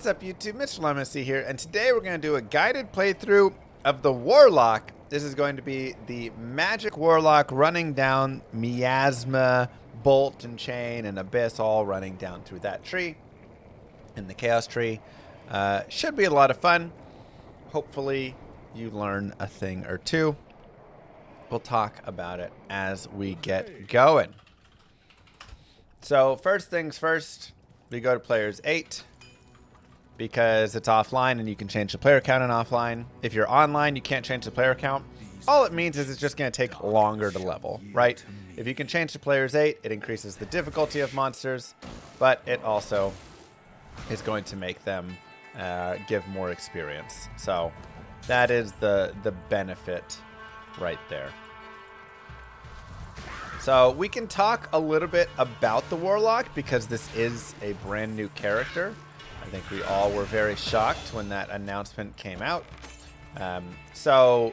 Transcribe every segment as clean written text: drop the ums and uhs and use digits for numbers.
What's up YouTube, Mr. Lemony here, and today we're going to do a guided playthrough of the Warlock. This is going to be the magic Warlock running down Miasma, Bolt and Chain and Abyss, all running down through that tree in the Chaos Tree. Should be a lot of fun. Hopefully you learn a thing or two. We'll talk about it as we get going. So first things first, we go to players 8. Because it's offline and you can change the player count in offline. If you're online, you can't change the player count. All it means is it's just going to take longer to level, right? If you can change to players 8, it increases the difficulty of monsters, but it also is going to make them give more experience. So that is the benefit right there. So we can talk a little bit about the Warlock because this is a brand new character. I think we all were very shocked when that announcement came out. So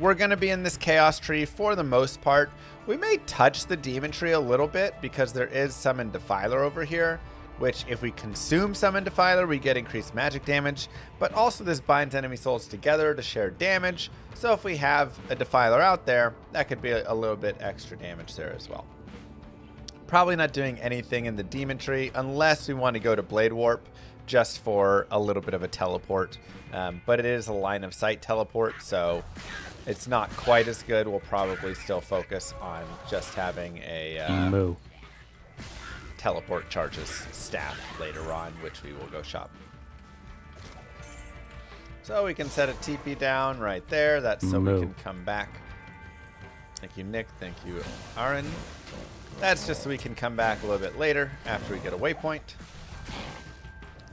we're going to be in this Chaos Tree for the most part. We may touch the Demon Tree a little bit because there is Summon Defiler over here, which if we consume Summon Defiler, we get increased magic damage. But also this binds enemy souls together to share damage. So if we have a Defiler out there, that could be a little bit extra damage there as well. Probably not doing anything in the Demon Tree unless we want to go to Blade Warp just for a little bit of a teleport. But it is a line of sight teleport, so it's not quite as good. We'll probably still focus on just having a teleport charges staff later on, which we will go shop. So we can set a TP down right there. That's so we can come back. Thank you, Nick. Thank you, Aaron. That's just so we can come back a little bit later after we get a waypoint.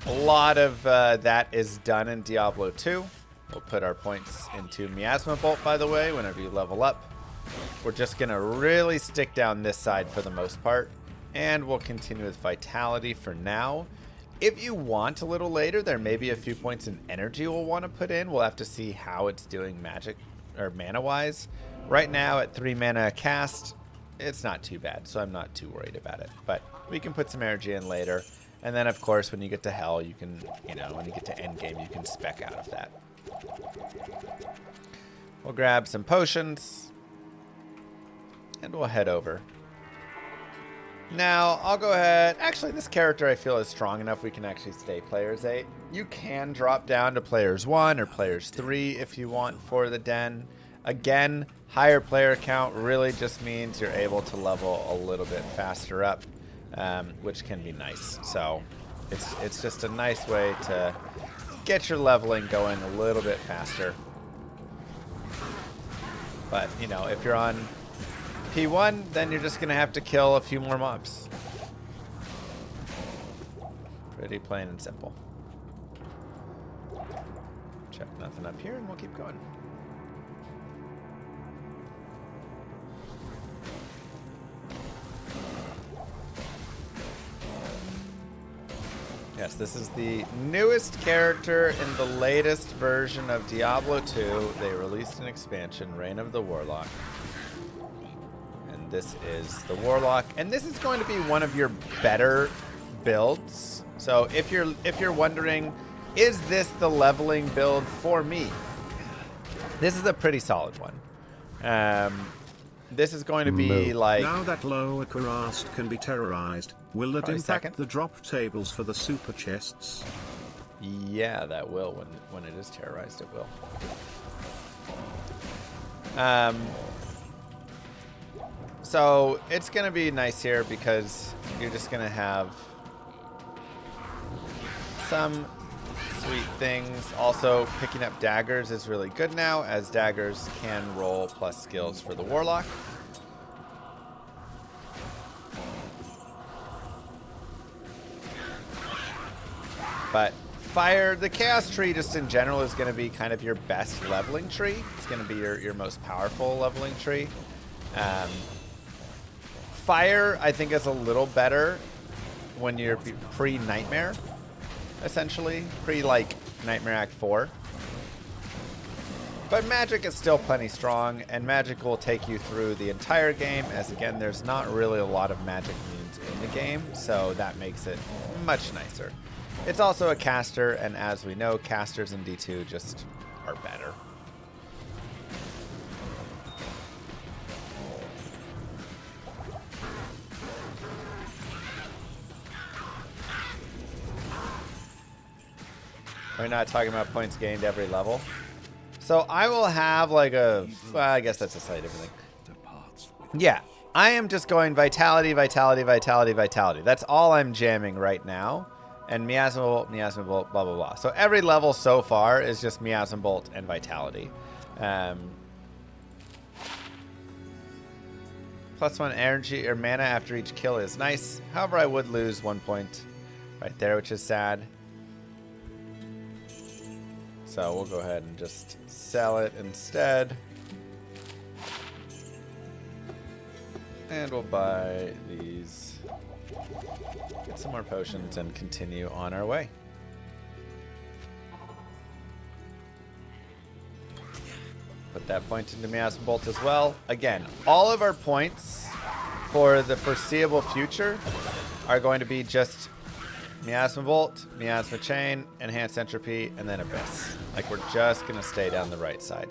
A lot of that is done in Diablo 2. We'll put our points into Miasma Bolt, by the way, whenever you level up. We're just going to really stick down this side for the most part. And we'll continue with Vitality for now. If you want a little later, there may be a few points in energy we'll want to put in. We'll have to see how it's doing magic or mana-wise. Right now at 3 mana a cast, it's not too bad, so I'm not too worried about it. But we can put some energy in later. And then, of course, when you get to Hell, you can, when you get to Endgame, you can spec out of that. We'll grab some potions. And we'll head over. Now, I'll go ahead. Actually, this character I feel is strong enough we can actually stay players 8. You can drop down to players 1 or players 3 if you want for the Den. Again, higher player count really just means you're able to level a little bit faster up, which can be nice. So it's just a nice way to get your leveling going a little bit faster. But, if you're on P1, then you're just going to have to kill a few more mobs. Pretty plain and simple. Check nothing up here and we'll keep going. Yes, this is the newest character in the latest version of Diablo 2. They released an expansion, Reign of the Warlock. And this is the Warlock. And this is going to be one of your better builds. So if you're wondering, is this the leveling build for me? This is a pretty solid one. This is going to be like... Now that lower Kurast can be terrorized, will that impact the drop tables for the super chests? Yeah, that will. When it is terrorized, it will. So it's going to be nice here because you're just going to have some sweet things. Also, picking up daggers is really good now, as daggers can roll plus skills for the Warlock. But fire, the Chaos Tree just in general is going to be kind of your best leveling tree. It's going to be your most powerful leveling tree. Fire, I think, is a little better when you're pre-Nightmare. Essentially, like Nightmare Act 4. But magic is still plenty strong, and magic will take you through the entire game, as again, there's not really a lot of magic means in the game, so that makes it much nicer. It's also a caster, and as we know, casters in D2 just are better. We're not talking about points gained every level. So I will have like a, well, I guess that's a slight different thing. Yeah, I am just going vitality, vitality, vitality, vitality. That's all I'm jamming right now. And Miasma Bolt, blah, blah, blah. So every level so far is just Miasma Bolt and vitality. +1 energy or mana after each kill is nice. However, I would lose 1 point right there, which is sad. So we'll go ahead and just sell it instead. And we'll buy these, get some more potions, and continue on our way. Put that point into Miasma Bolt as well. Again, all of our points for the foreseeable future are going to be just Miasma Bolt, Miasma Chain, Enhanced Entropy, and then Abyss. Like, we're just going to stay down the right side.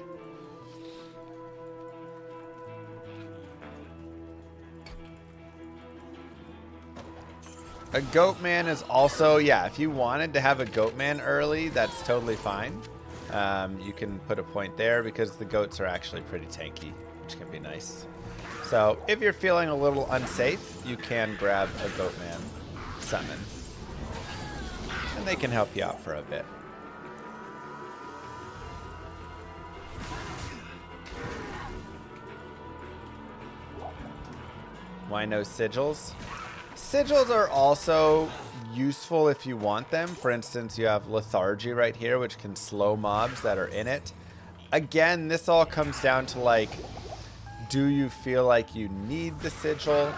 A Goatman is also, yeah, if you wanted to have a Goatman early, that's totally fine. You can put a point there because the goats are actually pretty tanky, which can be nice. So if you're feeling a little unsafe, you can grab a Goatman summon. And they can help you out for a bit. Why no sigils? Sigils are also useful if you want them. For instance, you have lethargy right here, which can slow mobs that are in it. Again, this all comes down to, like, do you feel like you need the sigil?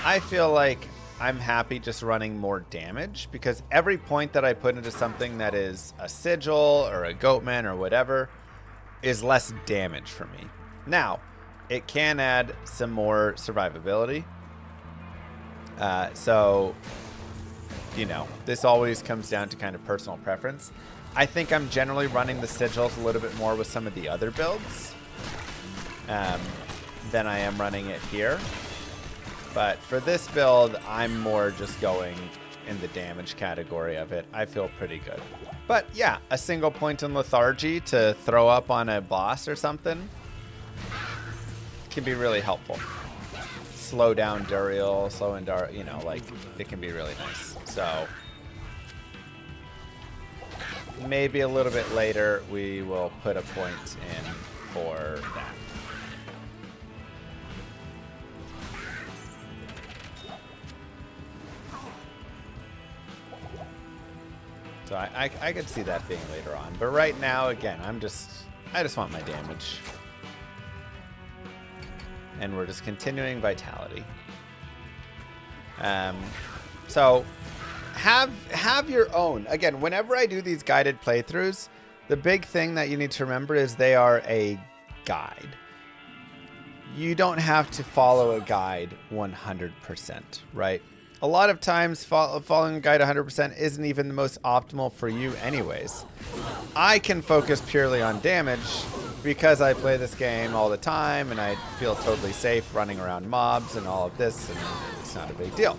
I feel like I'm happy just running more damage, because every point that I put into something that is a sigil or a Goatman or whatever is less damage for me. Now, it can add some more survivability. So, you know, this always comes down to kind of personal preference. I think I'm generally running the sigils a little bit more with some of the other builds than I am running it here. But for this build, I'm more just going in the damage category of it. I feel pretty good. But yeah, a single point in lethargy to throw up on a boss or something can be really helpful. Slow down Duriel, slow in you know, like, it can be really nice. So maybe a little bit later we will put a point in for that. So I could see that being later on. But right now, again, I just want my damage. And we're just continuing vitality. So have your own. Again, whenever I do these guided playthroughs, the big thing that you need to remember is they are a guide. You don't have to follow a guide 100%, right? A lot of times following a guide 100% isn't even the most optimal for you anyways. I can focus purely on damage because I play this game all the time and I feel totally safe running around mobs and all of this, and it's not a big deal.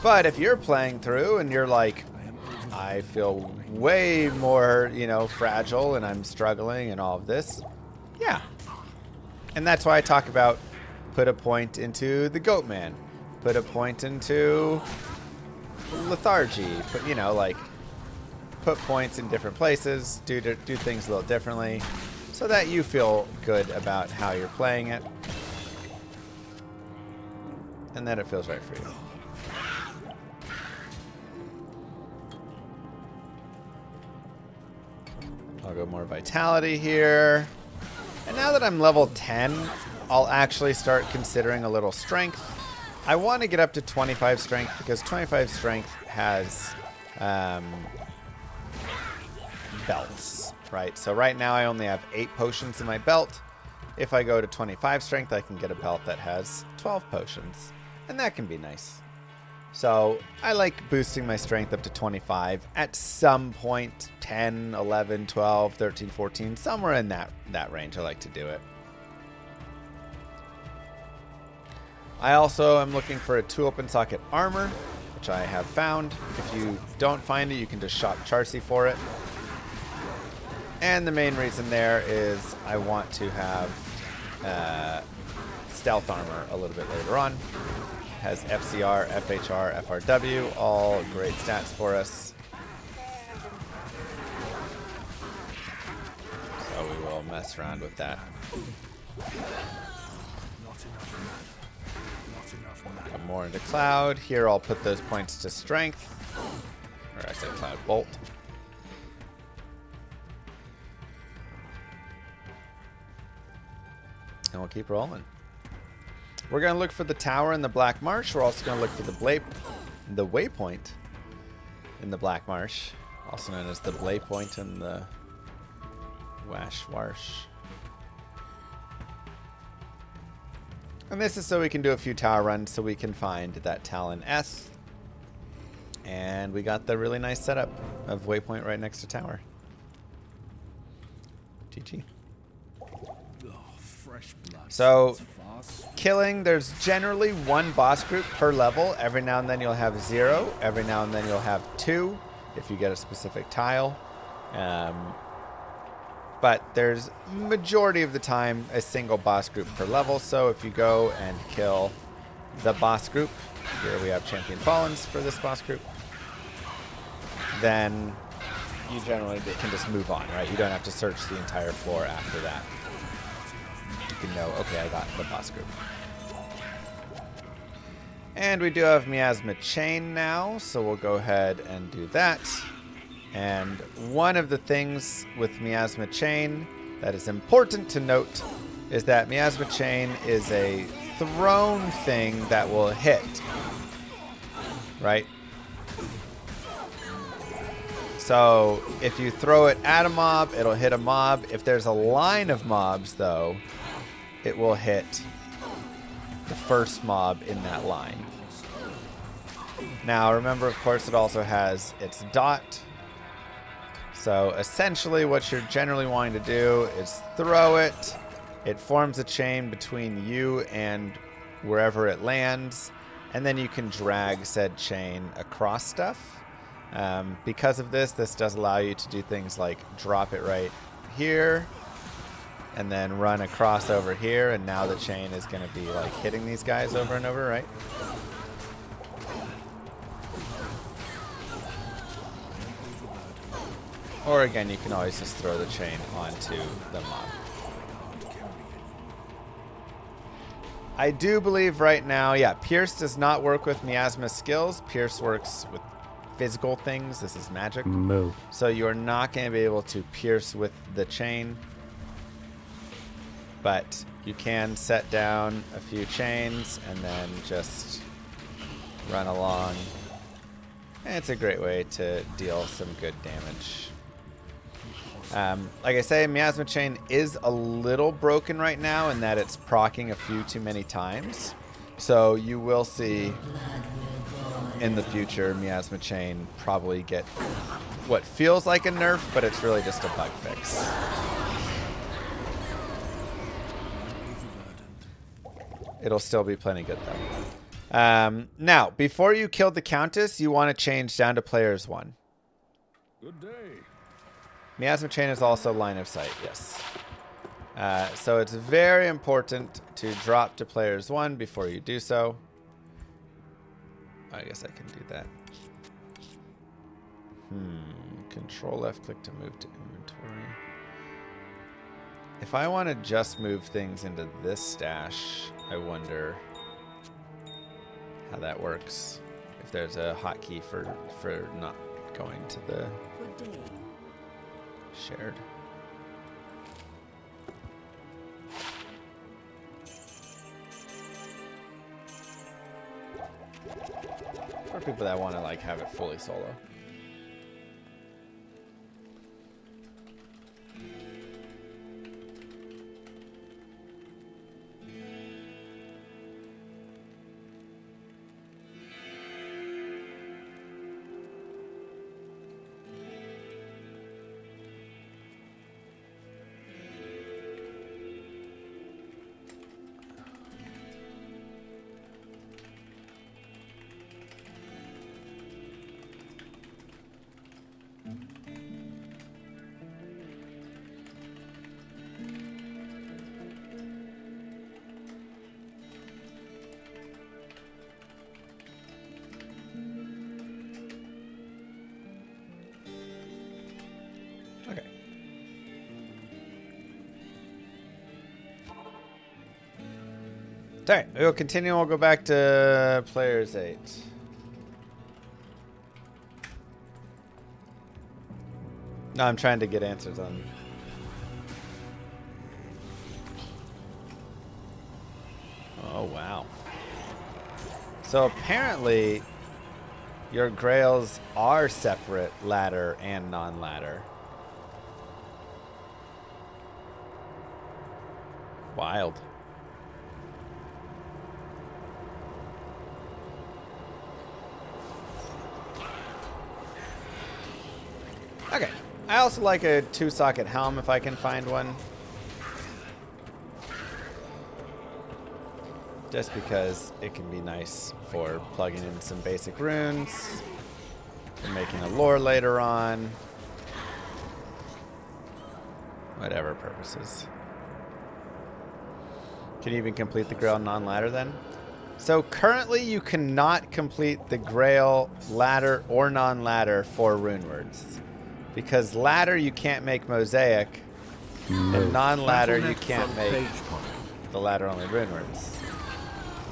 But if you're playing through and you're like, I feel way more, you know, fragile and I'm struggling and all of this, yeah. And that's why I talk about put a point into the Goatman. Put a point into lethargy. Put, you know, like, put points in different places. Do things a little differently, so that you feel good about how you're playing it, and that it feels right for you. I'll go more vitality here. And now that I'm level 10, I'll actually start considering a little strength. I want to get up to 25 strength because 25 strength has belts, right? So right now I only have 8 potions in my belt. If I go to 25 strength, I can get a belt that has 12 potions, and that can be nice. So I like boosting my strength up to 25. At some point, 10, 11, 12, 13, 14, somewhere in that range I like to do it. I also am looking for a 2 open socket armor, which I have found. If you don't find it, you can just shop Charcy for it. And the main reason there is I want to have stealth armor a little bit later on. Has FCR, FHR, FRW, all great stats for us. So we will mess around with that. Come more into Cloud. Here I'll put those points to Strength. Or I said Cloud Bolt. And we'll keep rolling. We're going to look for the tower in the Black Marsh. We're also going to look for the waypoint in the Black Marsh, also known as the Blay Point in the Wash Warsh. And this is so we can do a few tower runs so we can find that Talon S. And we got the really nice setup of waypoint right next to tower. GG. So, killing, there's generally 1 boss group per level. Every now and then you'll have 0. Every now and then you'll have 2 if you get a specific tile. But there's majority of the time a single boss group per level. So if you go and kill the boss group, here we have Champion Fallens for this boss group, then you generally can just move on, right? You don't have to search the entire floor after that. You can know, okay, I got the boss group. And we do have Miasma Chain now, so we'll go ahead and do that. And one of the things with Miasma Chain that is important to note is that Miasma Chain is a thrown thing that will hit, right? So if you throw it at a mob, it'll hit a mob. If there's a line of mobs, though, it will hit the first mob in that line. Now, remember, of course, it also has its dot. So essentially what you're generally wanting to do is throw it. It forms a chain between you and wherever it lands. And then you can drag said chain across stuff. Because of this does allow you to do things like drop it right here and then run across over here, and now the chain is going to be like hitting these guys over and over, right? Or again, you can always just throw the chain onto the mob. I do believe right now, yeah, Pierce does not work with Miasma skills. Pierce works with physical things. This is magic. Move. So you're not going to be able to pierce with the chain. But you can set down a few chains and then just run along. And it's a great way to deal some good damage. Like I say, Miasma Chain is a little broken right now in that it's proccing a few too many times. So you will see in the future Miasma Chain probably get what feels like a nerf, but it's really just a bug fix. It'll still be plenty good though. Now, before you kill the Countess, you want to change down to players 1. Good day. Miasma Chain is also line of sight, yes. So it's very important to drop to players 1 before you do so. I guess I can do that. Control left click to move to inventory. If I want to just move things into this stash, I wonder how that works. If there's a hotkey for not going to the shared. For people that want to like have it fully solo. Okay. Alright, we'll continue. We'll go back to players 8. No, I'm trying to get answers on. Oh, wow. So apparently, your grails are separate ladder and non-ladder. Wild. Okay. I also like a 2-socket helm if I can find one. Just because it can be nice for plugging in some basic runes, for making a lore later on, whatever purposes. Can you even complete the Grail non-ladder then? So currently you cannot complete the Grail ladder or non-ladder for rune words. Because ladder you can't make mosaic, and non-ladder you can't make the ladder only rune words.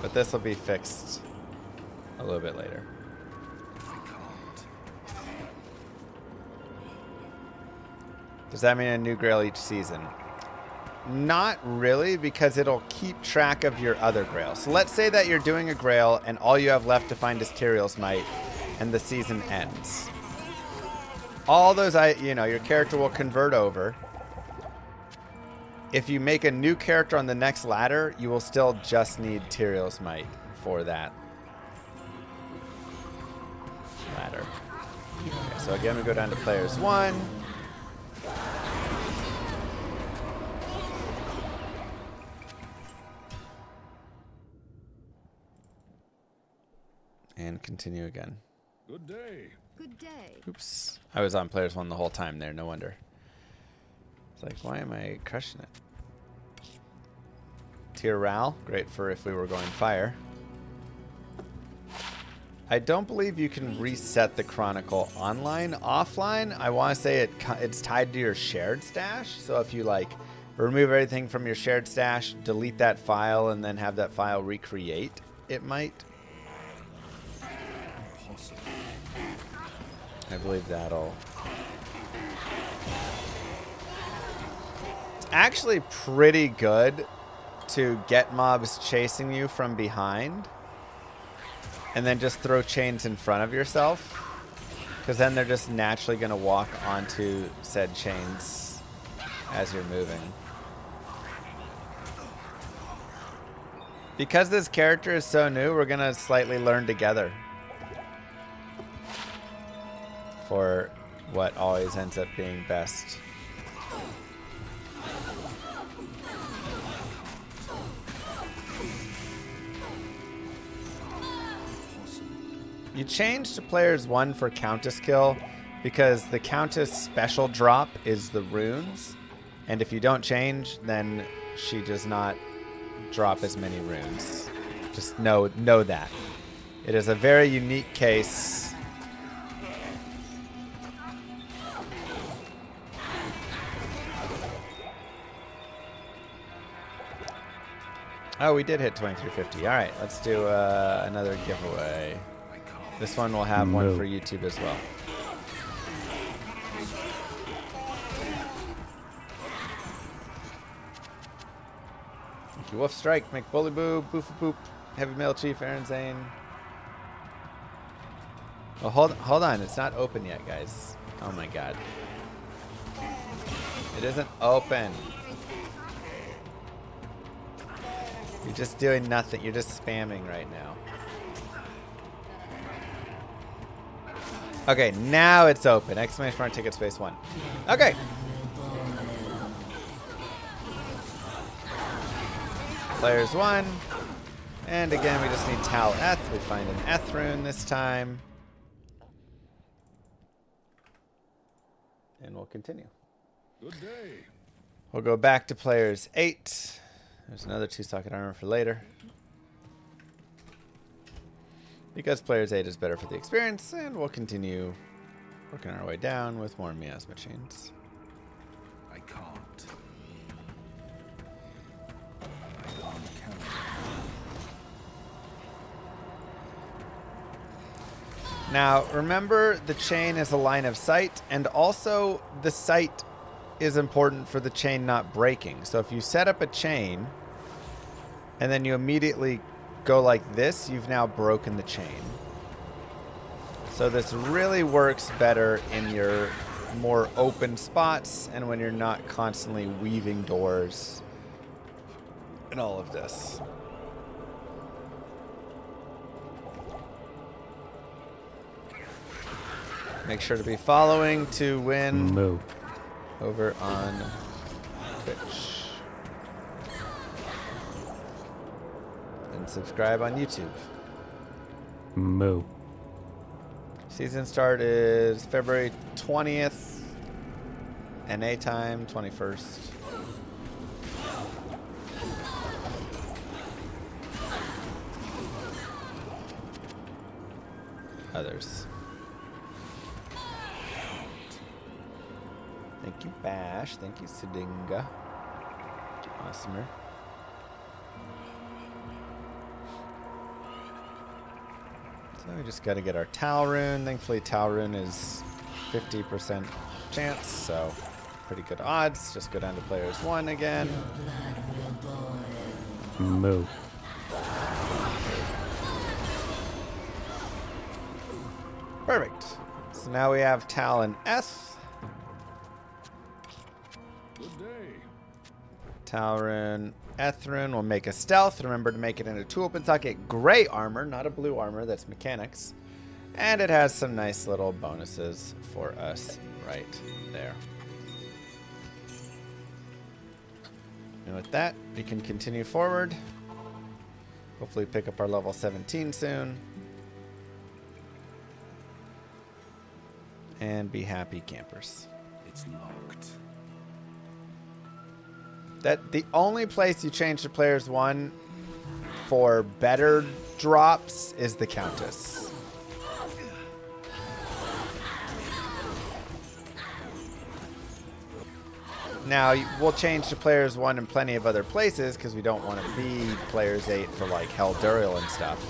But this will be fixed a little bit later. Does that mean a new Grail each season? Not really, because it'll keep track of your other Grails. So let's say that you're doing a Grail and all you have left to find is Tyrael's Might, and the season ends. All those, your character will convert over. If you make a new character on the next ladder, you will still just need Tyrael's Might for that ladder. Okay, so again, we go down to players 1. And continue again. Good day. Good day. Oops. I was on players 1 the whole time there, no wonder. It's like, why am I crushing it? Tyrael, great for if we were going fire. I don't believe you can reset the Chronicle online. Offline, I want to say it's tied to your shared stash. So if you remove everything from your shared stash, delete that file, and then have that file recreate, it might. I believe that'll... It's actually pretty good to get mobs chasing you from behind and then just throw chains in front of yourself, because then they're just naturally going to walk onto said chains as you're moving. Because this character is so new, we're going to slightly learn together for what always ends up being best. You change to players 1 for Countess kill because the Countess special drop is the runes, and if you don't change, then she does not drop as many runes. Just know that. It is a very unique case. Oh, we did hit 2350. All right, let's do another giveaway. This one will have one for YouTube as well. Thank you, Wolf Strike, McBully Boo, Boofa Boop, Heavy Mail Chief, Aaron Zane. Well, hold on, it's not open yet, guys. Oh my god. It isn't open. You're just doing nothing. You're just spamming right now. Okay, now it's open. Exclamation mark, ticket space 1. Okay. Players 1. And again, we just need Tal Eth. We find an Eth rune this time. and we'll continue. Good day. We'll go back to players 8. There's another 2-socket armor for later. Because players 8 is better for the experience, and we'll continue working our way down with more miasma chains. I can't. Now, remember, the chain is a line of sight, and also the sight is important for the chain not breaking. So if you set up a chain, and then you immediately go like this, you've now broken the chain. So this really works better in your more open spots, and when you're not constantly weaving doors and all of this. Make sure to be following to win over on Twitch. And subscribe on YouTube. Moo. Season start is February 20th. NA time, 21st. Others. Thank you, Bash. Thank you, Sidinga. Awesomer. So we just got to get our Tal Rune. Thankfully, Tal Rune is 50% chance, so pretty good odds. Just go down to players 1 again. Moo. Perfect. So now we have Tal and S. Good day. Talrun, Ethrun will make a stealth. Remember to make it into 2 open socket gray armor, not a blue armor. That's mechanics. And it has some nice little bonuses for us right there. And with that, we can continue forward. Hopefully pick up our level 17 soon. And be happy campers. It's locked. That the only place you change to players 1 for better drops is the Countess. Now, we'll change to players 1 in plenty of other places because we don't want to be players 8 for like Heldurial and stuff.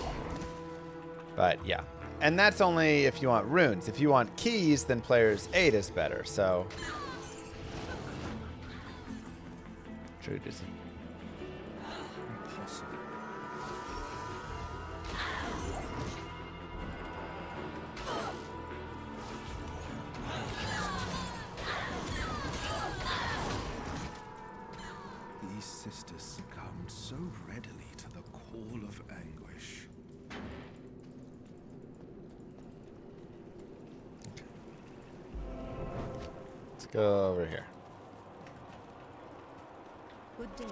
But yeah. And that's only if you want runes. If you want keys, then players 8 is better. So true, Disney. Impossible. These sisters succumbed so readily to the call of anguish. Let's go over here. Good day.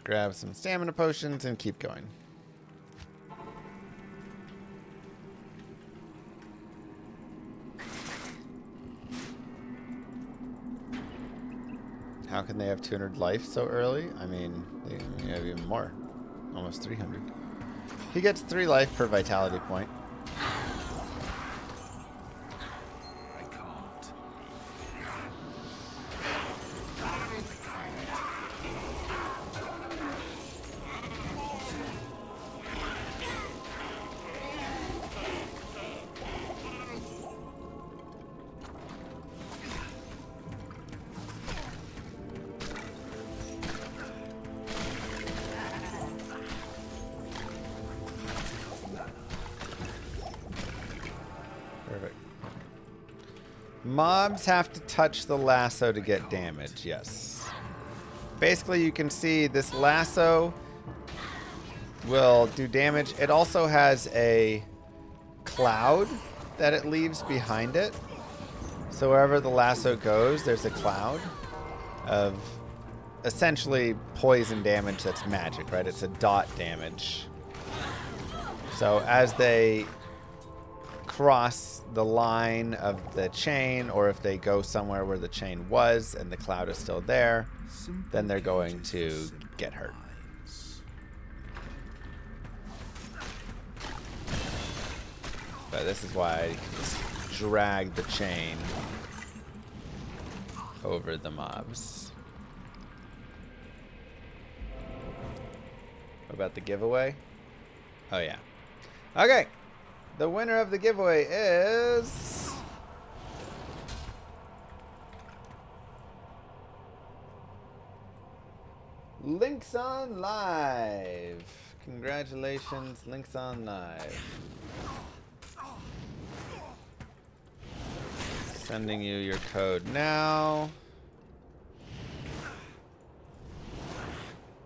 Grab some stamina potions and keep going. How can they have 200 life so early? I mean, they have even more. Almost 300. He gets 3 life per vitality point. I can't. Perfect. Mobs have to touch the lasso to get damage, yes. Basically, you can see this lasso will do damage. It also has a cloud that it leaves behind it. So wherever the lasso goes, there's a cloud of essentially poison damage that's magic, right? It's a dot damage. So as they cross the line of the chain, or if they go somewhere where the chain was and the cloud is still there, then they're going to get hurt. But this is why I can just drag the chain over the mobs. What about the giveaway? Oh, yeah. Okay. The winner of the giveaway is... Links on Live. Congratulations, Links on Live. Sending you your code now.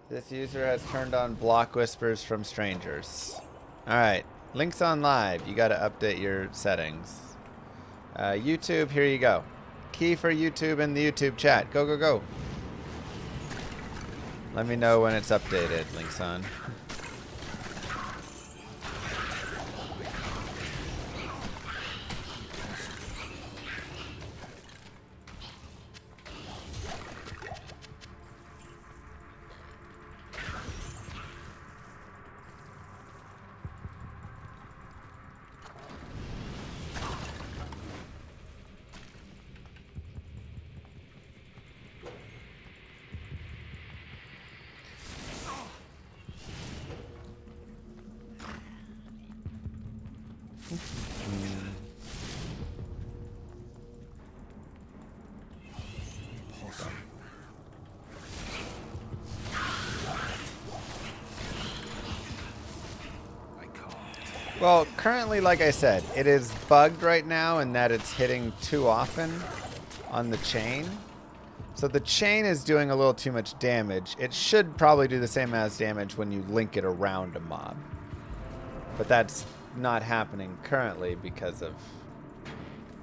This user has turned on block whispers from strangers. Alright, Links on Live. You gotta update your settings. YouTube, here you go. Key for YouTube in the YouTube chat. Go, go, go. Let me know when it's updated, Links on. Well, currently, like I said, it is bugged right now in that it's hitting too often on the chain. So the chain is doing a little too much damage. It should probably do the same as damage when you link it around a mob. But that's not happening currently because of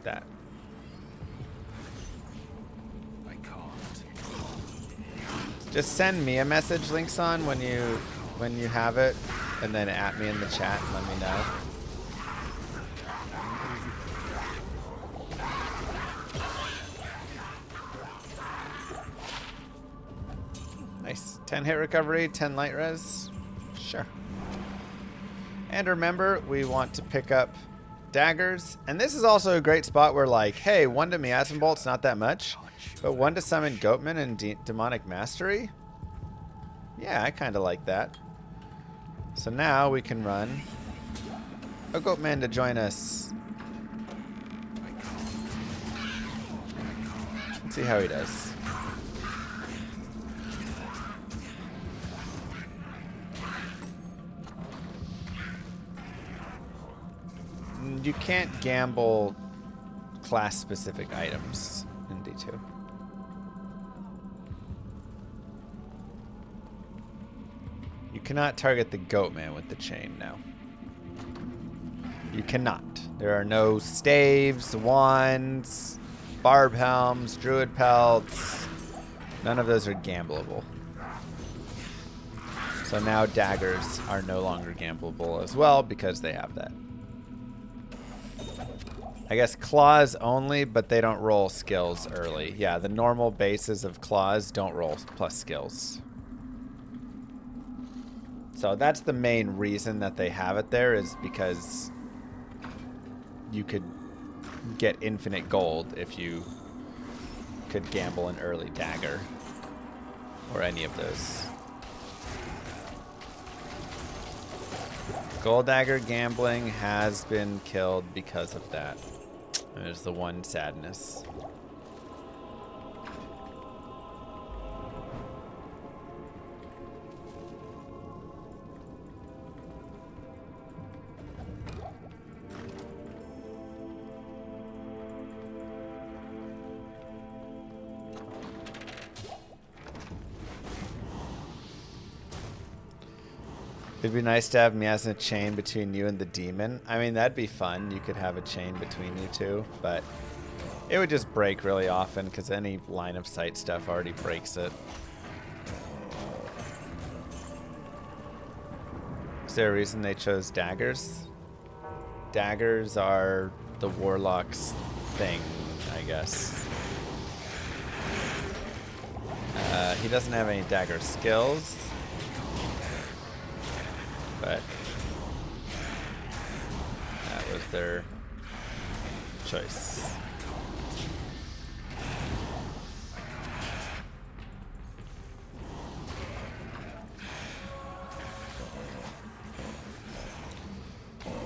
that. I can't. Just send me a message, Links on, when you have it, and then at me in the chat and let me know. Nice. 10 hit recovery, 10 light res. Sure. And remember, we want to pick up daggers. And this is also a great spot where, like, hey, 1 to Miasma Bolt's not that much, but 1 to summon Goatman and Demonic Mastery? Yeah, I kind of like that. So now we can run a Goatman to join us. Let's see how he does. You can't gamble class-specific items in D2. You cannot target the Goatman with the chain now. You cannot. There are no staves, wands, barb helms, druid pelts. None of those are gambleable. So now daggers are no longer gambleable as well because they have that. I guess claws only, but they don't roll skills early. Yeah, the normal bases of claws don't roll plus skills. So that's the main reason that they have it there, is because you could get infinite gold if you could gamble an early dagger or any of those. Gold dagger gambling has been killed because of that. There's the one sadness. It'd be nice to have Miasma chain between you and the demon. I mean, that'd be fun. You could have a chain between you two, but it would just break really often because any line of sight stuff already breaks it. Is there a reason they chose daggers? daggers are the Warlock's thing, I guess. He doesn't have any dagger skills, but that was their choice.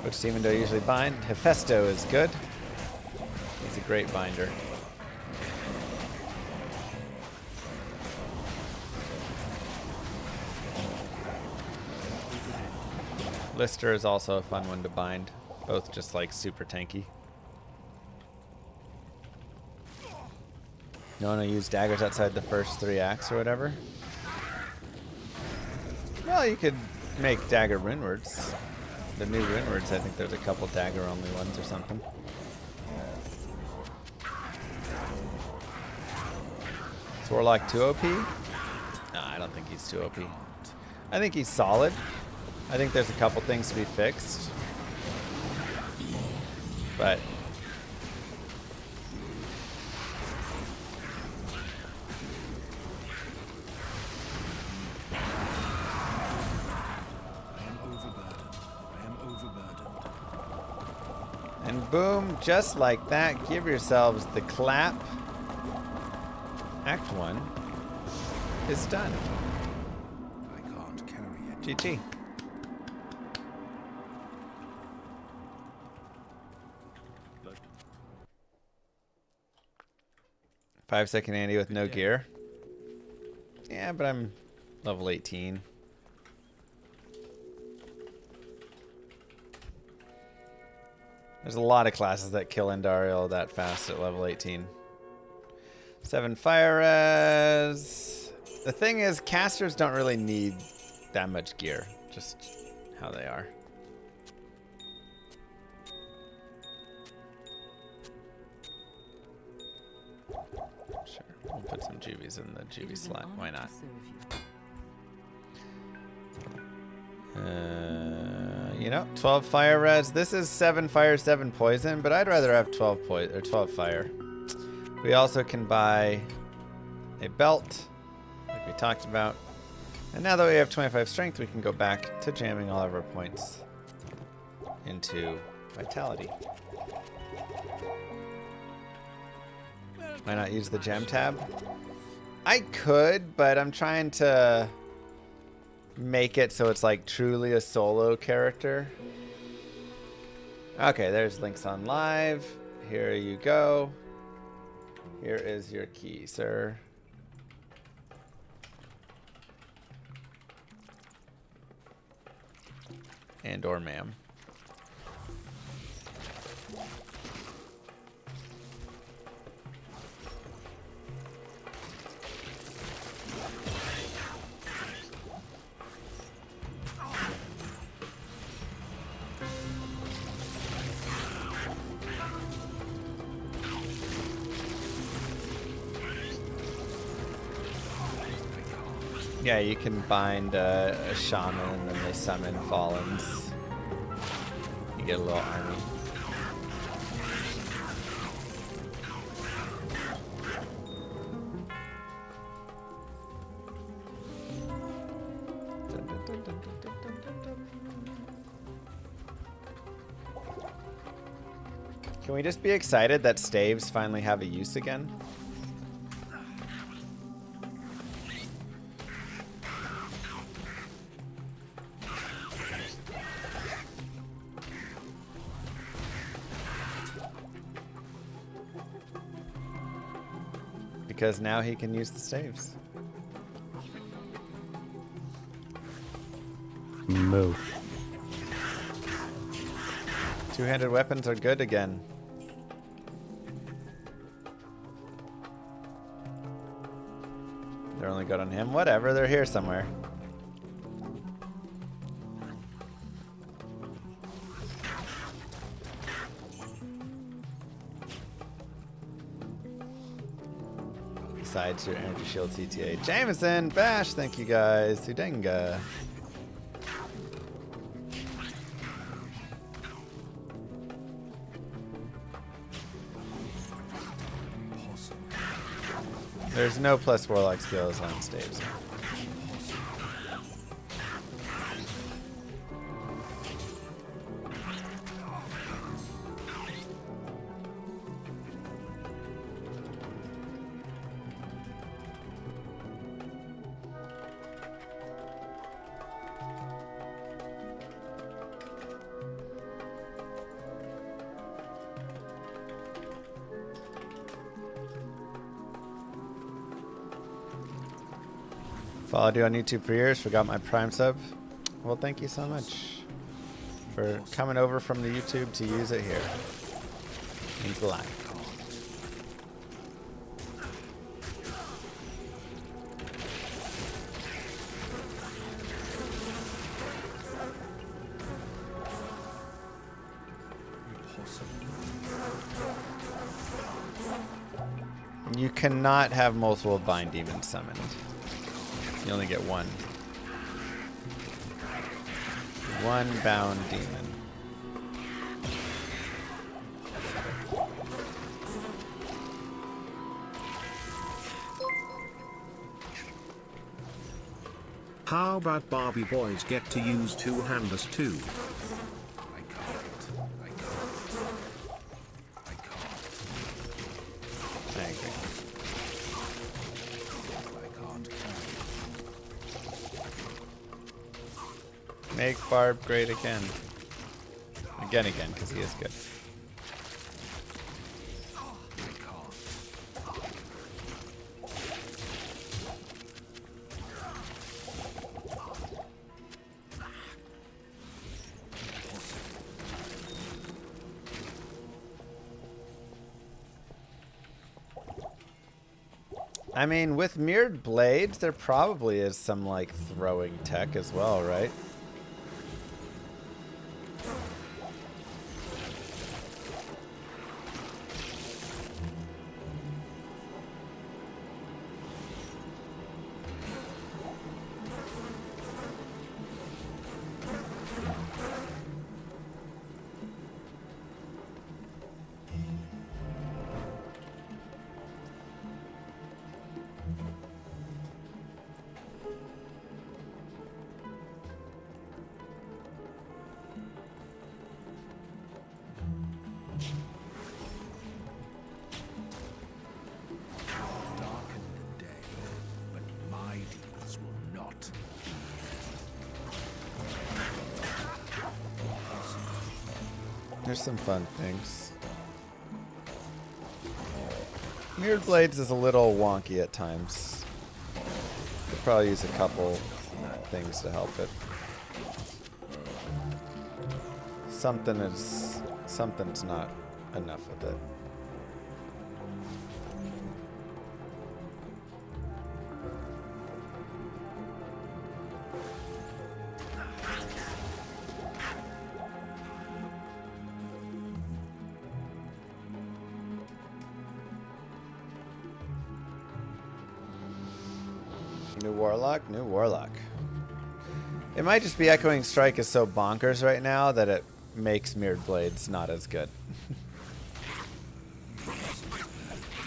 Which demon do I usually bind? Hephaesto is good. He's a great binder. Lister is also a fun one to bind. Both just like super tanky. You want to use daggers outside the first 3 acts or whatever? Well, you could make dagger runewords. The new runewords, I think there's a couple dagger only ones or something. Is Warlock too OP? No, I don't think he's too OP. I think he's solid. I think there's a couple things to be fixed. But and boom, just like that, give yourselves the clap. Act 1 is done. I can't carry it. GG. Five-second Andy with no gear. Yeah, but I'm level 18. There's a lot of classes that kill Endariel that fast at level 18. 7 fire res. The thing is, casters don't really need that much gear. Just how they are. Sure, we'll put some juvies in the juvie slot. Why not? You know, 12 fire res. This is 7 fire, 7 poison, but I'd rather have 12 poison or 12 fire. We also can buy a belt, like we talked about. And now that we have 25 strength, we can go back to jamming all of our points into vitality. Why not use the gem tab? I could, but I'm trying to make it so it's like truly a solo character. Okay, there's links on live. Here you go. Here is your key, sir. And or ma'am. Yeah, you can bind a shaman and then they summon fallens. You get a little army. Can we just be excited that staves finally have a use again? Because now he can use the staves. Moo. Two-handed weapons are good again. They're only good on him. Whatever, they're here somewhere. Besides your energy shield CTA. Jameson, Bash, thank you guys. Sudenga. There's no plus Warlock skills on stage. Followed you on YouTube for years, forgot my Prime sub. Well, thank you so much for coming over from the YouTube to use it here. Means a lot. You cannot have multiple Bind Demons summoned. You only get one. One bound demon. How about Barbie boys get to use two-handers too? I can't. I agree. Make Barb great again. Again, because he is good. I mean, with mirrored blades, there probably is some, like, throwing tech as well, right? There's some fun things. Mirrored Blades is a little wonky at times. Could probably use a couple things to help it. Something's not enough with it. New Warlock. It might just be Echoing Strike is so bonkers right now that it makes Mirrored Blades not as good.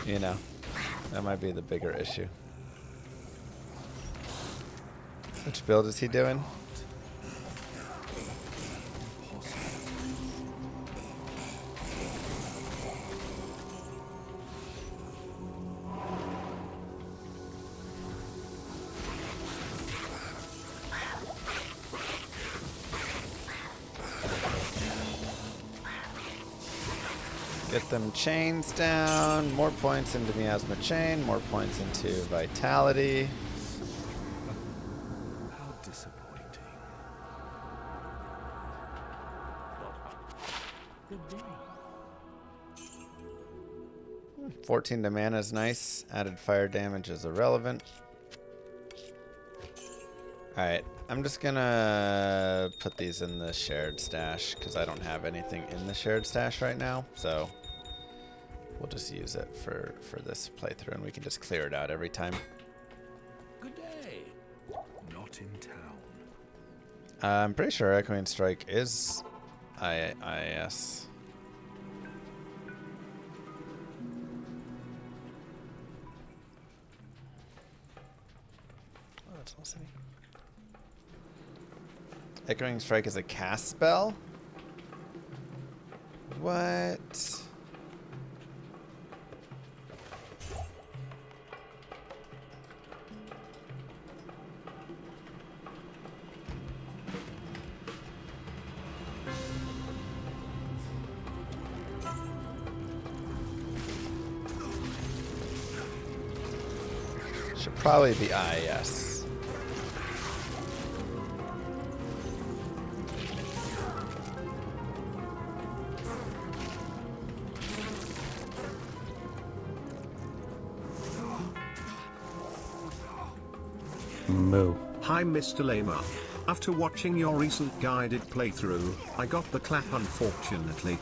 You know, that might be the bigger issue. Which build is he doing? Get them chains down, more points into Miasma Chain, more points into Vitality. How disappointing. Good day. 14 to mana is nice. Added fire damage is irrelevant. Alright, I'm just gonna put these in the shared stash because I don't have anything in the shared stash right now, so we'll just use it for this playthrough and we can just clear it out every time. Good day. Not in town. I'm pretty sure Echoing Strike is IIS. City. Echoing Strike is a cast spell? What? Should probably be I, yes. Moo. Hi Mr. Lama. After watching your recent guided playthrough, I got the clap unfortunately.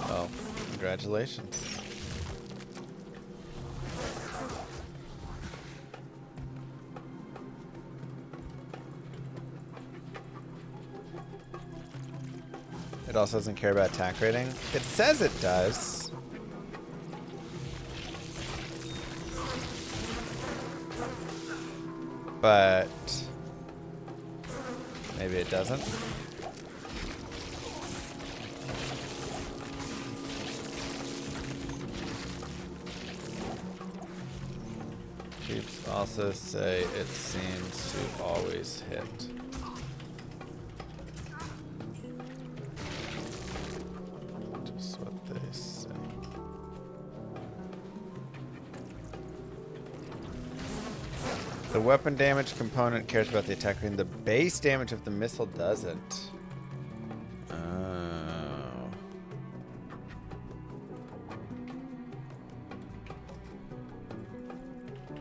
Oh, congratulations. It also doesn't care about attack rating. It says it does. But maybe it doesn't. Keeps also say it seems to always hit. Just what they say. The weapon damage component cares about the attack rating. The base damage of the missile doesn't. Oh.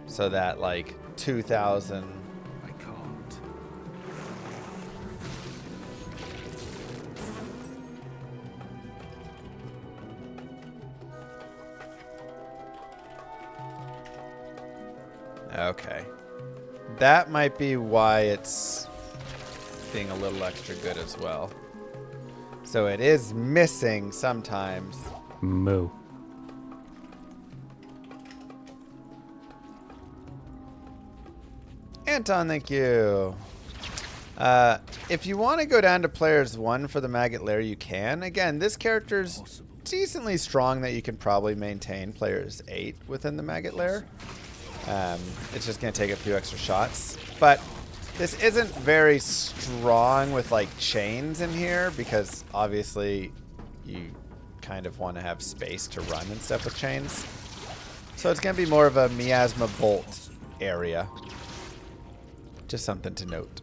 So that like 2,000. I can't. Okay. That might be why it's being a little extra good as well. So it is missing sometimes. Moo. Anton, thank you. If you want to go down to players 1 for the Maggot Lair, you can. Again, this character's decently strong that you can probably maintain players 8 within the Maggot Lair. It's just going to take a few extra shots. But this isn't very strong with like chains in here because obviously you kind of want to have space to run and stuff with chains. So it's going to be more of a miasma bolt area. Just something to note.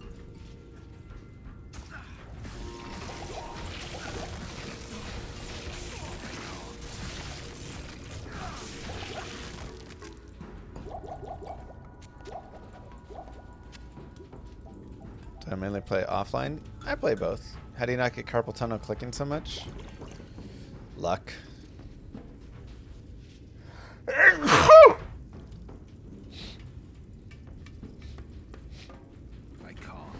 Do I mainly play offline? I play both. How do you not get carpal tunnel clicking so much? Luck. I can't.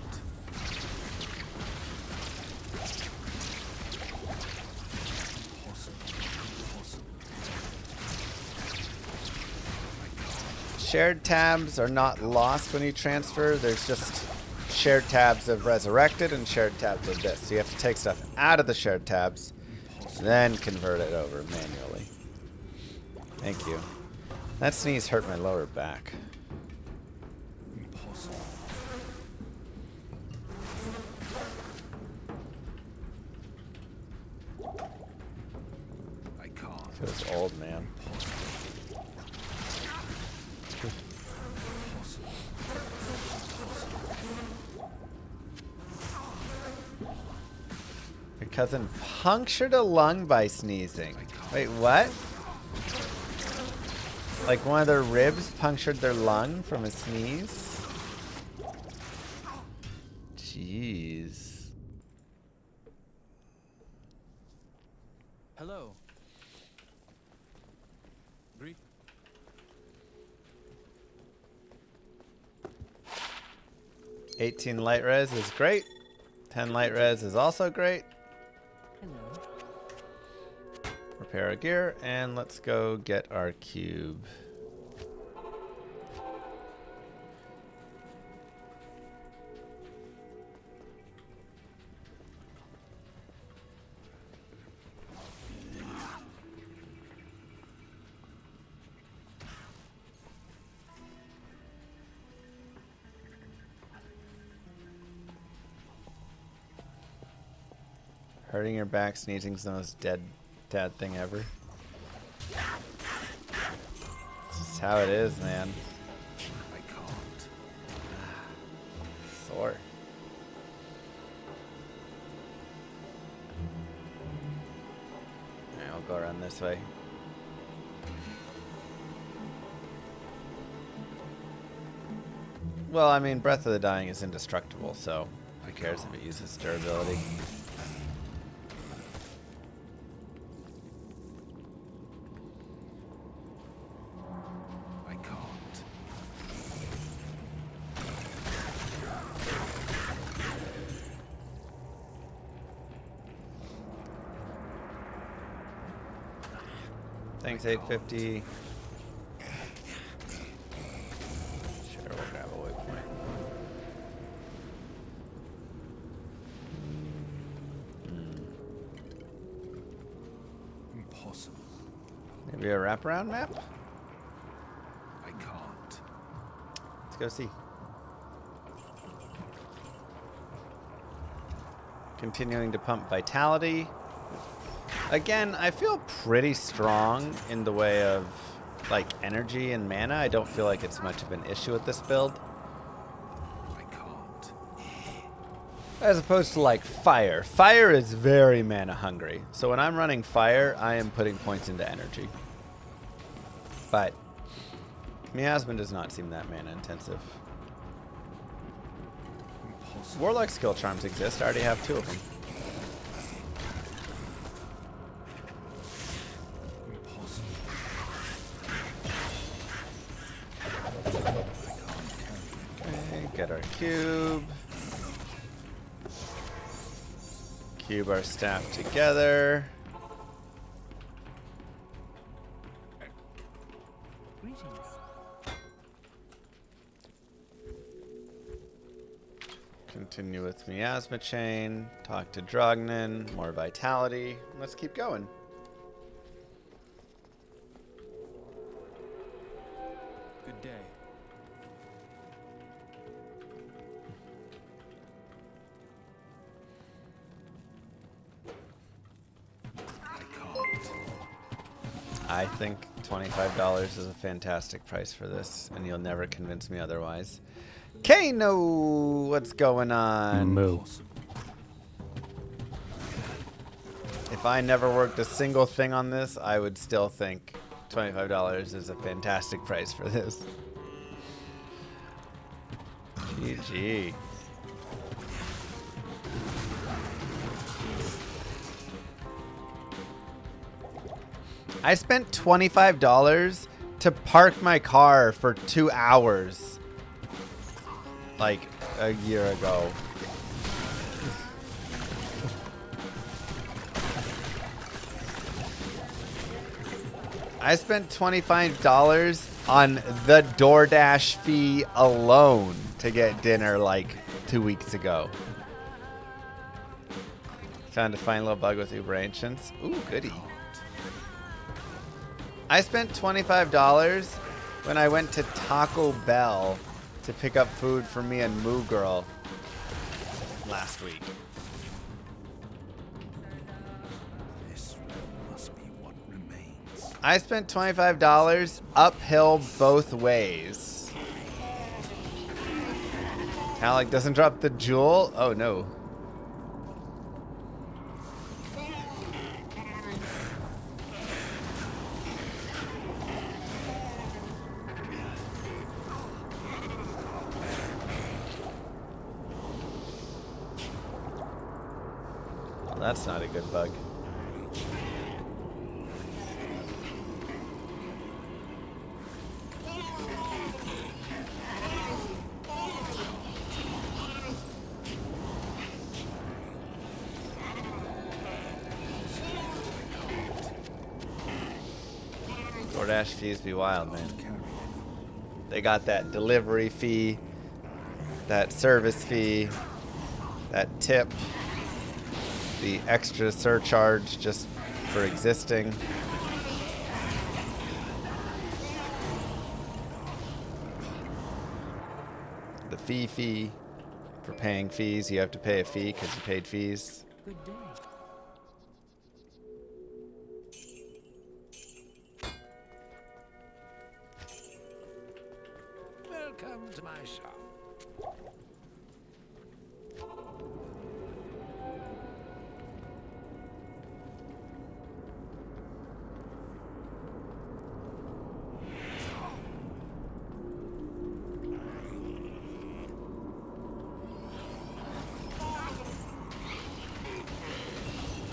Shared tabs are not lost when you transfer. There's just shared tabs of Resurrected and shared tabs of this. So you have to take stuff out of the shared tabs, then convert it over manually. Thank you. That sneeze hurt my lower back. Impossible. I can't. Feels old, man. Your cousin punctured a lung by sneezing. Wait, what? Like one of their ribs punctured their lung from a sneeze? Jeez. Hello. Greet. 18 light res is great. 10 light res is also great. Hello. repair our gear, and let's go get our cube. Hurting your back, sneezing's the most dad thing ever. It's just how it is, man. I can't. Sore. Alright, I'll go around this way. Well, I mean, Breath of the Dying is indestructible, so who cares if it uses durability? I can't. Thanks, 850. Sure, we'll grab a waypoint. Impossible. Maybe a wraparound map? I can't. Let's go see. Continuing to pump vitality. Again, I feel pretty strong in the way of like energy and mana. I don't feel like it's much of an issue with this build. I can't. As opposed to like fire. Fire is very mana hungry. So when I'm running fire, I am putting points into energy. But Miasma does not seem that mana intensive. Impossible. Warlock skill charms exist. I already have 2 of them. Impossible. Okay, get our cube. Cube our staff together. Greetings. Continue with Miasma Chain. Talk to Drognin. More vitality. Let's keep going. Good day. I can't. I think $25 is a fantastic price for this, and you'll never convince me otherwise. Kano, what's going on? Moo. If I never worked a single thing on this, I would still think $25 is a fantastic price for this. GG. I spent $25 to park my car for 2 hours like a year ago. I spent $25 on the DoorDash fee alone to get dinner like 2 weeks ago. Found a fine little bug with Uber Ancients. Ooh, goody. I spent $25 when I went to Taco Bell to pick up food for me and Moo Girl last week. This must be what remains. I spent $25 uphill both ways. Alec doesn't drop the jewel? Oh no. That's not a good bug. DoorDash fees be wild, man. They got that delivery fee, that service fee, that tip, the extra surcharge just for existing. The fee for paying fees. You have to pay a fee because you paid fees. Good day. Welcome to my shop.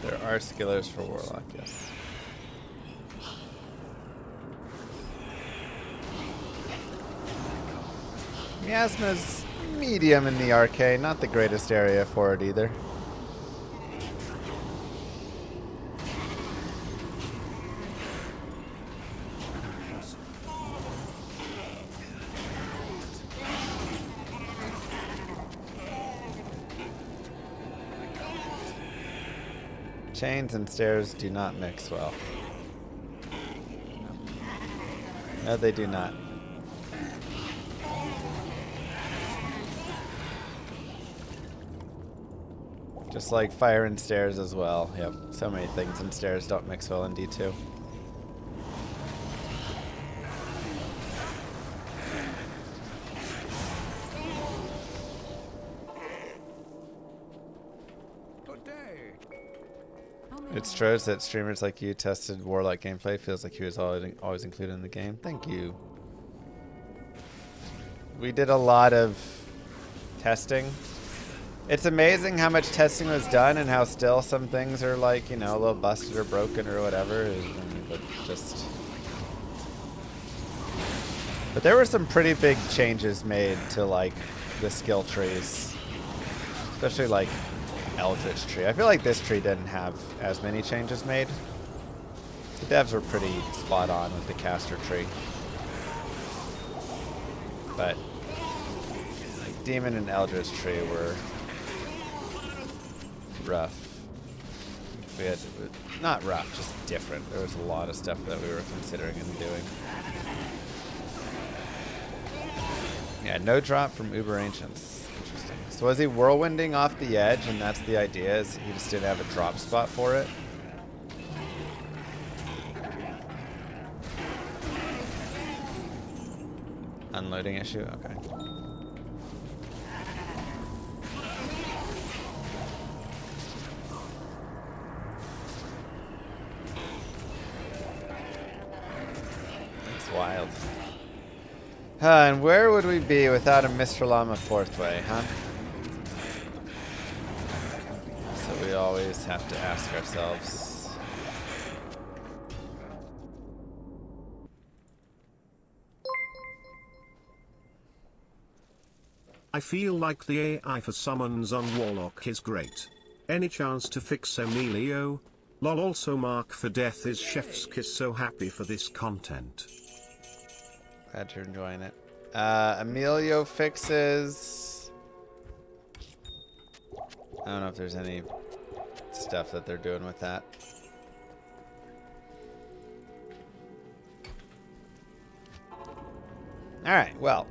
There are skillers for Warlock, yes. Miasma's medium in the RK, not the greatest area for it either. Chains and stairs do not mix well. No, they do not. Just like fire and stairs as well. Yep, so many things in stairs don't mix well in D2. Good day. It's true that streamers like you tested Warlock gameplay. Feels like he was always included in the game. Thank you. We did a lot of testing. It's amazing how much testing was done and how still some things are like, you know, a little busted or broken or whatever. But there were some pretty big changes made to like the skill trees, especially like Eldritch tree. I feel like this tree didn't have as many changes made. The devs were pretty spot on with the caster tree, but like Demon and Eldritch tree were rough. We had not rough, just different. There was a lot of stuff that we were considering and doing. Yeah, no drop from Uber Ancients. Interesting. So was he whirlwinding off the edge, and that's the idea? Is he just didn't have a drop spot for it? Unloading issue. Okay. Wild. And where would we be without a Mr. Llama fourth way, huh? So we always have to ask ourselves. I feel like the AI for summons on Warlock is great. Any chance to fix Emilio? Lol. Also Mark for Death is chef's kiss. So happy for this content. Glad you're enjoying it. Emilio fixes. I don't know if there's any stuff that they're doing with that. Alright, well,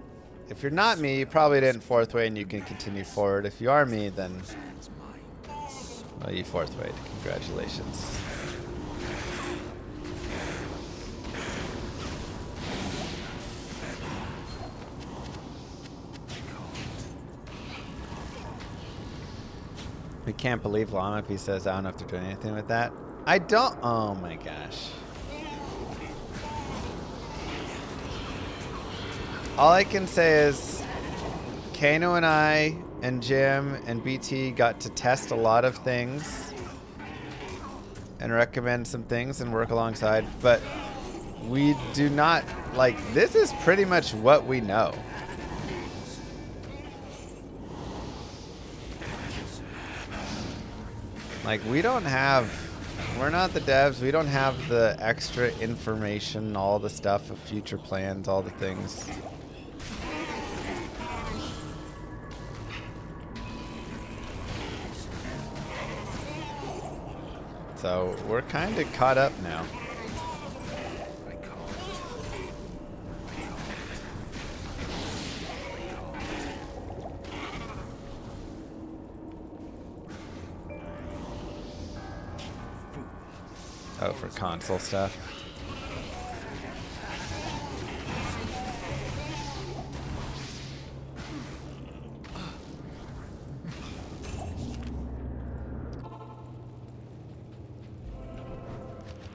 if you're not me, you probably didn't fourth way and you can continue forward. If you are me, then well, you fourth wayed. Congratulations. We can't believe Llama if he says, I don't know if they're doing anything with that. I don't. Oh my gosh. All I can say is Kano and I and Jim and BT got to test a lot of things and recommend some things and work alongside, but we do not, like, this is pretty much what we know. Like, we don't have We're not the devs. We don't have the extra information, all the stuff of future plans, all the things. So we're kind of caught up now. Oh, for console stuff.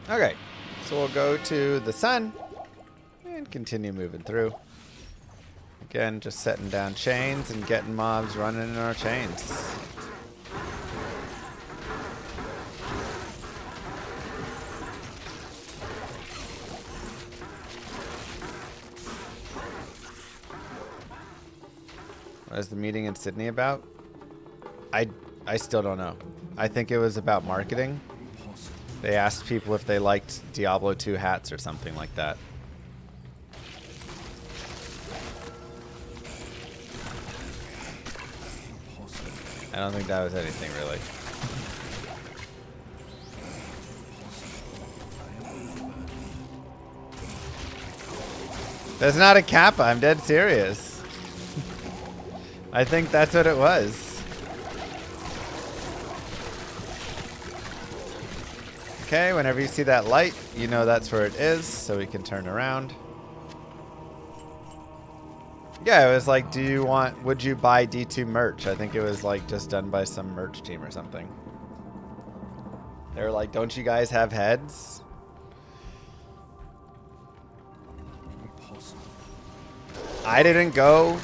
Okay, so we'll go to the sun and continue moving through. Again, just setting down chains and getting mobs running in our chains. What is the meeting in Sydney about? I still don't know. I think it was about marketing. They asked people if they liked Diablo 2 hats or something like that. I don't think that was anything really. That's not a kappa. I'm dead serious. I think that's what it was. Okay, whenever you see that light, you know that's where it is, so we can turn around. Yeah, it was like, would you buy D2 merch? I think it was like just done by some merch team or something. They were like, don't you guys have heads? I didn't go.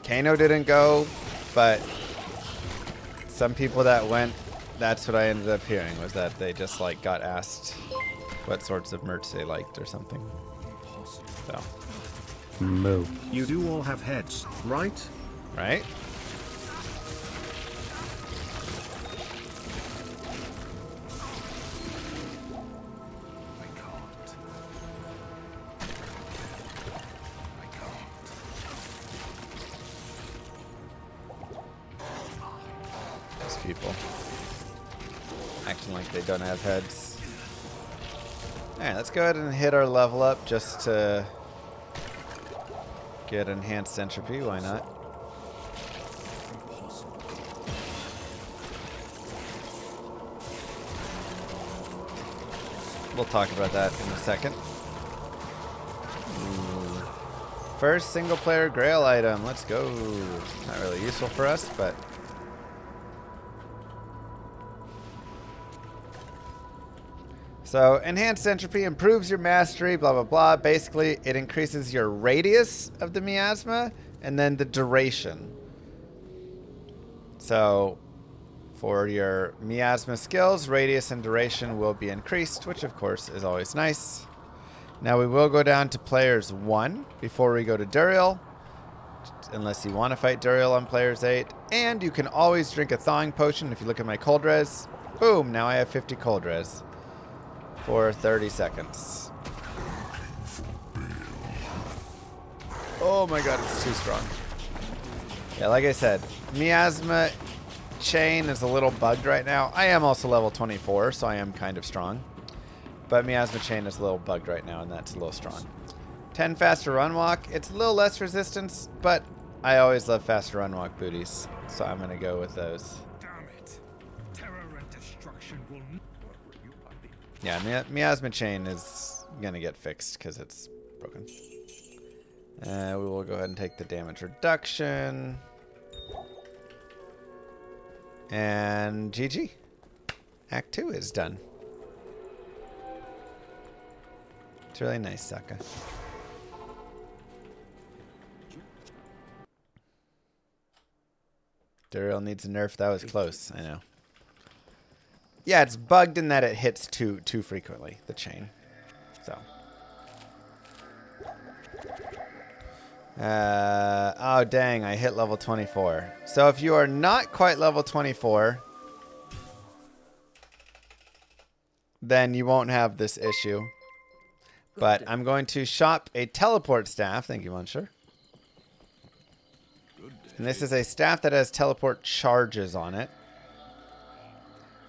Kano didn't go, but some people that went, that's what I ended up hearing, was that they just like got asked what sorts of merch they liked or something. So. Moo. You do all have heads, right? Right? These people acting like they don't have heads. Alright, let's go ahead and hit our level up just to get enhanced entropy. Why not? We'll talk about that in a second. Ooh. First single player grail item. Let's go. Not really useful for us, but so, enhanced entropy improves your mastery, blah, blah, blah. Basically, it increases your radius of the miasma and then the duration. So, for your miasma skills, radius and duration will be increased, which of course is always nice. Now, we will go down to players 1 before we go to Duriel, unless you want to fight Duriel on players 8. And you can always drink a thawing potion. If you look at my cold res, boom, now I have 50 cold res. For 30 seconds. Oh my god, it's too strong. Yeah, like I said, miasma chain is a little bugged right now. I am also level 24, so I am kind of strong. But miasma chain is a little bugged right now, and that's a little strong. 10 faster run walk. It's a little less resistance, but I always love faster run walk booties, so I'm going to go with those. Damn it. Terror and destruction will not work with you, puppy. Yeah, miasma chain is going to get fixed because it's broken. We will go ahead and take the damage reduction. And GG. Act 2 is done. It's really nice, Saka. Duriel needs a nerf. That was close, I know. Yeah, it's bugged in that it hits too frequently, the chain. So. Oh, dang, I hit level 24. So if you are not quite level 24, then you won't have this issue. But I'm going to shop a teleport staff. Thank you, Muncher. And this is a staff that has teleport charges on it.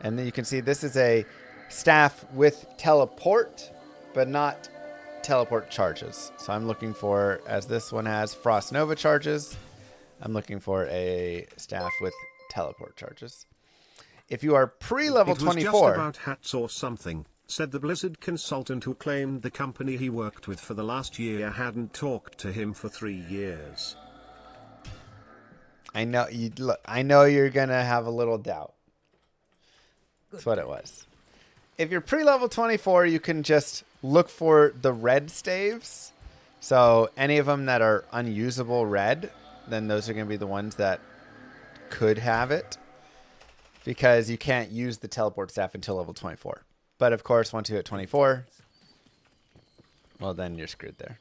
And then you can see this is a staff with teleport, but not teleport charges. So I'm looking for, as this one has Frost Nova charges, I'm looking for a staff with teleport charges. If you are pre-level 24... It was just about hats or something, said the Blizzard consultant who claimed the company he worked with for the last year hadn't talked to him for 3 years. I know you're going to have a little doubt. That's what it was. If you're pre-level 24, you can just look for the red staves. So any of them that are unusable red, then those are going to be the ones that could have it. Because you can't use the teleport staff until level 24. But of course, once you hit 24, well, then you're screwed there.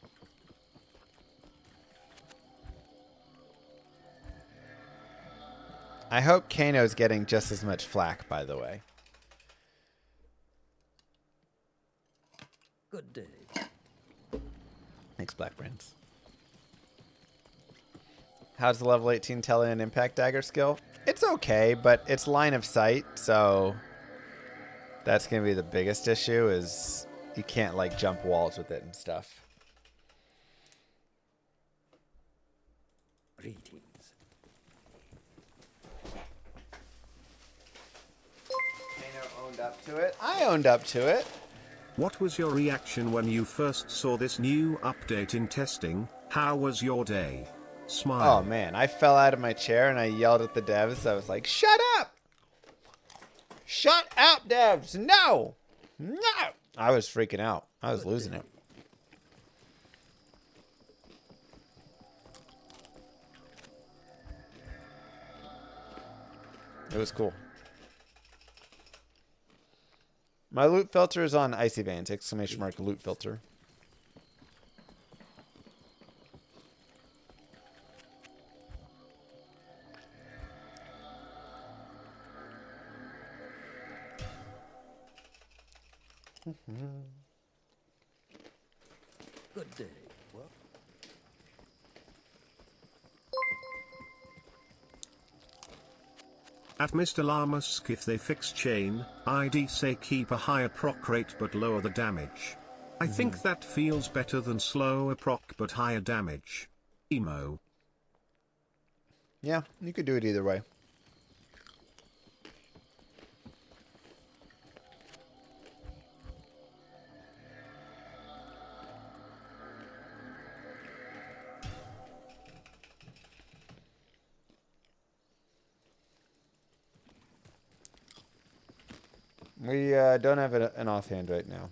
I hope Kano's getting just as much flack, by the way. Good day. Thanks, Black Brands. How's the level 18 tele and impact dagger skill? It's okay, but it's line of sight, so that's going to be the biggest issue is you can't, like, jump walls with it and stuff. Greetings. Kano owned up to it. I owned up to it. What was your reaction when you first saw this new update in testing? How was your day? Smile. Oh, man. I fell out of my chair and I yelled at the devs. I was like, shut up! Shut up, devs! No! No! I was freaking out. I was losing it. It was cool. My loot filter is on Icy Veins! Exclamation mark loot filter. Good day. Well, At Mr. Lamusk, if they fix chain, I'd say keep a higher proc rate but lower the damage. I think that feels better than slower proc but higher damage. Emo. Yeah, you could do it either way. We don't have an offhand right now.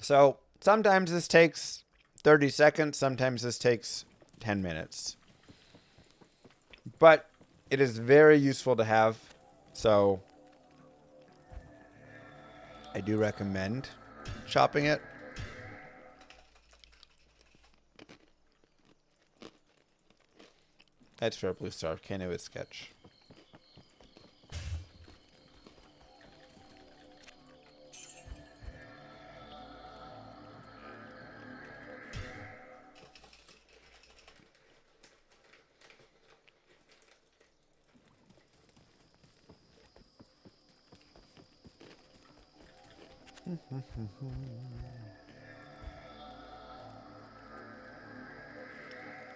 So sometimes this takes 30 seconds. Sometimes this takes 10 minutes. But it is very useful to have. So I do recommend shopping it. That's fair, Blue Star. Kano is sketch.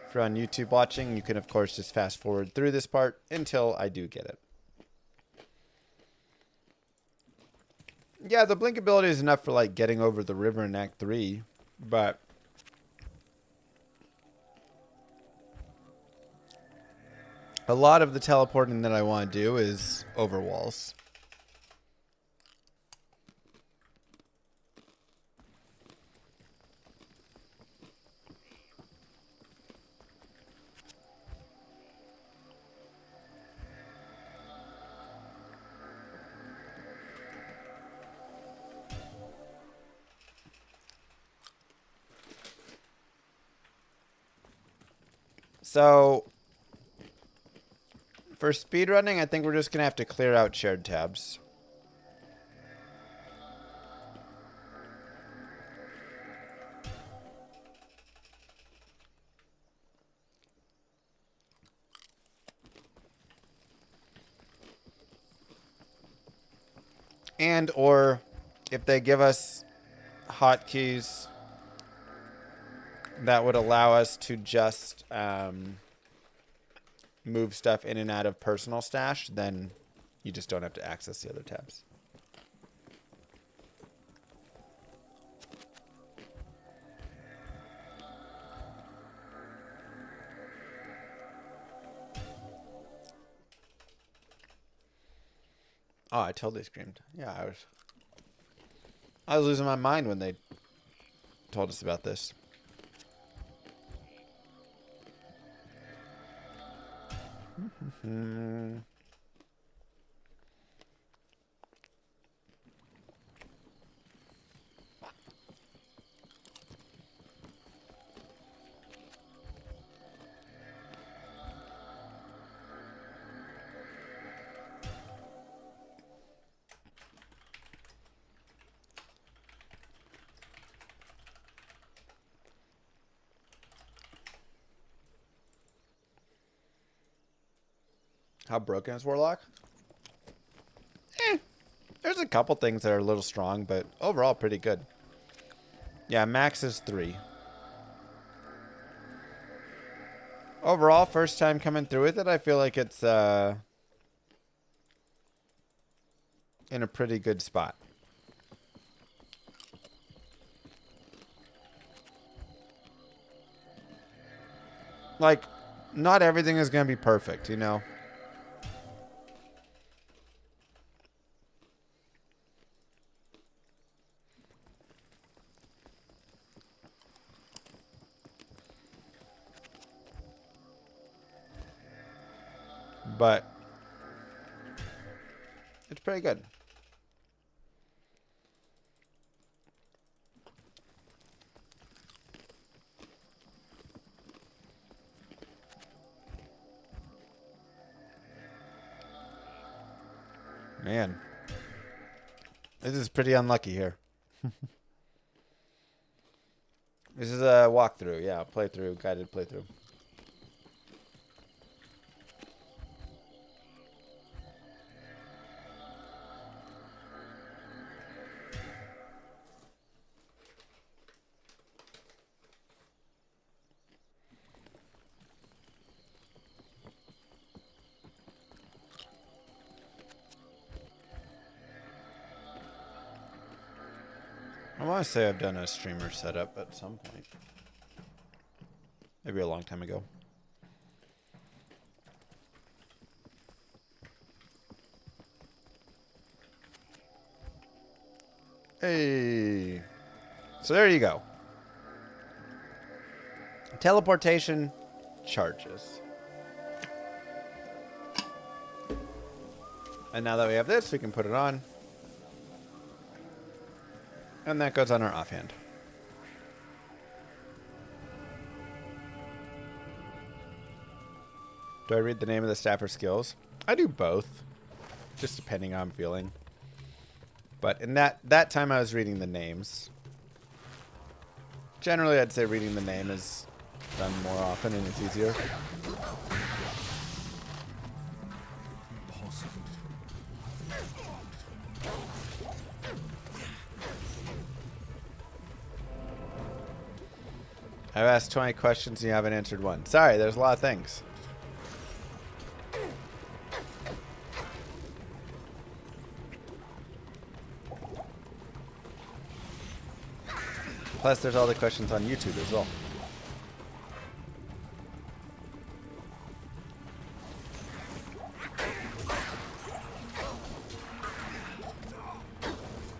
If you're on YouTube watching, you can, of course, just fast forward through this part until I do get it. Yeah, the blink ability is enough for, like, getting over the river in Act 3, but a lot of the teleporting that I want to do is over walls. So for speedrunning, I think we're just going to have to clear out shared tabs. And or if they give us hotkeys that would allow us to just move stuff in and out of personal stash, then you just don't have to access the other tabs. Oh, I totally screamed. Yeah, I was losing my mind when they told us about this. How broken is Warlock? There's a couple things that are a little strong, but overall pretty good. Yeah, max is 3. Overall, first time coming through with it, I feel like it's in a pretty good spot. Like, not everything is going to be perfect, you know? But it's pretty good. Man. This is pretty unlucky here. This is a walkthrough, yeah, playthrough, guided playthrough. I want to say I've done a streamer setup at some point. Maybe a long time ago. Hey. So there you go. Teleportation charges. And now that we have this, we can put it on. And that goes on our offhand. Do I read the name of the staff or skills? I do both. Just depending how I'm feeling. But in that time I was reading the names. Generally I'd say reading the name is done more often and it's easier. I've asked 20 questions and you haven't answered one. Sorry, there's a lot of things. Plus, there's all the questions on YouTube as well.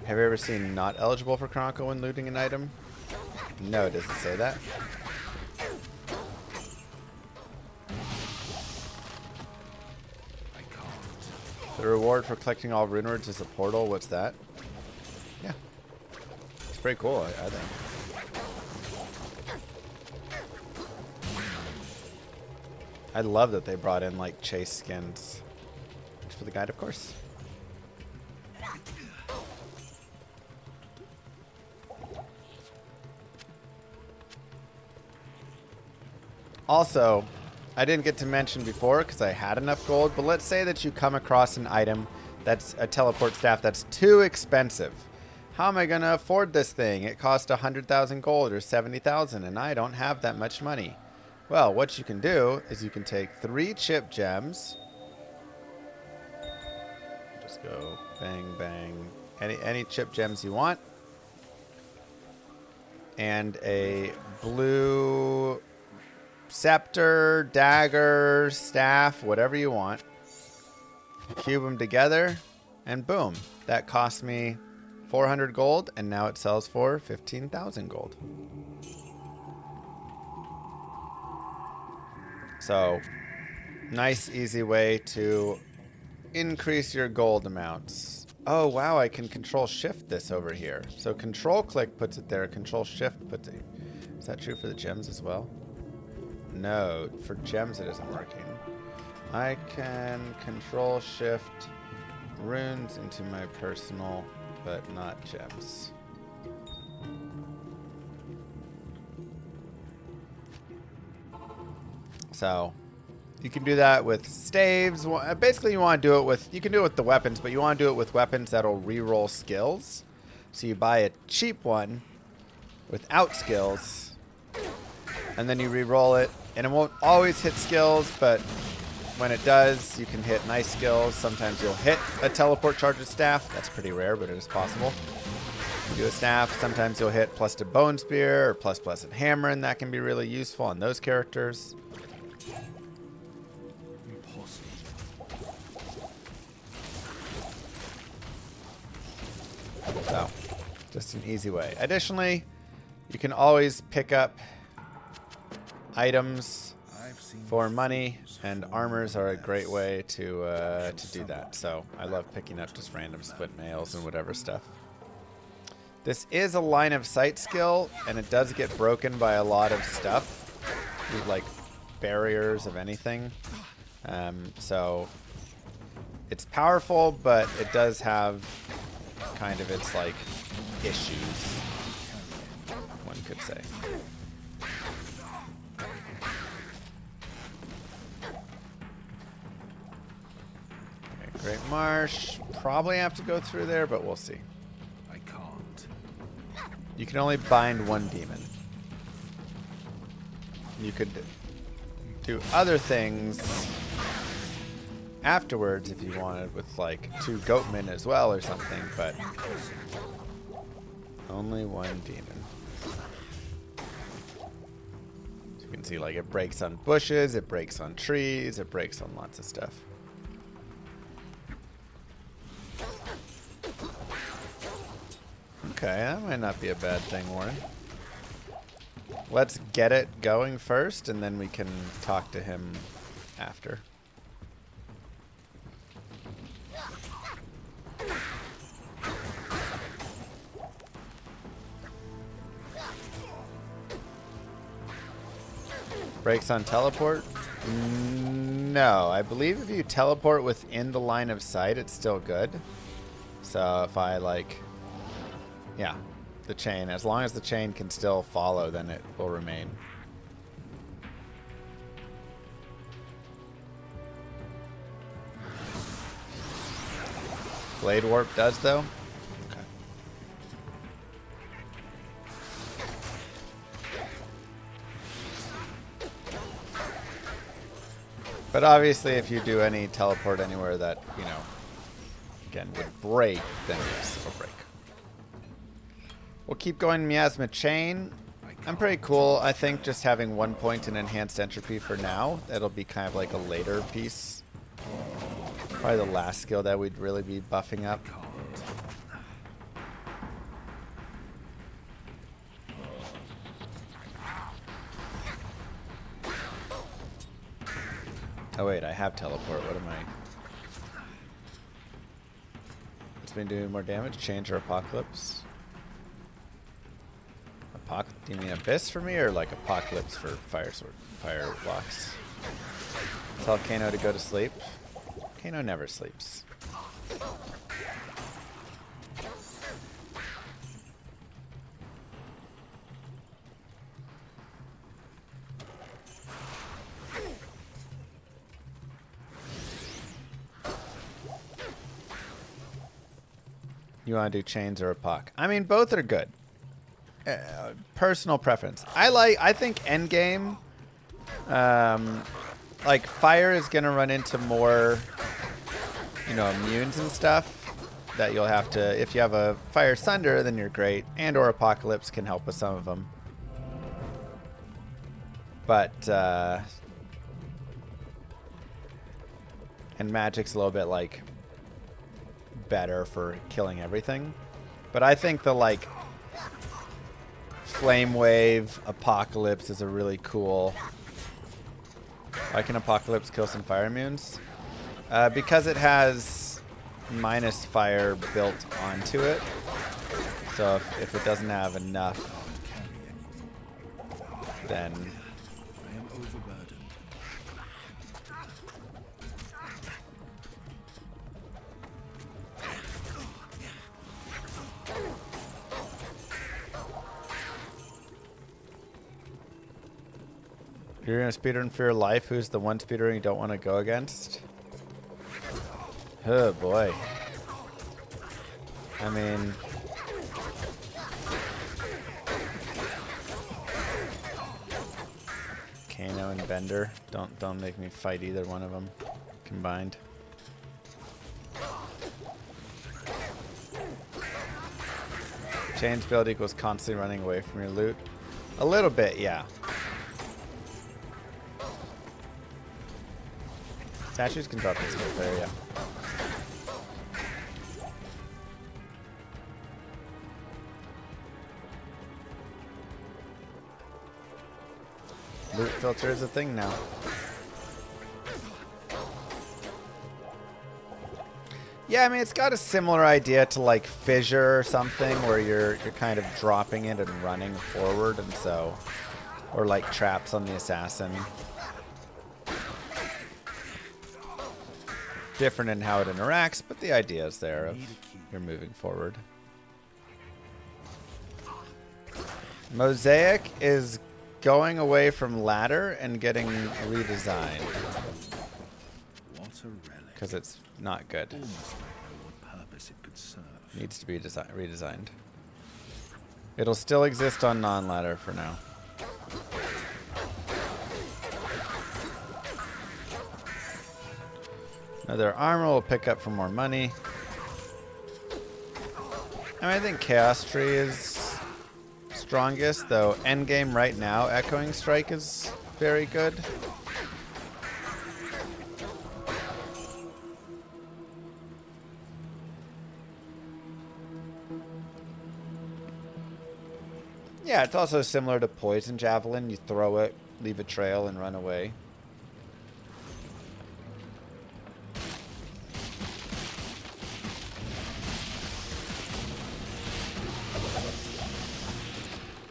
Have you ever seen not eligible for Chronicle when looting an item? No, it doesn't say that. The reward for collecting all rune words is a portal. What's that? Yeah. It's pretty cool, I think. I love that they brought in like chase skins. Thanks for the guide, of course. Also, I didn't get to mention before because I had enough gold, but let's say that you come across an item that's a teleport staff that's too expensive. How am I going to afford this thing? It costs 100,000 gold or 70,000 and I don't have that much money. Well, what you can do is you can take 3 chip gems. Just go bang, bang. Any chip gems you want. And a blue scepter, dagger, staff, whatever you want. Cube them together, and boom. That cost me 400 gold, and now it sells for 15,000 gold. So, nice, easy way to increase your gold amounts. Oh, wow, I can control shift this over here. So control click puts it there, control shift puts it. Is that true for the gems as well? No, for gems it isn't working. I can control shift runes into my personal, but not gems. So you can do that with staves. Basically, you want to do it with, you can do it with the weapons, but you want to do it with weapons that'll reroll skills. So you buy a cheap one without skills, and then you re-roll it, and it won't always hit skills, but when it does, you can hit nice skills. Sometimes you'll hit a teleport charged staff. That's pretty rare, but it is possible. You do a staff. Sometimes you'll hit plus to bone spear or plus blessed hammer, and that can be really useful on those characters. So, just an easy way. Additionally, you can always pick up items for money, and armors are a great way to do that. So I love picking up just random split mails and whatever stuff. This is a line of sight skill, and it does get broken by a lot of stuff, like barriers of anything. So it's powerful, but it does have kind of its like issues, one could say. Great Marsh. Probably have to go through there, but we'll see. I can't. You can only bind one demon. You could do other things afterwards if you wanted with like 2 goatmen as well or something, but only one demon. So you can see like it breaks on bushes, it breaks on trees, it breaks on lots of stuff. Okay, that might not be a bad thing, Warren. Let's get it going first, and then we can talk to him after. Breaks on teleport? No, I believe if you teleport within the line of sight, it's still good. So if I like... Yeah, the chain. As long as the chain can still follow, then it will remain. Blade Warp does, though? Okay. But obviously, if you do any teleport anywhere that, you know, again, would break, then yes, it'll break. We'll keep going Miasma Chain. I'm pretty cool. I think just having 1 point in Enhanced Entropy for now. That'll be kind of like a later piece. Probably the last skill that we'd really be buffing up. Oh wait, I have teleport. What am I? It's been doing more damage. Change or Apocalypse. Do you mean Abyss for me or like Apocalypse for fire walks? Tell Kano to go to sleep. Kano never sleeps. You want to do chains or Apoc? I mean, both are good. Personal preference. I think endgame, like fire is gonna run into more, immunes and stuff that you'll have to. If you have a fire sunder, then you're great, and or apocalypse can help with some of them. But and magic's a little bit like better for killing everything. But I think the like Flame Wave Apocalypse is a really cool. Why can Apocalypse kill some fire immunes? Because it has minus fire built onto it. So if it doesn't have enough, then I am overburdened. you're gonna speedrun for your life. Who's the one speedrun you don't want to go against? Oh boy. I mean, Kano and Bender. Don't make me fight either one of them combined. Chains build equals constantly running away from your loot. A little bit, yeah. Statues can drop in single player, yeah. Loot filter is a thing now. Yeah, I mean it's got a similar idea to like Fissure or something, where you're kind of dropping it and running forward, and so, or like traps on the assassin. Different in how it interacts, but the idea is there of you're moving forward. Mosaic is going away from ladder and getting redesigned What a relic. because it's not good. Almost don't know what purpose it could serve. Needs to be redesigned. It'll still exist on non-ladder for now. Another armor will pick up for more money. I mean, I think Chaos Tree is strongest, though endgame right now, Echoing Strike is very good. Yeah, it's also similar to Poison Javelin. You throw it, leave a trail, and run away.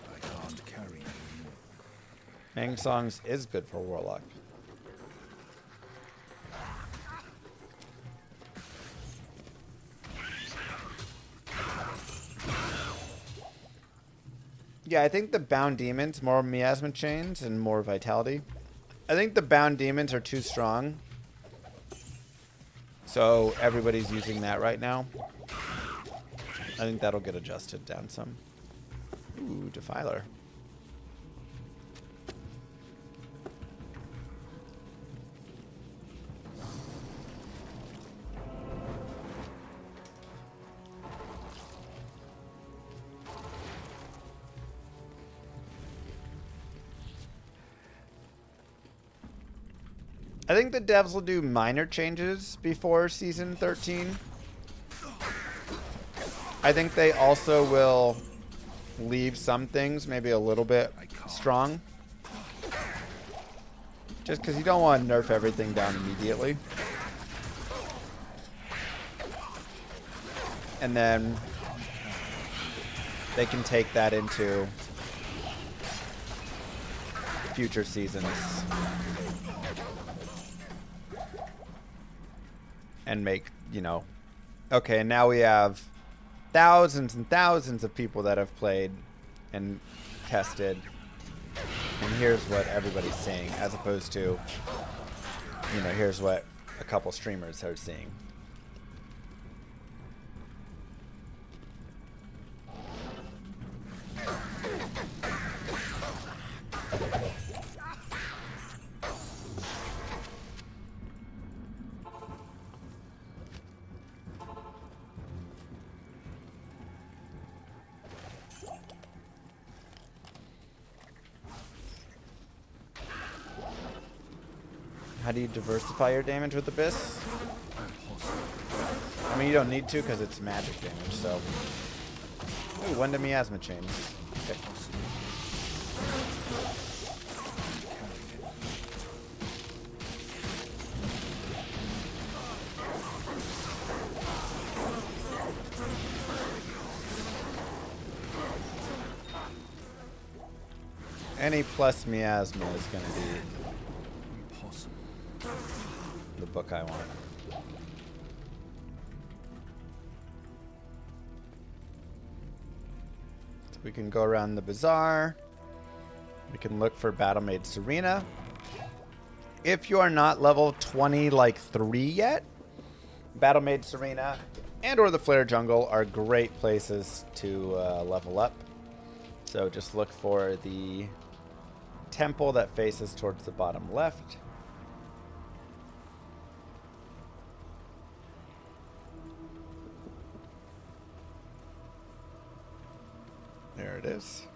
I can't carry anymore. Hang Songs is good for Warlock. Yeah, I think the Bound Demons, more Miasma Chains and more Vitality. I think the Bound Demons are too strong. So everybody's using that right now. I think that'll get adjusted down some. Ooh, Defiler. I think the devs will do minor changes before season 13. I think they also will leave some things maybe a little bit strong. Just because you don't want to nerf everything down immediately. And then they can take that into future seasons. And make, you know, okay, now we have thousands and thousands of people that have played and tested. And here's what everybody's seeing, as opposed to, you know, here's what a couple streamers are seeing. How do you diversify your damage with Abyss? I mean, you don't need to because it's magic damage, so. Ooh, one to miasma chains. Okay. Any plus miasma is going to be the book I want. So we can go around the bazaar. We can look for Battle-Maid Serena. If you are not level 20 like 3 yet, Battle-Maid Serena and or the Flare Jungle are great places to level up. So just look for the temple that faces towards the bottom left. There it is.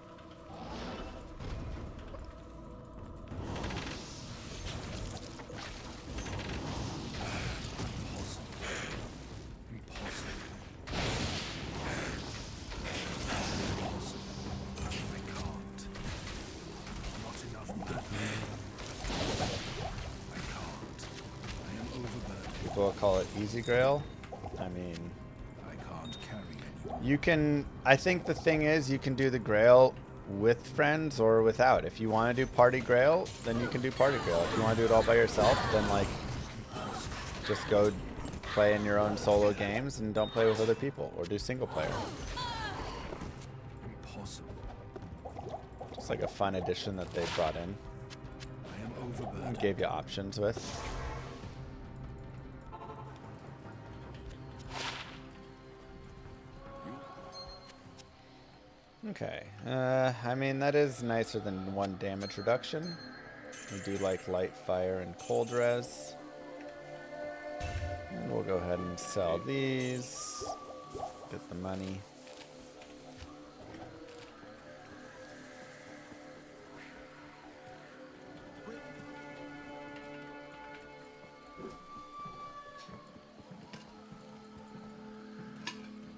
People call it easy grail. I mean, you can, I think the thing is you can do the grail with friends or without. If you want to do party grail, then you can do party grail. If you want to do it all by yourself, then like just go play in your own solo games and don't play with other people, or do single player. Just like a fun addition that they brought in and gave you options with. Okay, I mean, that is nicer than 1 damage reduction. We do like light, fire, and cold res. And we'll go ahead and sell these. Get the money.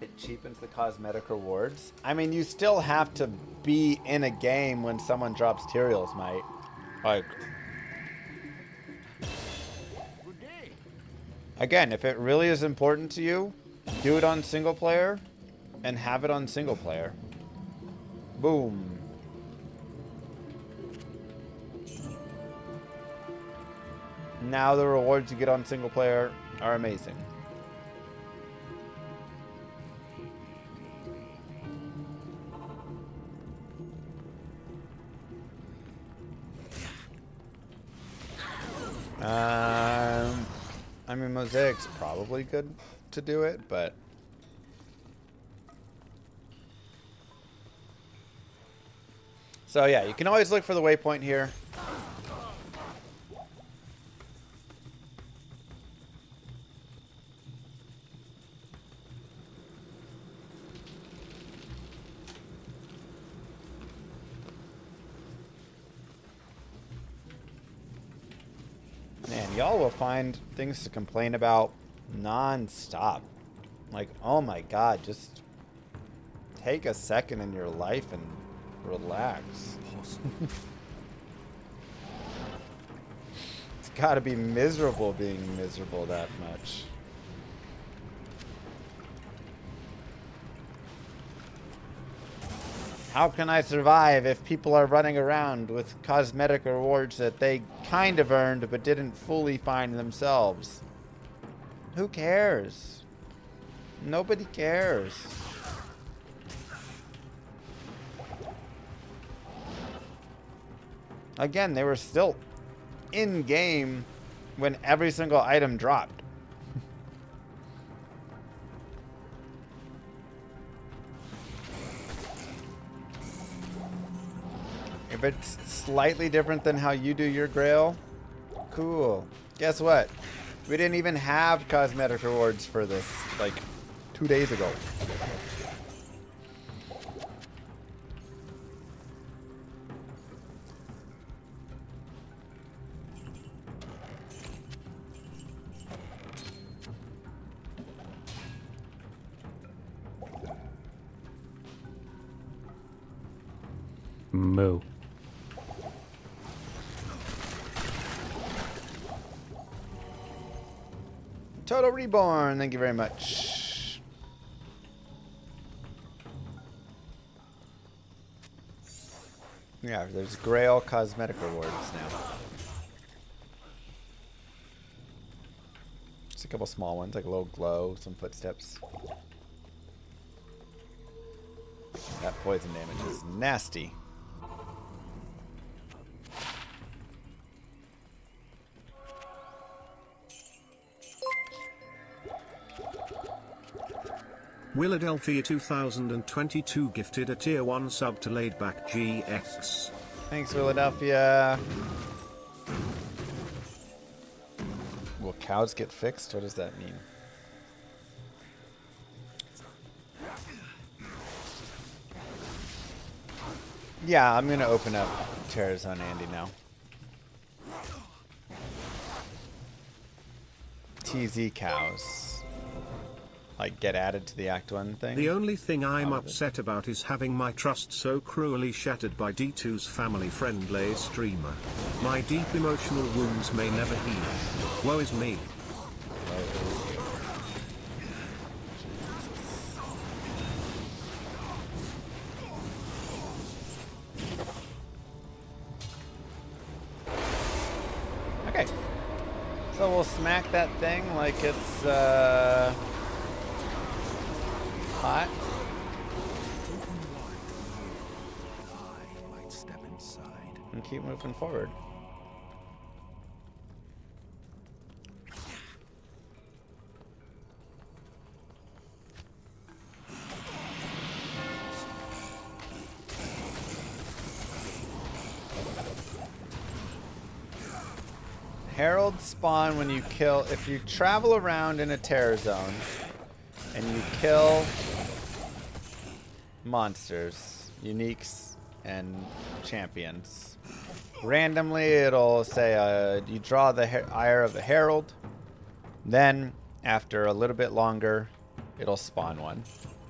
It cheapens the cosmetic rewards. I mean, you still have to be in a game when someone drops Tyrael's Might. Like, again, if it really is important to you, do it on single player and have it on single player. Boom. Now the rewards you get on single player are amazing. I mean, Mosaic's probably good to do it, but so yeah, you can always look for the waypoint here. Man, y'all will find things to complain about non-stop. Like, oh my god, just take a second in your life and relax. It's gotta be miserable being miserable that much. How can I survive if people are running around with cosmetic rewards that they kind of earned but didn't fully find themselves? Who cares? Nobody cares. Again, they were still in game when every single item dropped. If it's slightly different than how you do your grail, cool. Guess what? We didn't even have cosmetic rewards for this like 2 days ago. Moo. Total Reborn, thank you very much. Yeah, there's Grail cosmetic rewards now. Just a couple small ones, like a little glow, some footsteps. That poison damage is nasty. Philadelphia 2022 gifted a tier 1 sub to Laidback GX. Thanks, Philadelphia. Will cows get fixed? What does that mean? Yeah, I'm gonna open up Terrors on Andy now. TZ cows. Like, get added to the Act 1 thing? The only thing I'm upset about is having my trust so cruelly shattered by D2's family-friendly streamer. My deep emotional wounds may never heal. Woe is me. Okay. So we'll smack that thing like it's, hot. I might step inside. And keep moving forward. Heralds spawn when you kill, if you travel around in a terror zone and you kill monsters, uniques, and champions. Randomly, it'll say you draw the ire of a herald. Then, after a little bit longer, it'll spawn one,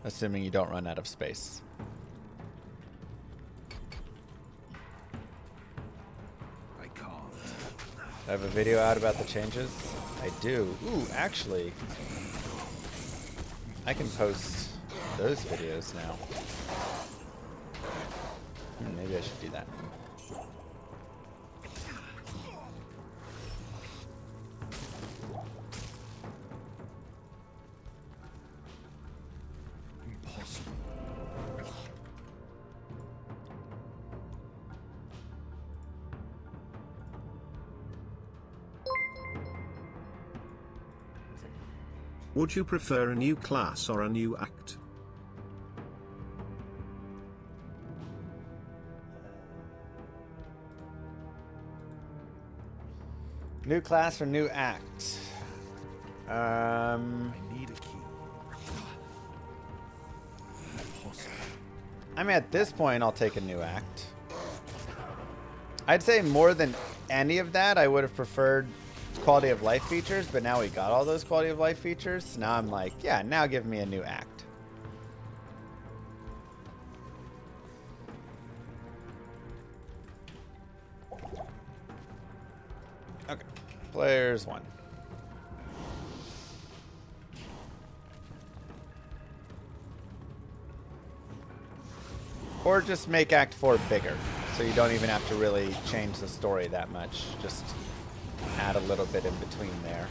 assuming you don't run out of space. I can't. I have a video out about the changes. I do. Ooh, actually, I can post those videos now. Maybe I should do that. Impossible. Would you prefer a new class or a new act? New class or new act? I need a key. Impossible. I mean, at this point, I'll take a new act. I'd say more than any of that, I would have preferred quality of life features, but now we got all those quality of life features. Now I'm like, yeah, now give me a new act. Okay, players 1. Or just make Act 4 bigger, so you don't even have to really change the story that much. Just add a little bit in between there.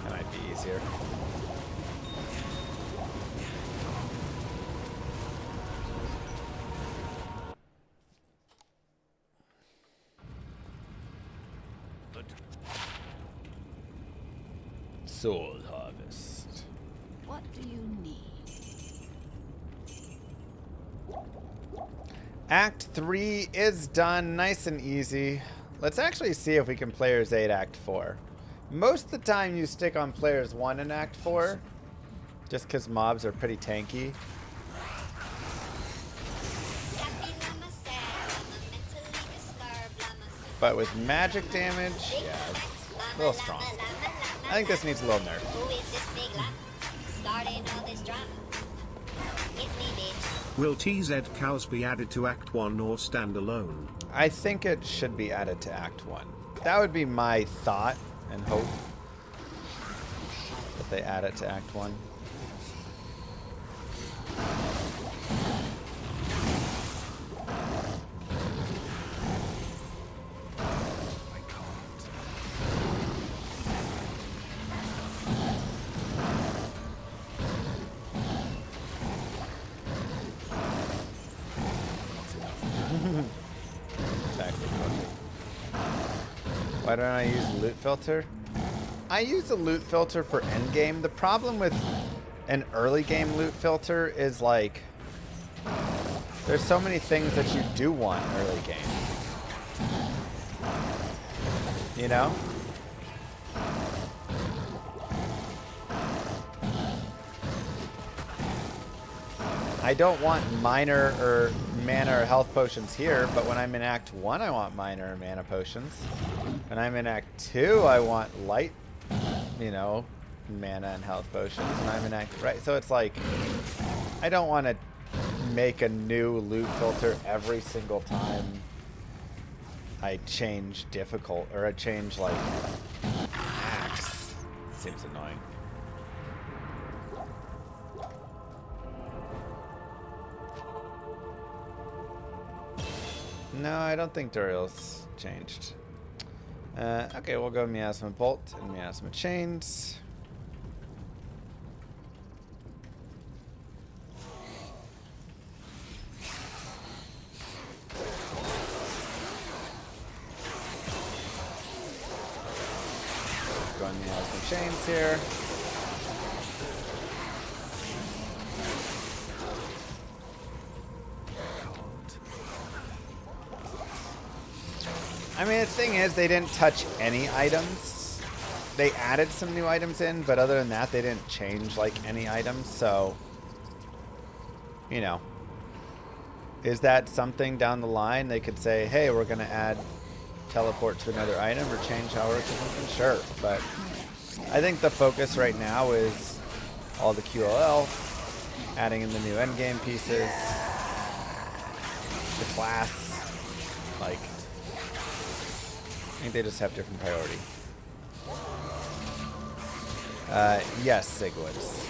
That might be easier. Soul Harvest. What do you need? Act 3 is done, nice and easy. Let's actually see if we can Players 8 Act 4. Most of the time you stick on Players 1 in Act 4, just because mobs are pretty tanky. But with magic damage, yeah, it's a little strong. I think this needs a little nerf. Will TZ cows be added to Act 1 or stand alone? I think it should be added to Act 1. That would be my thought and hope, that they add it to Act 1. Why don't I use loot filter? I use a loot filter for endgame. The problem with an early game loot filter is like there's so many things that you do want early game. You know? I don't want minor or mana or health potions here, but when I'm in Act 1, I want minor or mana potions. When I'm in Act 2, I want light, you know, mana and health potions. And I'm in Act... Right, so it's like, I don't want to make a new loot filter every single time I change difficult, or I change, like, acts. Seems annoying. No, I don't think Duriel's changed. Okay, we'll go Miasma Bolt and Miasma Chains. Going Miasma Chains here. I mean, the thing is, they didn't touch any items. They added some new items in, but other than that, they didn't change, like, any items, so... You know. Is that something down the line they could say, hey, we're going to add teleport to another item or change how we're something? Sure, but I think the focus right now is all the QLL, adding in the new endgame pieces, the class, like... I think they just have different priority. Yes, Sigwoods.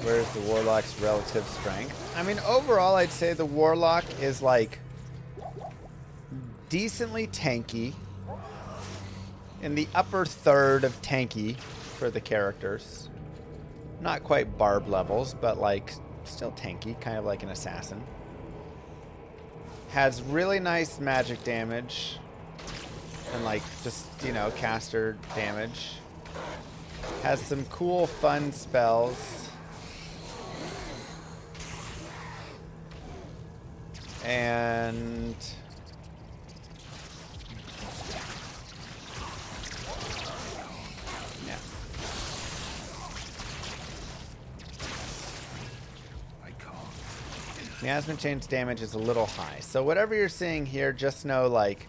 Where's the Warlock's relative strength? I mean, overall, I'd say the Warlock is, like, decently tanky. In the upper third of tanky for the characters. Not quite barb levels, but, like, still tanky, kind of like an assassin. Has really nice magic damage. And, like, just, you know, caster damage. Has some cool, fun spells. And yeah. I can't. Miasma Chain's damage is a little high. So whatever you're seeing here, just know, like,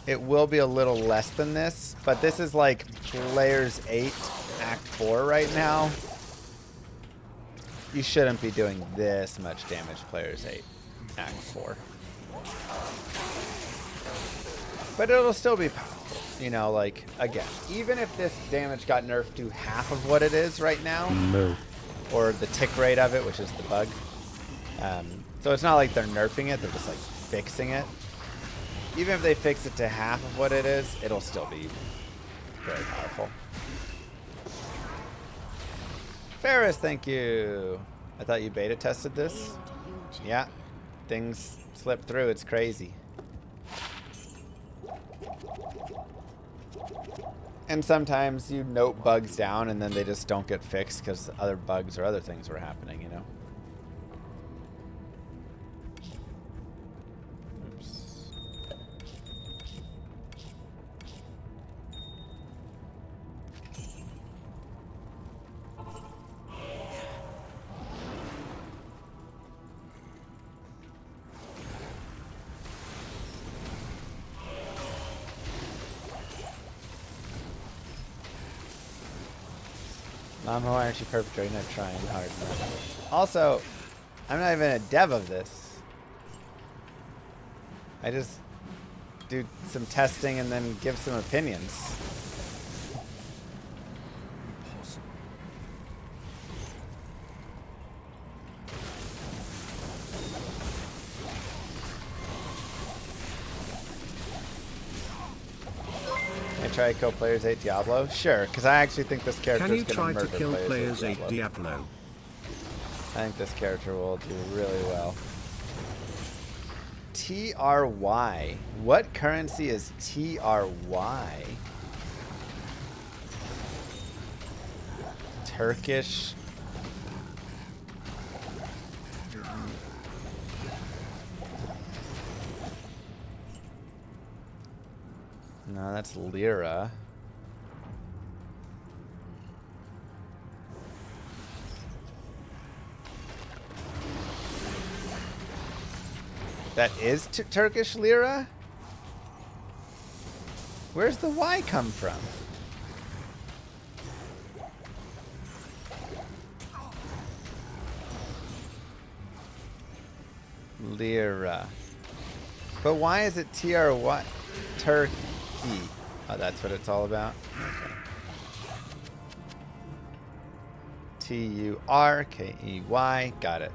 it will be a little less than this, but this is like Players 8, Act 4 right now. You shouldn't be doing this much damage, Players 8, Act 4. But it'll still be powerful. You know, like, again, even if this damage got nerfed to half of what it is right now, Moo. or the tick rate of it, which is the bug. So it's not like they're nerfing it, they're just like fixing it. Even if they fix it to half of what it is, it'll still be very powerful. Ferris, thank you. I thought you beta tested this. Yeah, things slip through, it's crazy. And sometimes you note bugs down and then they just don't get fixed because other bugs or other things were happening, you know? Oops. Mom, why aren't you perpetrating? I'm trying hard enough. Also, I'm not even a dev of this. I just do some testing and then give some opinions. Can I try to kill Players 8 Diablo? Sure, because I actually think this character Can is you going try to to murder kill Players Players 8 Diablo. Diablo? I think this character will do really well. TRY. What currency is TRY? Turkish. No, that's lira. That is Turkish lira? Where's the Y come from? Lira. But why is it TRY? Turkey. Oh, that's what it's all about? Okay. TURKEY. Got it.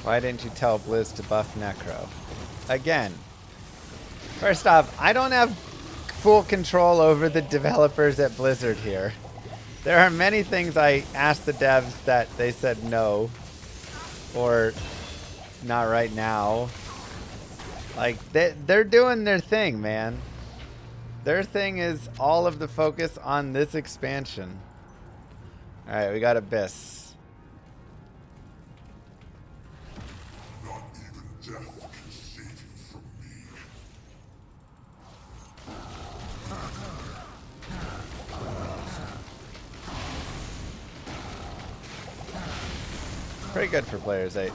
Why didn't you tell Blizz to buff Necro? Again, first off, I don't have full control over the developers at Blizzard here. There are many things I asked the devs that they said no, or not right now. Like, they're doing their thing, man. Their thing is all of the focus on this expansion. Alright, we got Abyss. Pretty good for Players 8.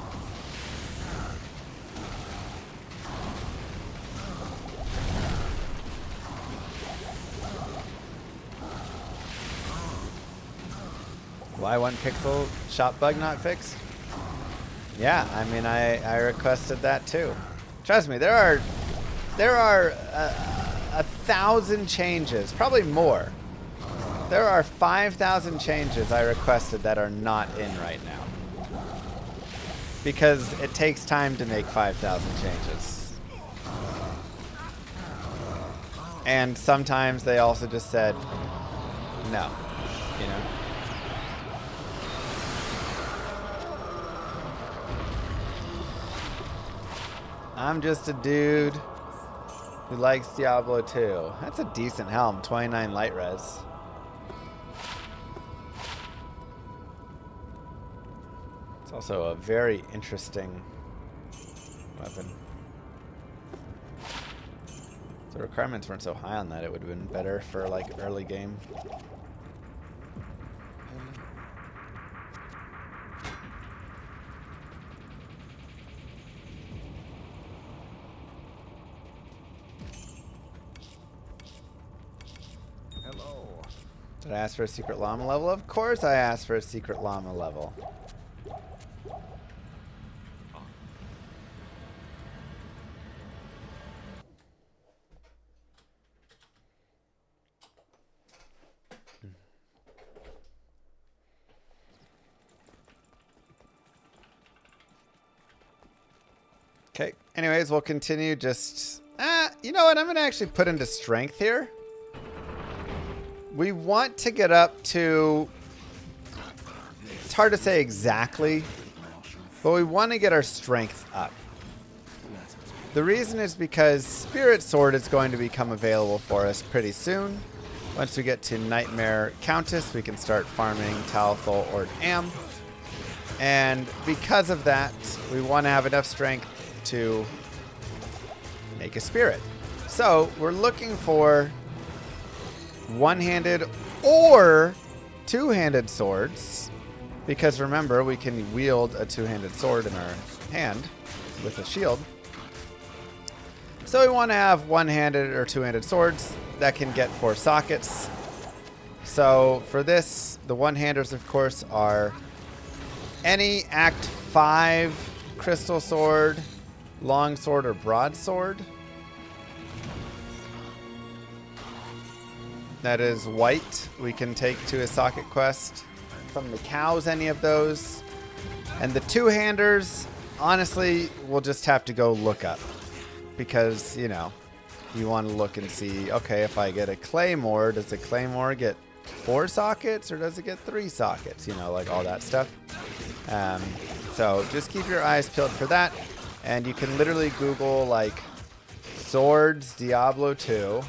Why one pixel shop bug not fixed? Yeah, I mean, I requested that too. Trust me, there are 1,000 changes, probably more. There are 5,000 changes I requested that are not in right now. Because it takes time to make 5,000 changes. And sometimes they also just said, no, you know? I'm just a dude who likes Diablo 2. That's a decent helm. 29 light res. It's also a very interesting weapon. If the requirements weren't so high on that, it would have been better for like early game. Hello. Did I ask for a secret llama level? Of course I asked for a secret llama level. Okay, anyways, we'll continue just... you know what? I'm going to actually put into strength here. We want to get up to... It's hard to say exactly, but we want to get our strength up. The reason is because Spirit Sword is going to become available for us pretty soon. Once we get to Nightmare Countess, we can start farming Talthol or Am. And because of that, we want to have enough strength to make a spirit. So we're looking for one-handed or two-handed swords, because remember, we can wield a two-handed sword in our hand with a shield. So we want to have one-handed or two-handed swords that can get 4 sockets. So for this, the one-handers, of course, are any Act 5 crystal sword, long sword, or broadsword that is white, we can take to a socket quest. From the cows, any of those. And the two-handers, honestly, we'll just have to go look up. Because, you know, you want to look and see, okay, if I get a claymore, does the claymore get 4 sockets or does it get 3 sockets? You know, like all that stuff. So just keep your eyes peeled for that. And you can literally Google, like, swords Diablo 2.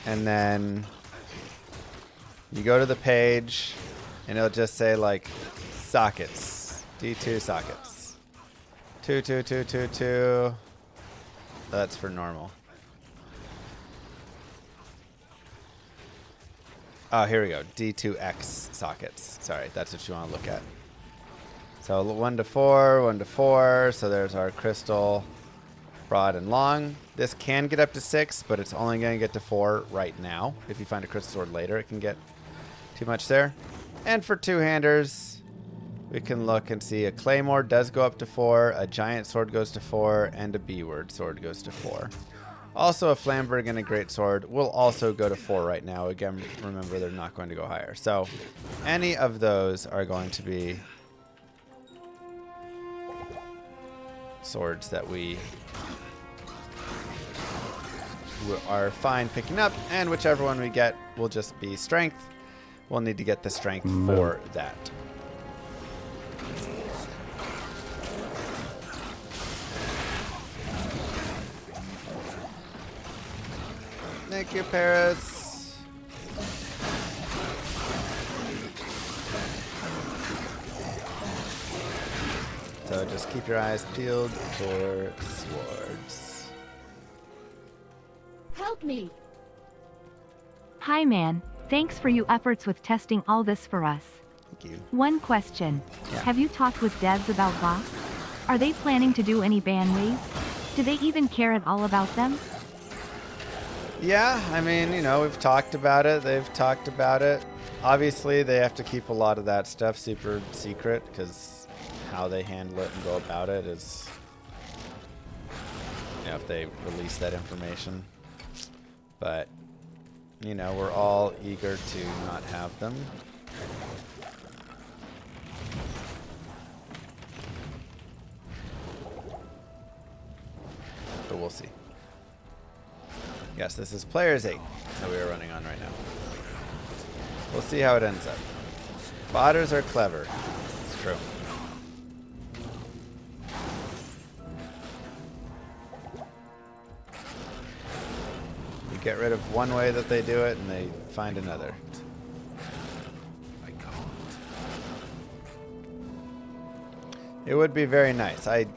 And then you go to the page, and it'll just say, like, sockets. D2 sockets. 2, 2, 2, 2, 2. That's for normal. Oh, here we go. D2X sockets. Sorry, that's what you want to look at. So 1 to 4, 1 to 4. So there's our crystal, broad and long. This can get up to 6, but it's only going to get to 4 right now. If you find a crystal sword later, it can get too much there. And for two-handers, we can look and see a claymore does go up to 4, a giant sword goes to 4, and a B-word sword goes to 4. Also, a Flamberg and a great sword will also go to 4 right now. Again, remember, they're not going to go higher. So any of those are going to be swords that we are fine picking up, and whichever one we get will just be strength. We'll need to get the strength for that. Thank you, Paris. So just keep your eyes peeled for swords. Help me! Hi man, thanks for your efforts with testing all this for us. Thank you. One question. Yeah. Have you talked with devs about bots? Are they planning to do any ban waves? Do they even care at all about them? Yeah, I mean, you know, we've talked about it. They've talked about it. Obviously, they have to keep a lot of that stuff super secret because how they handle it and go about it is, you know, if they release that information. But, you know, we're all eager to not have them. But we'll see. Yes, this is Players 8 that we are running on right now. We'll see how it ends up. Spotters are clever. It's true. You get rid of one way that they do it, and they find another. I can't. It would be very nice. I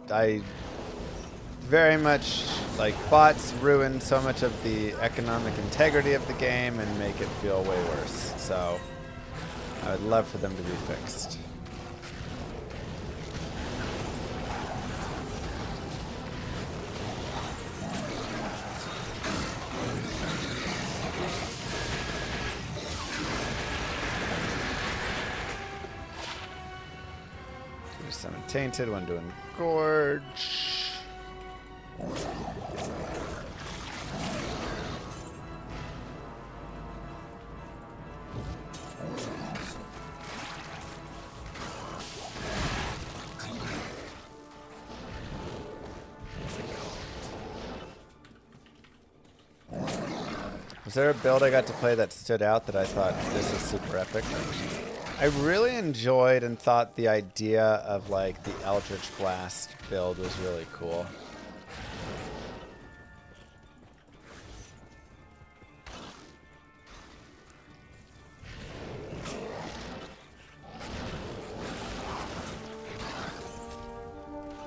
very much like bots ruin so much of the economic integrity of the game and make it feel way worse. So I would love for them to be fixed. Do some tainted, one doing gorge. Was there a build I got to play that stood out that I thought this is super epic? I really enjoyed and thought the idea of like the Eldritch Blast build was really cool.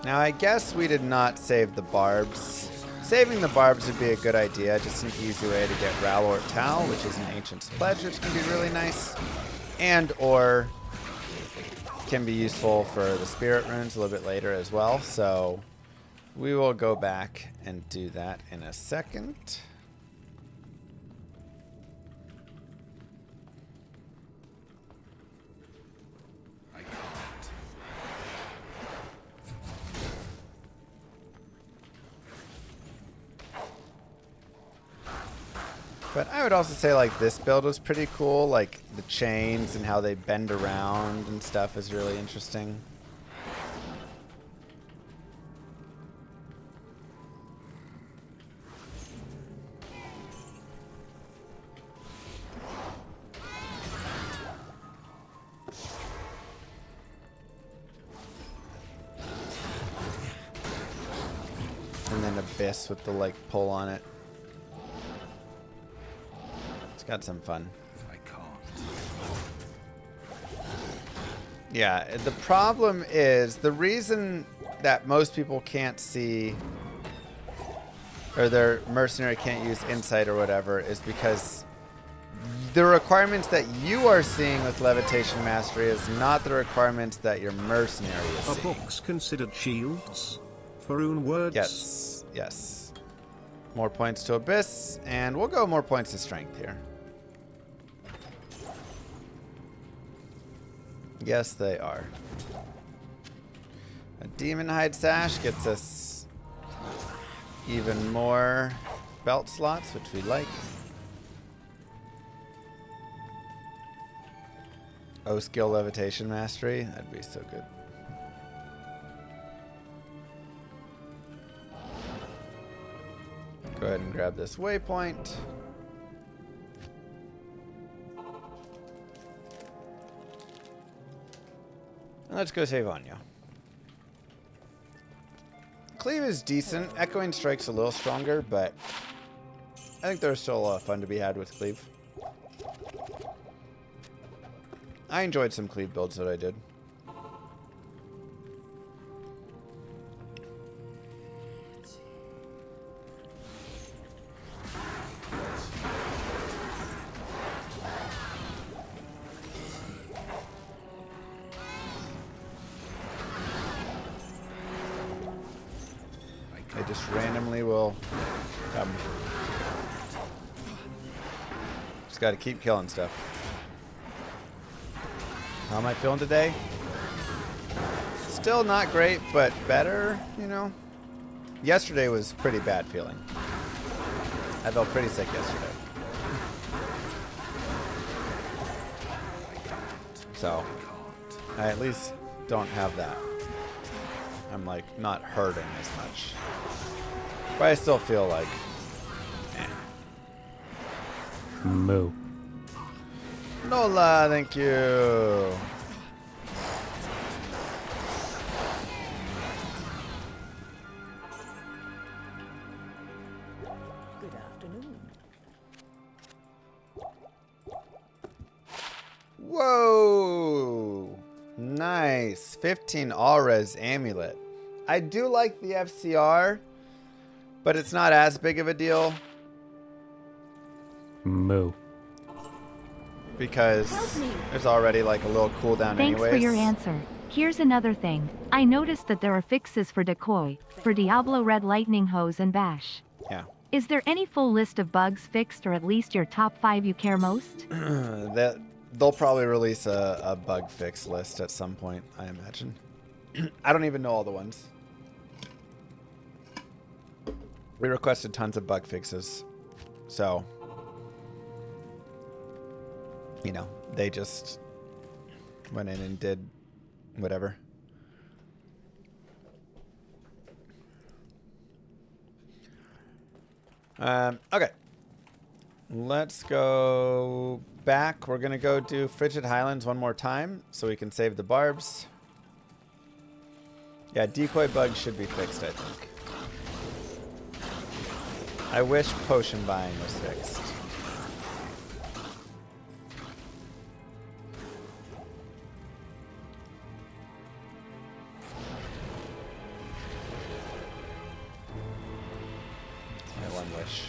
Now I guess we did not save the barbs. Saving the barbs would be a good idea, just an easy way to get Ralort Tal, which is an Ancient's Pledge, which can be really nice. And or can be useful for the Spirit Runes a little bit later as well. So we will go back and do that in a second. But I would also say like this build was pretty cool, like the chains and how they bend around and stuff is really interesting. And then Abyss with the like pull on it. It's got some fun. I can't. Yeah, the problem is the reason that most people can't see or their mercenary can't use insight or whatever is because the requirements that you are seeing with Levitation Mastery is not the requirements that your mercenary is Are seeing. books considered shields? For rune words? Yes, yes. More points to Abyss, and we'll go more points to Strength here. Yes, they are. A Demon Hide Sash gets us even more belt slots, which we like. O-Skill Levitation Mastery, that'd be so good. Go ahead and grab this waypoint. And let's go save Anya. Cleave is decent. Echoing Strike's a little stronger, but I think there's still a lot of fun to be had with Cleave. I enjoyed some Cleave builds that I did. They just randomly will come. Just gotta keep killing stuff. How am I feeling today? Still not great, but better, you know? Yesterday was pretty bad feeling. I felt pretty sick yesterday. So, I at least don't have that. I'm like not hurting as much. But I still feel like Moo. Nola, thank you. afternoon. Whoa! Nice. 15 all-res amulet. I do like the FCR, but it's not as big of a deal Moo. because there's already like a little cooldown Thanks anyways. for your answer. Here's another thing. I noticed that there are fixes for decoy, for Diablo Red Lightning Hose and Bash. Yeah. Is there any full list of bugs fixed, or at least your top 5 you care most? They'll probably release a bug fix list at some point, I imagine. I don't even know all the ones. We requested tons of bug fixes. So, you know, they just went in and did whatever. Okay. Let's go back. We're going to go do Frigid Highlands one more time so we can save the barbs. Yeah, decoy bugs should be fixed, I think. I wish potion buying was fixed. That's my one wish.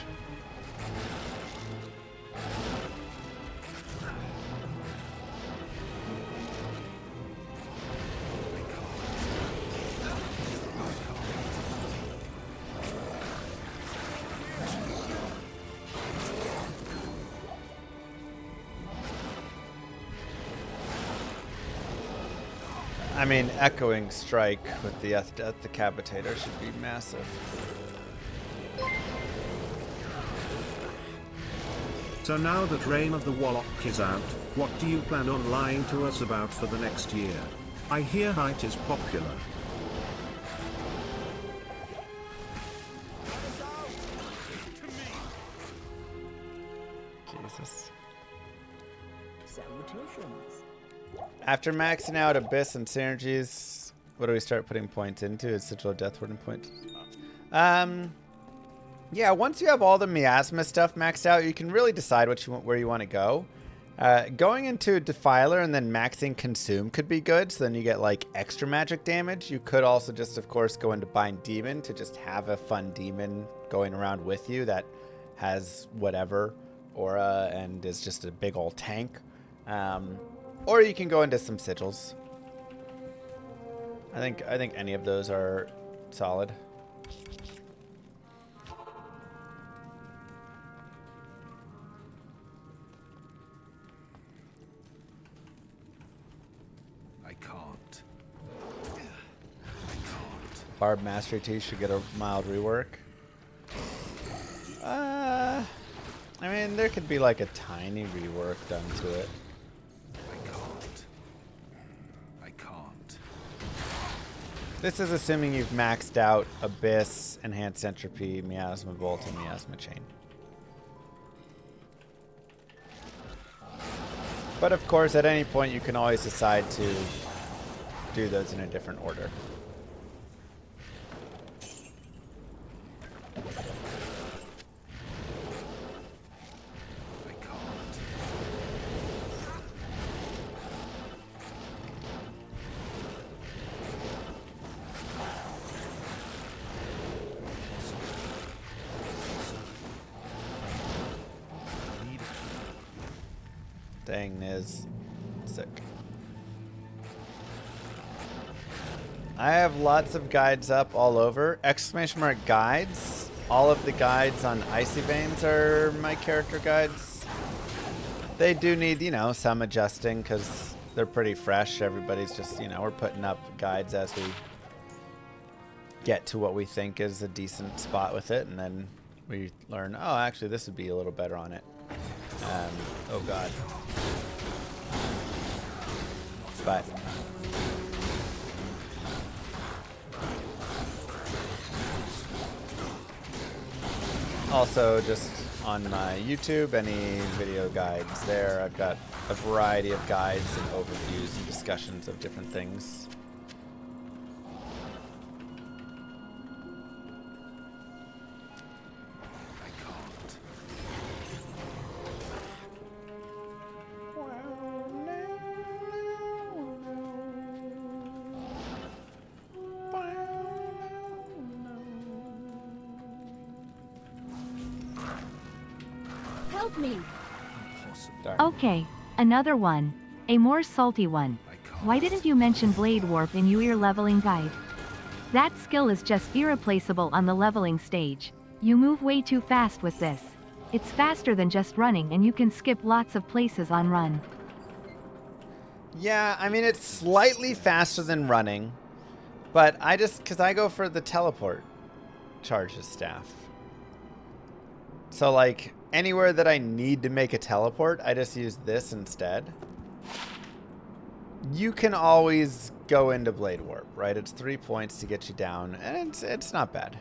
I mean, Echoing Strike with the Death Decapitator should be massive. So now that Reign of the Warlock is out, what do you plan on lying to us about for the next year? I hear height is popular. Jesus. Salutations. After maxing out Abyss and Synergies, what do we start putting points into? Is Sigil Death Warden points? Yeah, once you have all the miasma stuff maxed out, you can really decide what you want, where you want to go. Going into Defiler and then maxing Consume could be good, so then you get like extra magic damage. You could also just, of course, go into Bind Demon to just have a fun demon going around with you that has whatever aura and is just a big old tank. Or you can go into some sigils. I think any of those are solid. I can't. Barb Mastery 2 should get a mild rework. I mean, there could be like a tiny rework done to it. I can't. This is assuming you've maxed out Abyss, Enhanced Entropy, Miasma Bolt, and Miasma Chain. But of course, at any point, you can always decide to do those in a different order. I can't. Dang, Niz. Sick. I have lots of guides up all over. Exclamation mark guides. All of the guides on Icy Veins are my character guides. They do need, you know, some adjusting because they're pretty fresh. Everybody's just, you know, we're putting up guides as we get to what we think is a decent spot with it. And then we learn, oh, actually, this would be a little better on it. Oh, God. But also just on my YouTube, any video guides there. I've got a variety of guides and overviews and discussions of different things. I can't. Help me. Darn. Okay, another one. A more salty one. Why didn't you mention Blade Warp in your leveling guide? That skill is just irreplaceable on the leveling stage. You move way too fast with this. It's faster than just running and you can skip lots of places on run. Yeah, I mean, it's slightly faster than running, but because I go for the teleport charges staff. So, like, anywhere that I need to make a teleport, I just use this instead. You can always go into Blade Warp, right? It's 3 points to get you down, and it's not bad.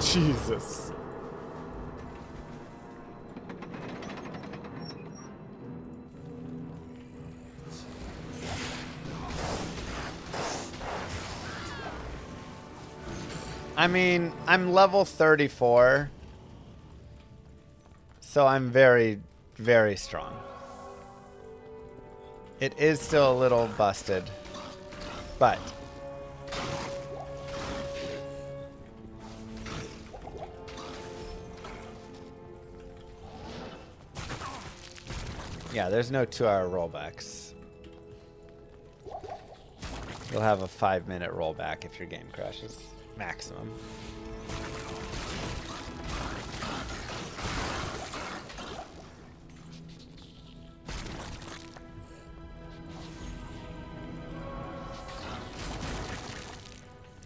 Jesus. I mean, I'm level 34, so I'm very, very strong. It is still a little busted, but yeah, there's no 2-hour rollbacks. You'll have a 5-minute rollback if your game crashes. Maximum.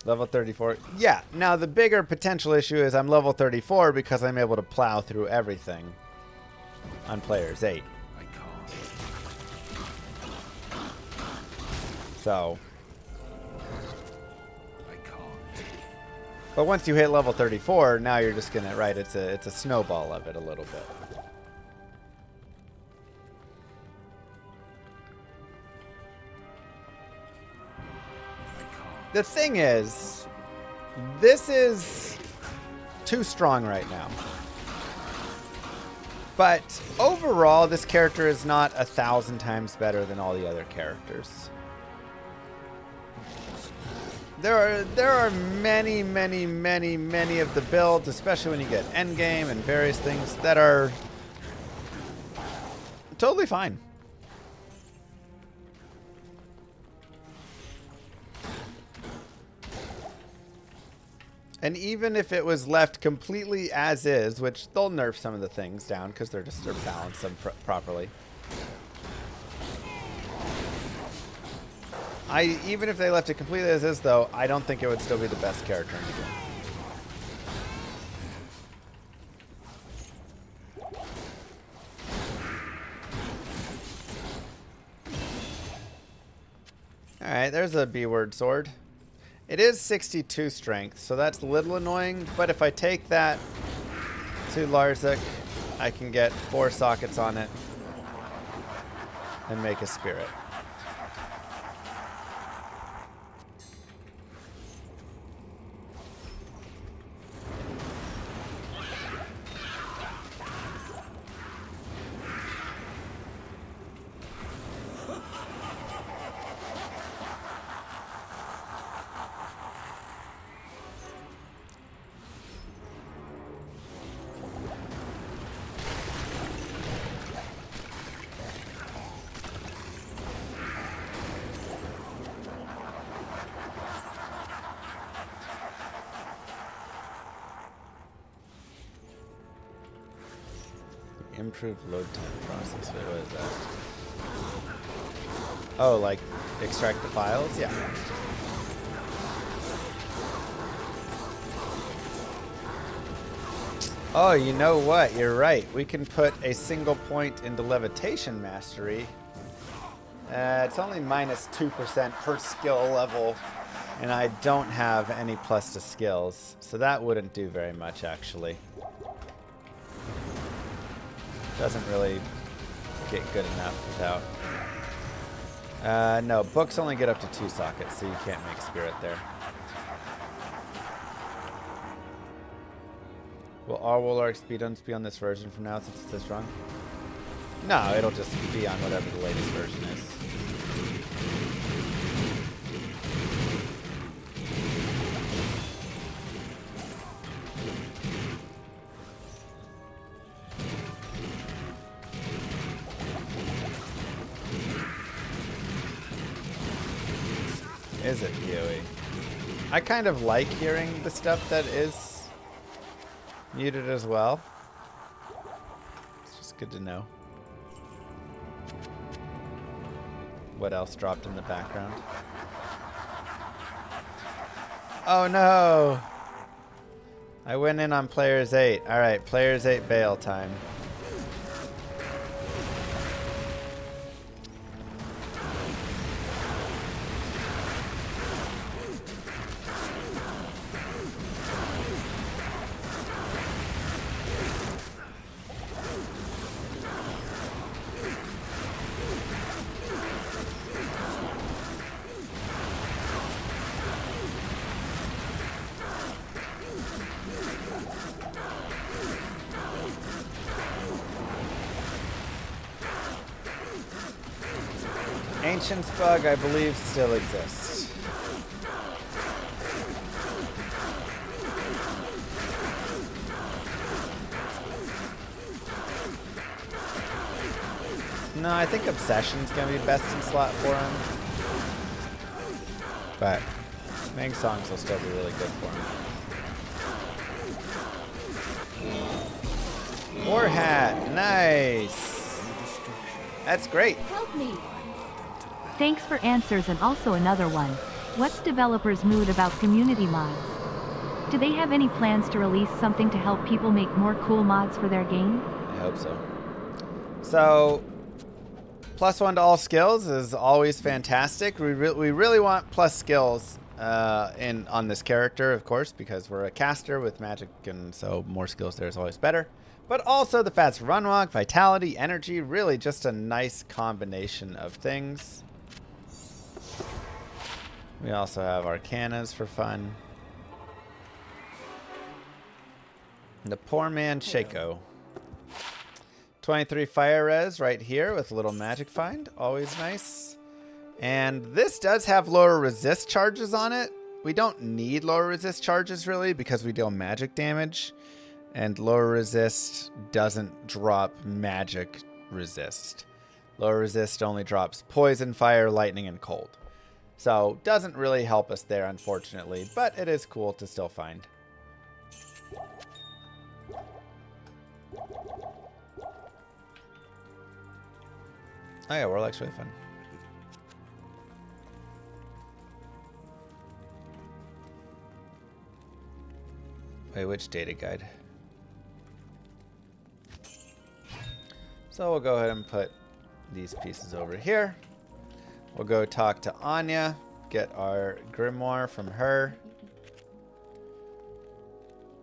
Level 34. Yeah, now the bigger potential issue is I'm level 34 because I'm able to plow through everything on players 8. I can't. So, I can't. but once you hit level 34, now you're just gonna, right, it's a snowball of it a little bit. The thing is, this is too strong right now. But overall, this character is not 1,000 times better than all the other characters. There are many of the builds, especially when you get endgame and various things, that are totally fine. And even if it was left completely as is, which they'll nerf some of the things down because they're balanced them properly. Even if they left it completely as is, though, I don't think it would still be the best character in the game. Alright, there's a B-word sword. It is 62 strength, so that's a little annoying, but if I take that to Larzik, I can get 4 sockets on it and make a spirit. Improved load time process. Wait, what is that? Oh, like extract the files? Yeah. Oh, you know what? You're right. We can put a single point into levitation mastery. It's only minus 2% per skill level, and I don't have any plus to skills, so that wouldn't do very much, actually. Doesn't really get good enough without... no, books only get up to 2 sockets, so you can't make spirit there. Will all Warlock speedruns be on this version from now since it's so strong? No, it'll just be on whatever the latest version is. Is it Yui? I kind of like hearing the stuff that is muted as well. It's just good to know. What else dropped in the background? Oh no! I went in on players 8. Alright, players 8 Baal time. Ancient's bug, I believe, still exists. No, I think Obsession's gonna be best in slot for him. But Meng Songs will still be really good for him. War Hat, nice. That's great. Help me! Thanks for answers, and also another one. What's developers' mood about community mods? Do they have any plans to release something to help people make more cool mods for their game? I hope so. So, +1 to all skills is always fantastic. We really want plus skills on this character, of course, because we're a caster with magic, and so more skills there is always better. But also the fast run walk, vitality, energy, really just a nice combination of things. We also have Arcanas for fun. The poor man Shaco. 23 fire res right here with a little magic find. Always nice. And this does have lower resist charges on it. We don't need lower resist charges really because we deal magic damage. And lower resist doesn't drop magic resist. Lower resist only drops poison, fire, lightning, and cold. So, doesn't really help us there, unfortunately, but it is cool to still find. Oh yeah, Warlock's really fun. Wait, which data guide? So we'll go ahead and put these pieces over here. We'll go talk to Anya, get our grimoire from her.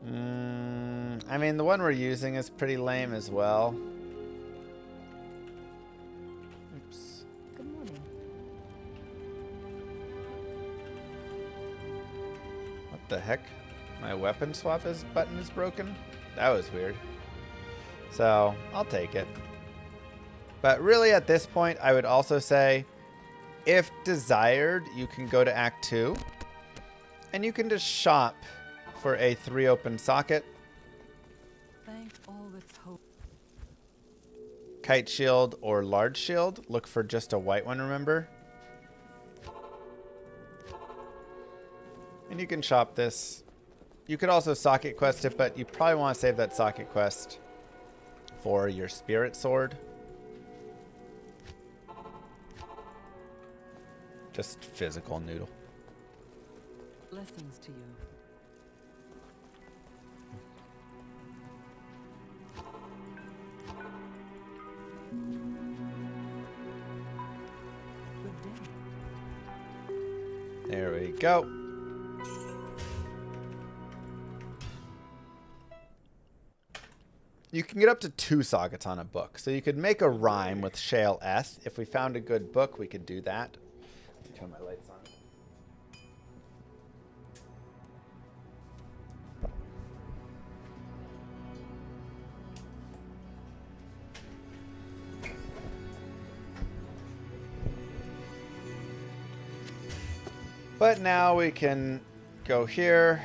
I mean, the one we're using is pretty lame as well. Oops. Good morning. What the heck? My weapon swap button is broken? That was weird. So, I'll take it. But really at this point, I would also say, if desired, you can go to Act 2, and you can just shop for a 3 open socket. Thank all that's hope. Kite shield or large shield. Look for just a white one, remember? And you can shop this. You could also socket quest it, but you probably want to save that socket quest for your spirit sword. Just physical noodle. Blessings to you. Good day. There we go. You can get up to 2 sockets on a book. So you could make a rhyme with Shale S. If we found a good book, we could do that. Let me turn my lights on. But now we can go here,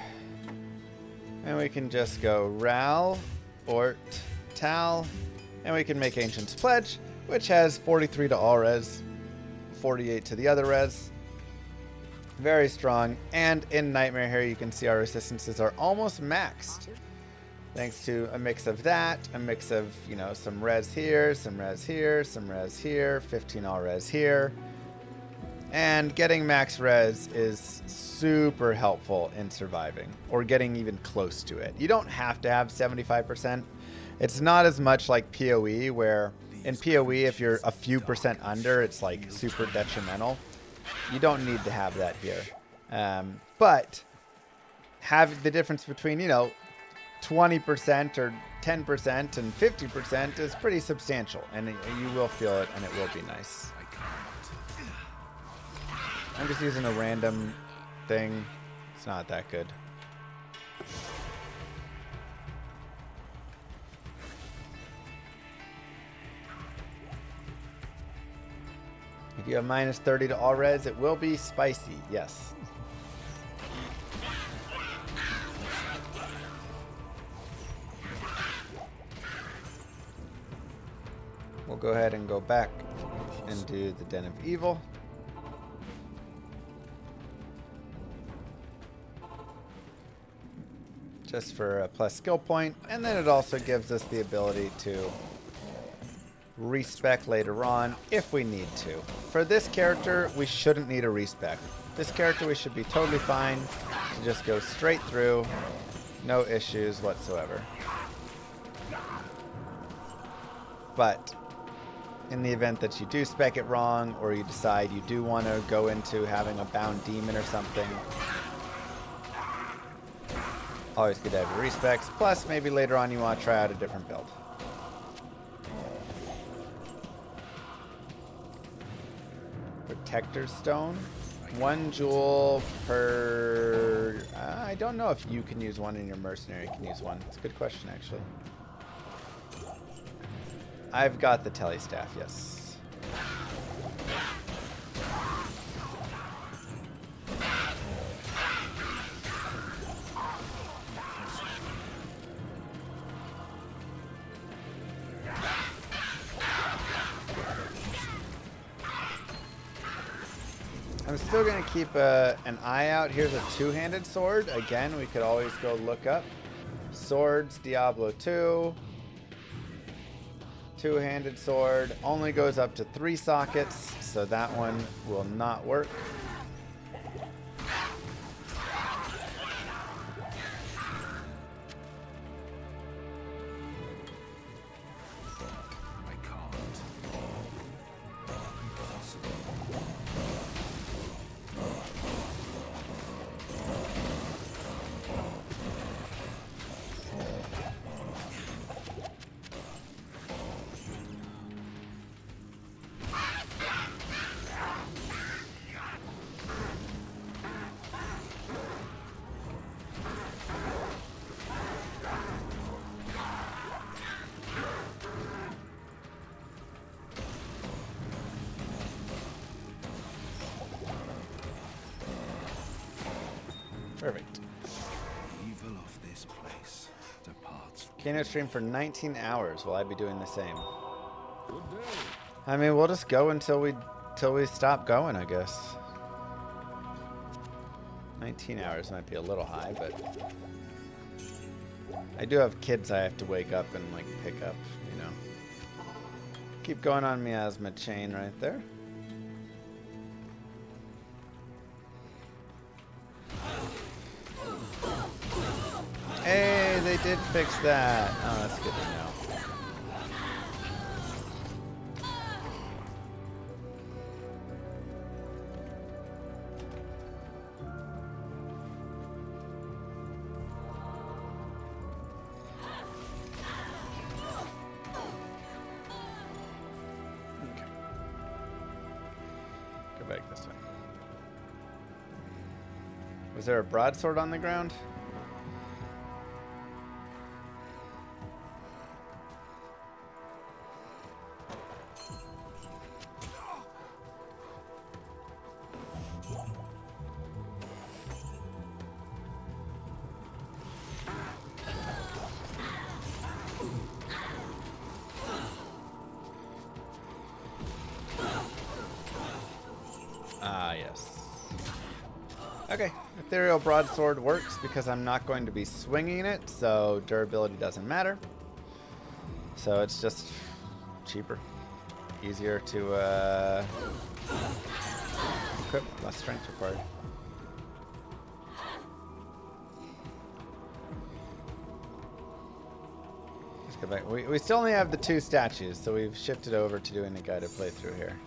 and we can just go Ral, Ort, Tal, and we can make Ancient's Pledge, which has 43 to all res, 48 to the other res. Very strong. And in Nightmare here, you can see our resistances are almost maxed. Thanks to a mix of that, a mix of, you know, some res here, some res here, some res here, 15 all res here. And getting max res is super helpful in surviving, or getting even close to it. You don't have to have 75%. It's not as much like PoE, where in PoE, if you're a few percent under, it's like super detrimental. You don't need to have that here. But have the difference between, you know, 20% or 10% and 50% is pretty substantial, and you will feel it, and it will be nice. I'm just using a random thing. It's not that good. If you have minus 30 to all res, it will be spicy. Yes. We'll go ahead and go back and do the Den of Evil. Just for a plus skill point, and then it also gives us the ability to respec later on if we need to. For this character, we shouldn't need a respec. This character, we should be totally fine to just go straight through, no issues whatsoever. But in the event that you do spec it wrong, or you decide you do want to go into having a bound demon or something, always good to have your respecs. Plus, maybe later on you want to try out a different build. Protector Stone. 1 jewel per... I don't know if you can use one and your mercenary can use one. It's a good question, actually. I've got the telestaff, yes. I'm still going to keep an eye out. Here's a two-handed sword. Again, we could always go look up. Swords, Diablo 2. Two-handed sword. Only goes up to 3 sockets, so that one will not work. Perfect. Evil of this place departs. Kano stream for 19 hours. Will I be doing the same? I mean, we'll just go until we stop going, I guess. 19 hours might be a little high, but I do have kids I have to wake up and like pick up, you know. Keep going on Miasma chain right there. Hey, they did fix that. Oh, that's good to know. Okay. Go back this way. Was there a broadsword on the ground? Okay, Ethereal Broadsword works because I'm not going to be swinging it, so durability doesn't matter. So it's just cheaper, easier to equip, less strength required. Let's go back. We still only have the 2 statues, so we've shifted over to doing a guided playthrough here.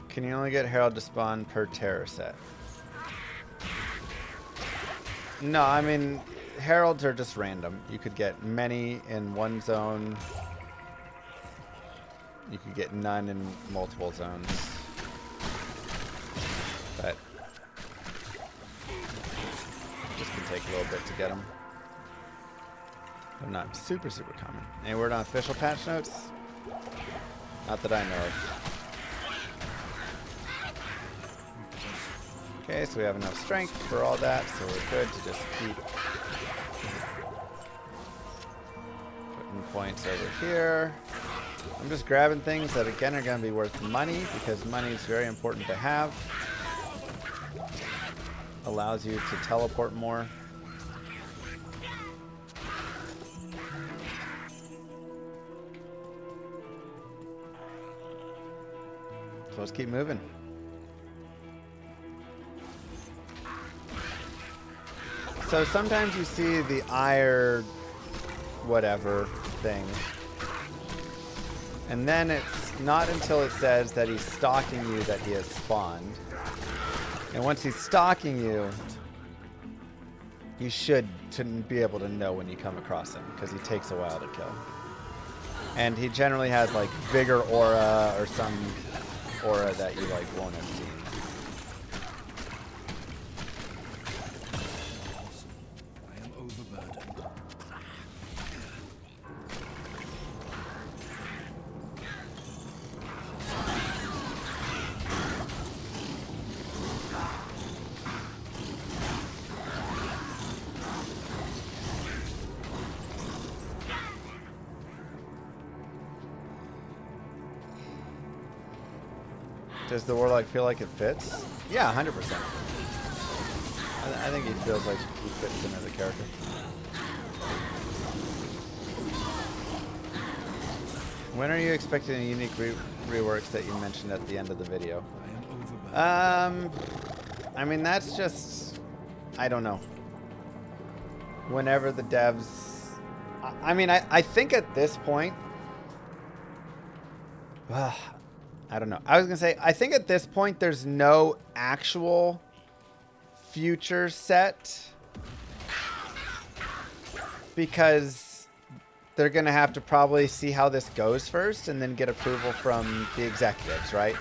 Can you only get Herald to spawn per terror set? No, I mean, Heralds are just random. You could get many in one zone. You could get none in multiple zones. But just can take a little bit to get them. They're not super common. Any word on official patch notes? Not that I know of. Okay, so we have enough strength for all that, so we're good to just keep putting points over here. I'm just grabbing things that again are going to be worth money because money is very important to have. Allows you to teleport more. So let's keep moving. So sometimes you see the ire whatever thing. And then it's not until it says that he's stalking you that he has spawned. And once he's stalking you, you should be able to know when you come across him because he takes a while to kill. And he generally has like Vigor Aura or some aura that you like won't have seen. Does the Warlock feel like it fits? Yeah, 100%. I think he feels like he fits in as a character. When are you expecting the unique reworks that you mentioned at the end of the video? I mean, that's just... I don't know. Whenever the devs... I mean, I think at this point... I don't know. I was going to say, I think at this point there's no actual future set because they're going to have to probably see how this goes first and then get approval from the executives, right?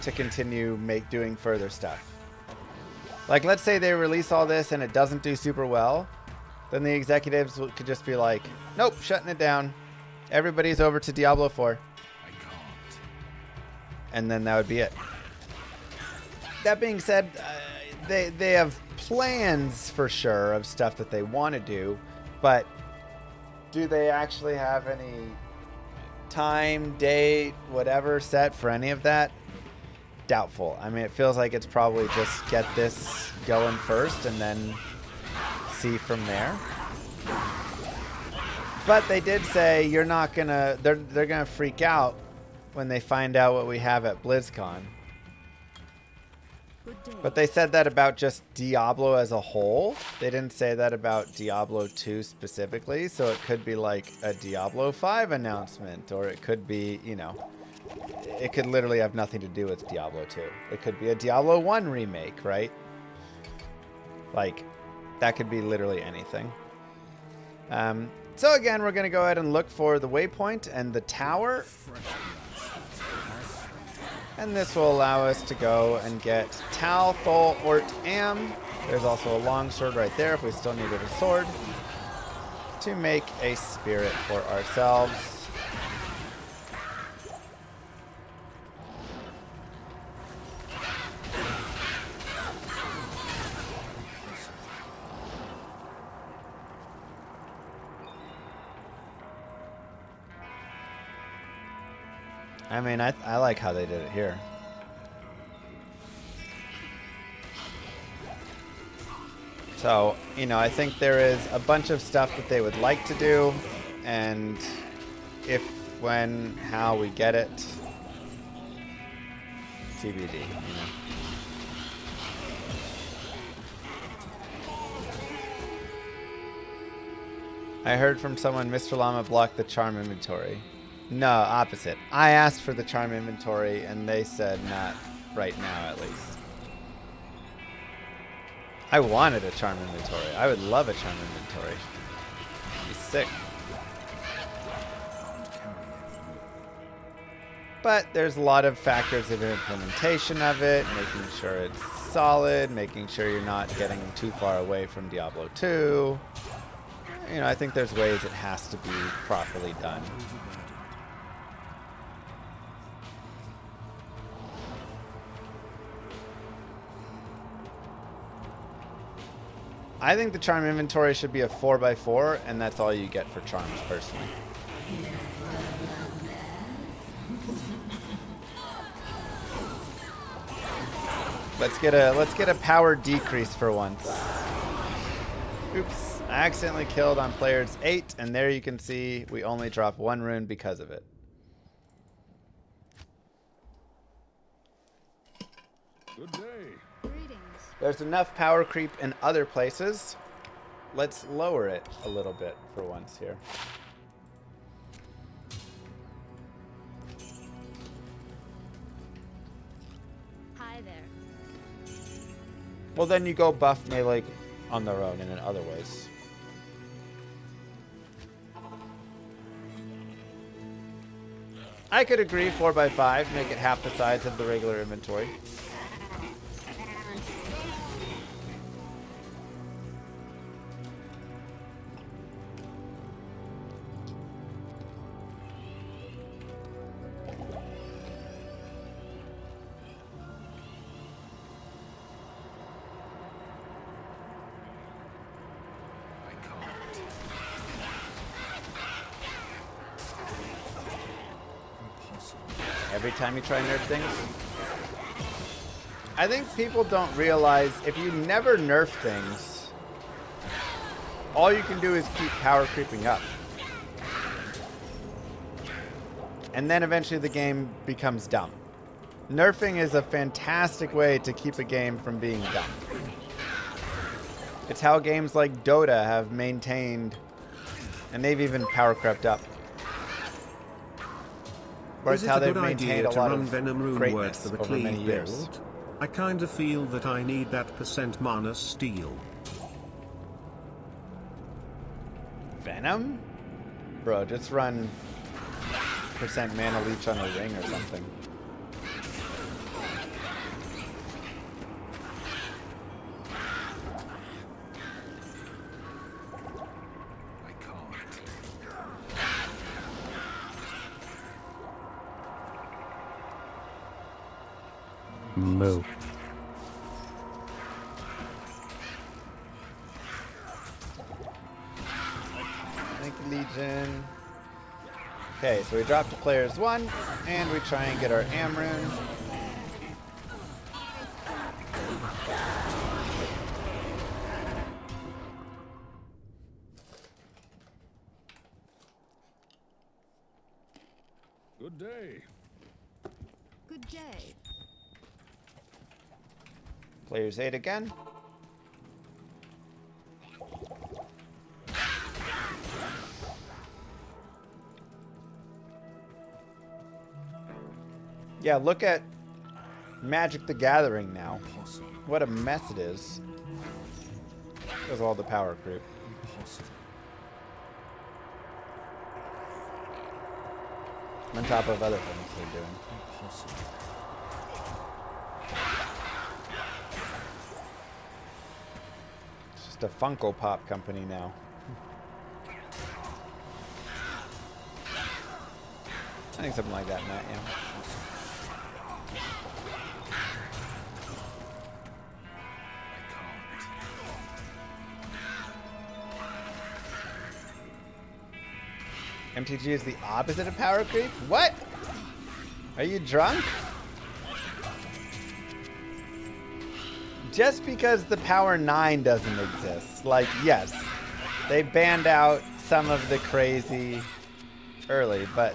To continue doing further stuff. Like, let's say they release all this and it doesn't do super well. Then the executives could just be like, nope, shutting it down. Everybody's over to Diablo 4. And then that would be it. That being said, they have plans for sure of stuff that they want to do, but do they actually have any time, date, whatever set for any of that? Doubtful. I mean, it feels like it's probably just get this going first and then see from there. But they did say you're not gonna. They're gonna freak out when they find out what we have at BlizzCon. But they said that about just Diablo as a whole. They didn't say that about Diablo 2 specifically, so it could be like a Diablo 5 announcement, or it could be, you know, it could literally have nothing to do with Diablo 2. It could be a Diablo 1 remake, right? Like, that could be literally anything. So again, we're going to go ahead and look for the waypoint and the tower. And this will allow us to go and get Tal, Thol, Ort, Am. There's also a longsword right there if we still needed a sword. To make a spirit for ourselves. I mean, I like how they did it here. So, you know, I think there is a bunch of stuff that they would like to do, and if, when, how we get it, TBD, you know. I heard from someone Mr. Llama blocked the charm inventory. No, opposite. I asked for the charm inventory, and they said not right now, at least. I wanted a charm inventory. I would love a charm inventory. It'd be sick. But there's a lot of factors of implementation of it, making sure it's solid, making sure you're not getting too far away from Diablo 2. You know, I think there's ways it has to be properly done. I think the charm inventory should be a 4x4, and that's all you get for charms, personally. Let's get a power decrease for once. Oops, I accidentally killed on players 8, and there you can see we only drop 1 rune because of it. Good day. There's enough power creep in other places. Let's lower it a little bit for once here. Hi there. Well, then you go buff melee on their own and in other ways. I could agree 4x5, make it half the size of the regular inventory. Every time you try and nerf things. I think people don't realize if you never nerf things, all you can do is keep power creeping up. And then eventually the game becomes dumb. Nerfing is a fantastic way to keep a game from being dumb. It's how games like Dota have maintained, and they've even power crept up. Or it's Is it how a they've good idea maintained a to lot run of Venom Rune Word greatness for the over many cleave years. build? I kinda feel that I need that % mana steal. Venom? Bro, just run % mana leech on a ring or something. I can't. Moo. Thank you, Legion. Okay, so we drop to players 1, and we try and get our Am rune. Good day. Good day. Players 8 again. Yeah, look at Magic the Gathering now. What a mess it is. Because of all the power creep. On top of other things they're doing. It's just a Funko Pop company now. I think something like that, Matt, yeah. MTG is the opposite of power creep? What? Are you drunk? Just because the Power 9 doesn't exist. Like, yes, they banned out some of the crazy early, but...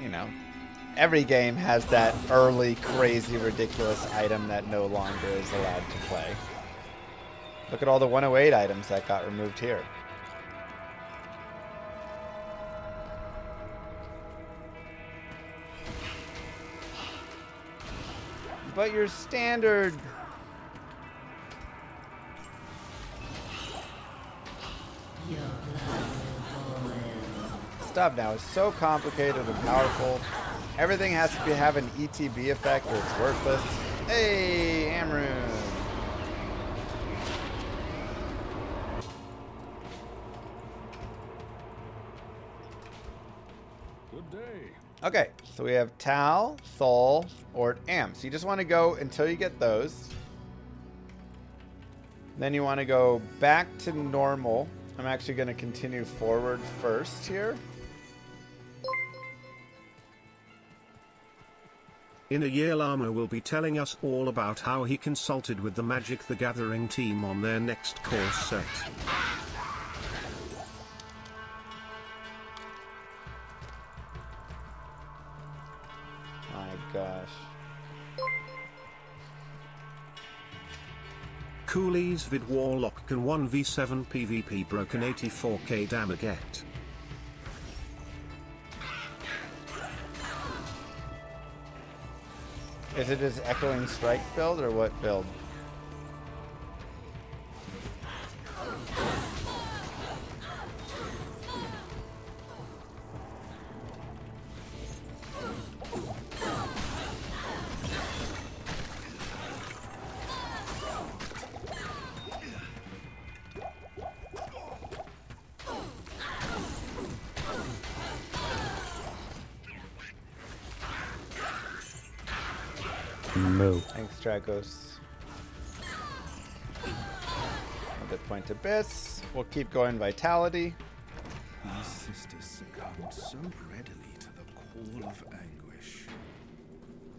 you know, every game has that early, crazy, ridiculous item that no longer is allowed to play. Look at all the 108 items that got removed here. But your standard... stuff now is so complicated and powerful. Everything has to have an ETB effect or it's worthless. Hey, Amrun. Good day. Okay, so we have Tal, Thol, or Am. So you just want to go until you get those. Then you want to go back to normal. I'm actually going to continue forward first here. In a year, Llama will be telling us all about how he consulted with the Magic the Gathering team on their next course set. My gosh. Coolies vid Warlock can 1v7 PvP broken 84k damaget. Is it his Echoing Strike build or what build? Moo. Thanks, Dragos. Another point Abyss. We'll keep going Vitality. My sisters succumbed so readily to the call of anguish.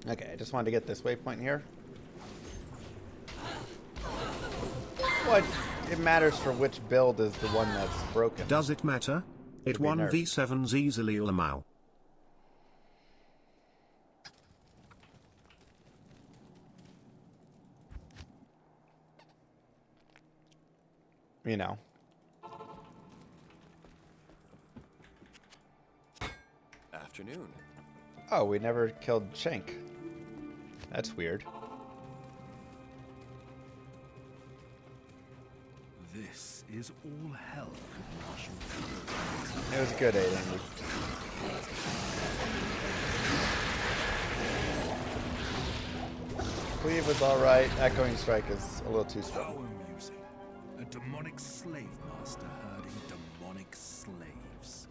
Okay, I just wanted to get this waypoint here. Well, it matters for which build is the one that's broken. Does it matter? It Could be nerfed. 1v7s easily, Lamau. You know. Afternoon. Oh, we never killed Shank. That's weird. This is all hell could marshal through. It was good, 8 Andy. Cleave was alright. Echoing Strike is a little too strong. Power music. A demonic slave master herding demonic slaves.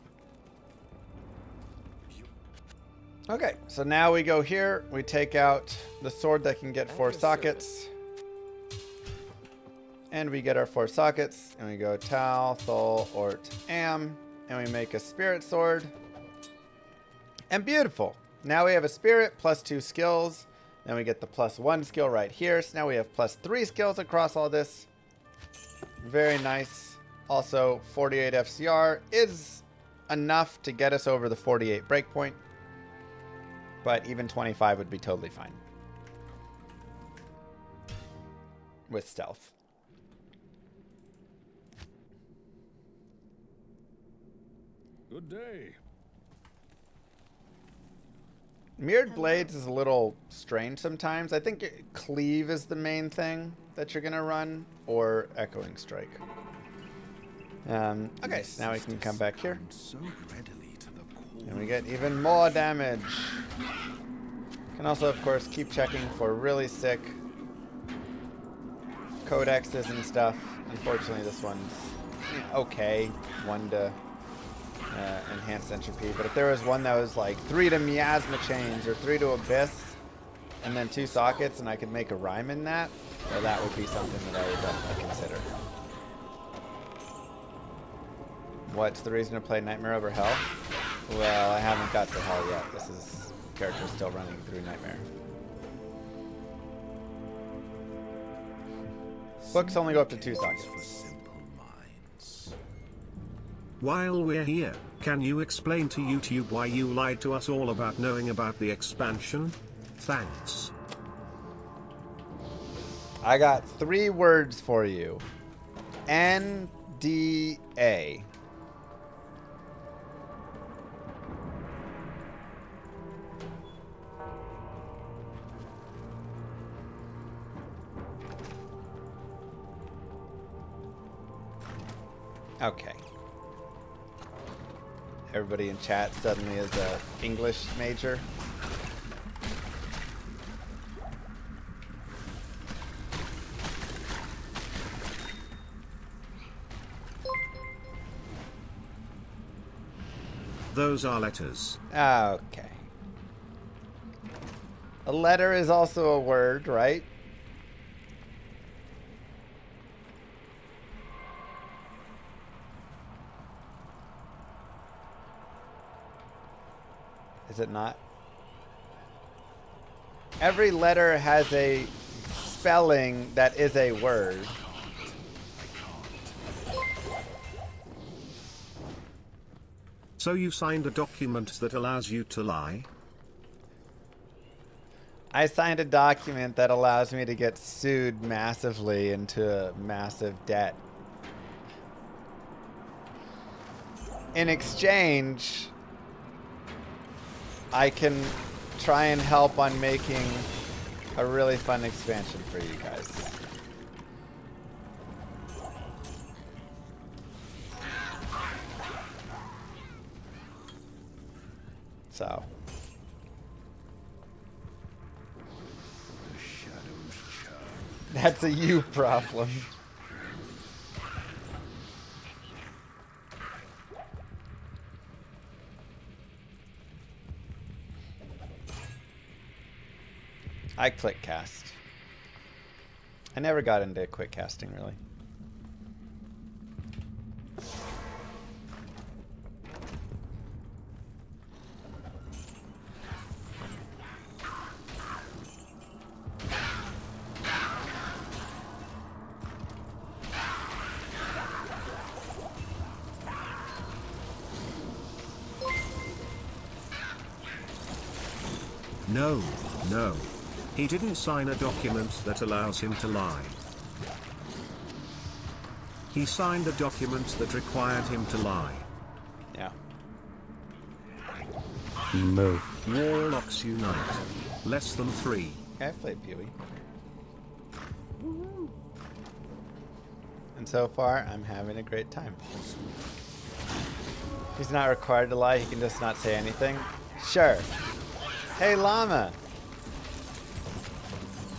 Okay, so now we go here. We take out the sword that can get 4 sockets. And we get our 4 sockets. And we go Tal, Thol, Ort, Am. And we make a spirit sword. And beautiful. Now we have a spirit plus 2 skills. Then we get the +1 skill right here. So now we have +3 skills across all this. Very nice. Also, 48 FCR is enough to get us over the 48 breakpoint. But even 25 would be totally fine. With stealth. Good day. Mirrored Blades is a little strange sometimes. I think Cleave is the main thing that you're going to run, or Echoing Strike. Okay, so now we can come back here. So readily to the call. And we get even more damage. Can also, of course, keep checking for really sick codexes and stuff. Unfortunately, this one's okay. 1 to enhanced entropy. But if there was one that was like 3 to Miasma Chains or 3 to Abyss and then 2 sockets and I could make a rhyme in that, well, that would be something that I would definitely consider. What's the reason to play Nightmare over Hell? Well, I haven't got to Hell yet. This is character still running through Nightmare. Books only go up to 2 sockets. While we're here, can you explain to YouTube why you lied to us all about knowing about the expansion? Thanks. I got 3 words for you. NDA. Okay. Everybody in chat suddenly is a English major. Those are letters. Okay. A letter is also a word, right? Is it not? Every letter has a spelling that is a word. So you signed a document that allows you to lie? I signed a document that allows me to get sued massively into massive debt. In exchange, I can try and help on making a really fun expansion for you guys. So. That's a you problem. I click cast. I never got into quick casting really. No. He didn't sign a document that allows him to lie. He signed a document that required him to lie. Yeah. Moo. Warlocks unite. Less than 3. I played Pewee. And so far, I'm having a great time. He's not required to lie, he can just not say anything. Sure. Hey, Llama!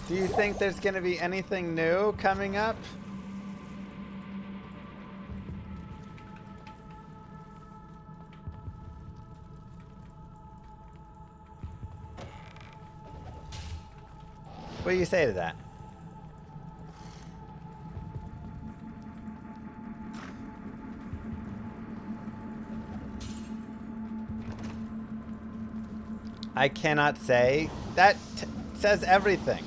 Do you think there's gonna be anything new coming up? What do you say to that? I cannot say. That says everything.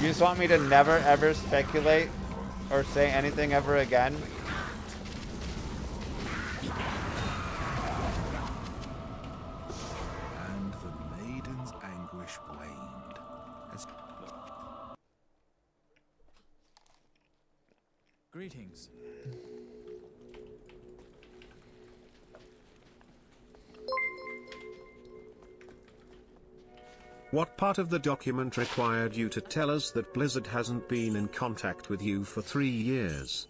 You just want me to never ever speculate or say anything ever again? And the maiden's anguish waned as Greetings. What part of the document required you to tell us that Blizzard hasn't been in contact with you for 3 years?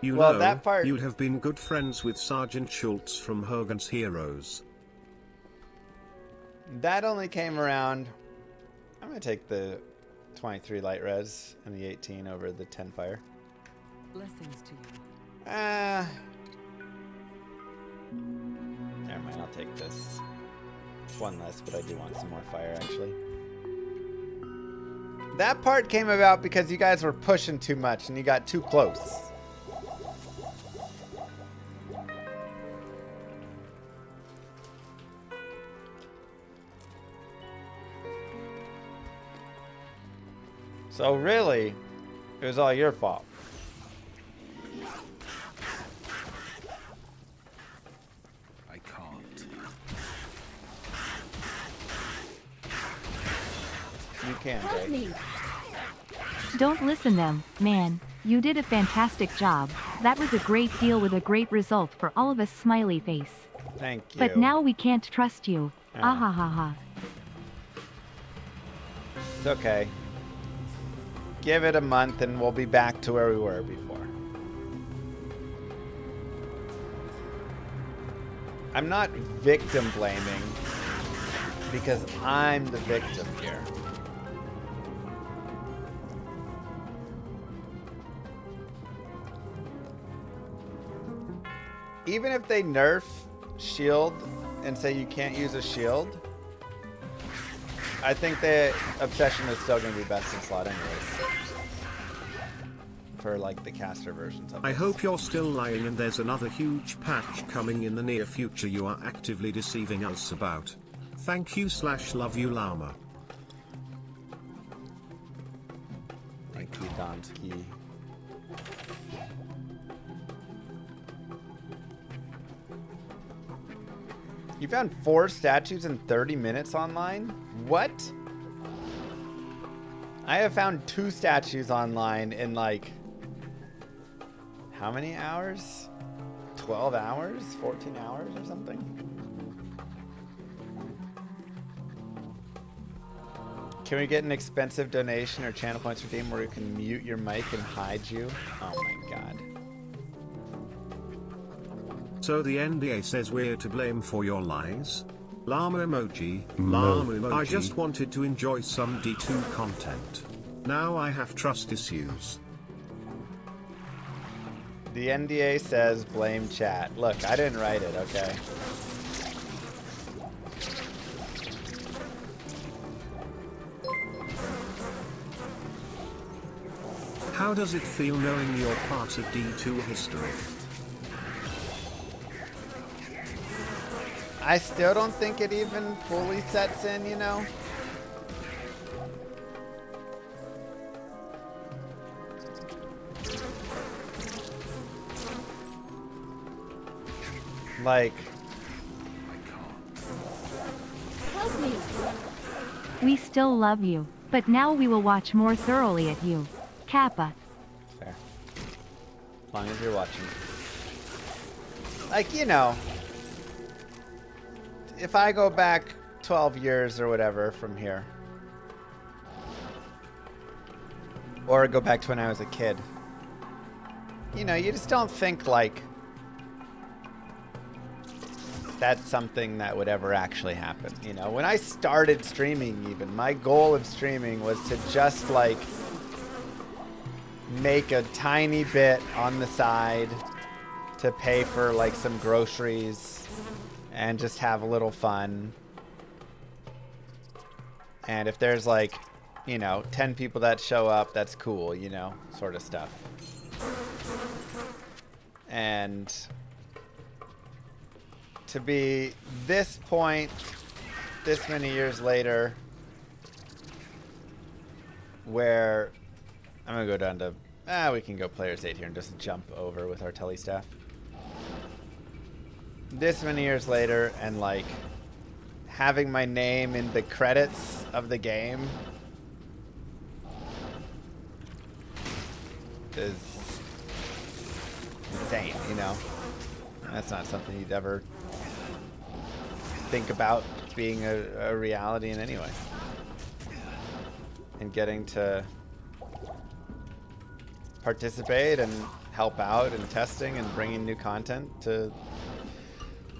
You Well, know, that part... you'd have been good friends with Sergeant Schultz from Hogan's Heroes. That only came around... I'm going to take the 23 light res and the 18 over the 10 fire. Blessings to you. Never mind, I'll take this. It's one less, but I do want some more fire, actually. That part came about because you guys were pushing too much and you got too close. So really, it was all your fault. I can't. You can, Help Jake. me! Don't listen them, man. You did a fantastic job. That was a great deal with a great result for all of us, smiley face. Thank you. But now we can't trust you. Ah. Ah ha ha ha. It's okay. Give it a month and we'll be back to where we were before. I'm not victim blaming because I'm the victim here. Even if they nerf shield and say you can't use a shield, I think the obsession is still going to be best in slot anyways. For like the caster versions of it. I hope you're still lying and there's another huge patch coming in the near future you are actively deceiving us about. Thank you / love you llama. Thank you, Donkey. You found 4 statues in 30 minutes online? What? I have found 2 statues online in like... how many hours? 12 hours? 14 hours or something? Can we get an expensive donation or channel points redeem where you can mute your mic and hide you? Oh my god. So the NDA says we're to blame for your lies? Llama emoji, No. llama emoji. I just wanted to enjoy some D2 content. Now I have trust issues. The NDA says blame chat. Look, I didn't write it, okay? How does it feel knowing you're part of D2 history? I still don't think it even fully sets in, you know? Like... Help me! We still love you, but now we will watch more thoroughly at you. Kappa. Fair. As long as you're watching. Like, you know... if I go back 12 years or whatever from here, or go back to when I was a kid, you know, you just don't think like that's something that would ever actually happen. You know, when I started streaming, even my goal of streaming was to just like make a tiny bit on the side to pay for like some groceries and just have a little fun. And if there's like, you know, 10 people that show up, that's cool, you know, sort of stuff. And to be this point, this many years later, where I'm gonna go down to, we can go players 8 here and just jump over with our tele staff. This many years later, and like having my name in the credits of the game is insane, you know? That's not something you'd ever think about being a reality in any way. And getting to participate and help out in testing and bringing new content to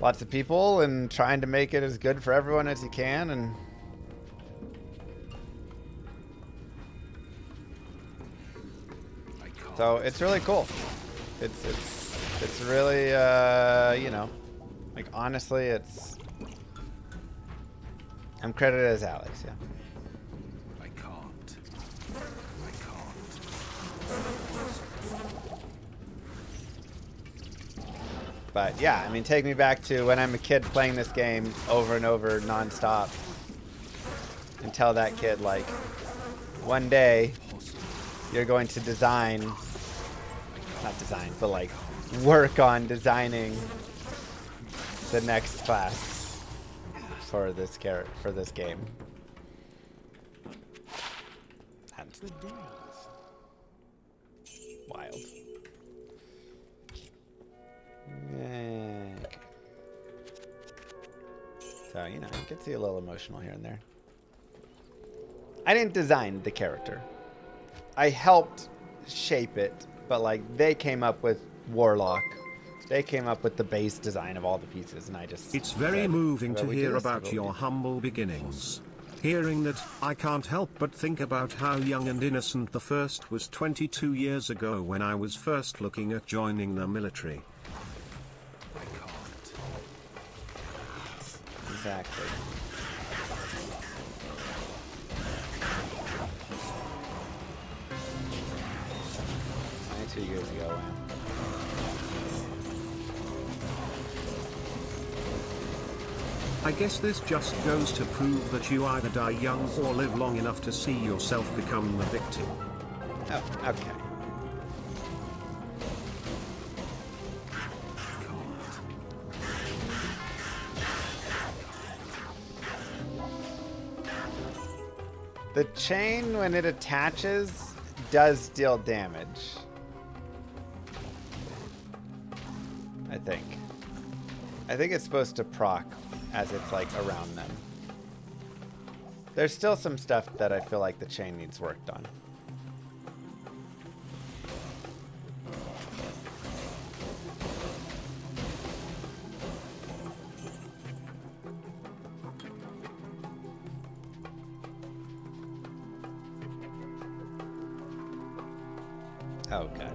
lots of people and trying to make it as good for everyone as you can. And so it's really cool. It's really, you know, like honestly, I'm credited as Alex, yeah. I can't. I can't. But yeah, I mean, take me back to when I'm a kid playing this game over and over nonstop. And tell that kid, like, one day you're going to design, not design, but like work on designing the next class for this game. That's wild. Yeah. So, you know, you can see a little emotional here and there. I didn't design the character. I helped shape it, but like they came up with Warlock. They came up with the base design of all the pieces, and I just It's very said, moving "How to about we do hear this? How about about we your do that?" humble beginnings. Hearing that, I can't help but think about how young and innocent the first was 22 years ago when I was first looking at joining the military. I can't. Exactly. Years ago, wow. I guess this just goes to prove that you either die young or live long enough to see yourself become the victim. Oh, okay. The chain, when it attaches, does deal damage. I think it's supposed to proc as it's like around them. There's still some stuff that I feel like the chain needs worked on. Oh god.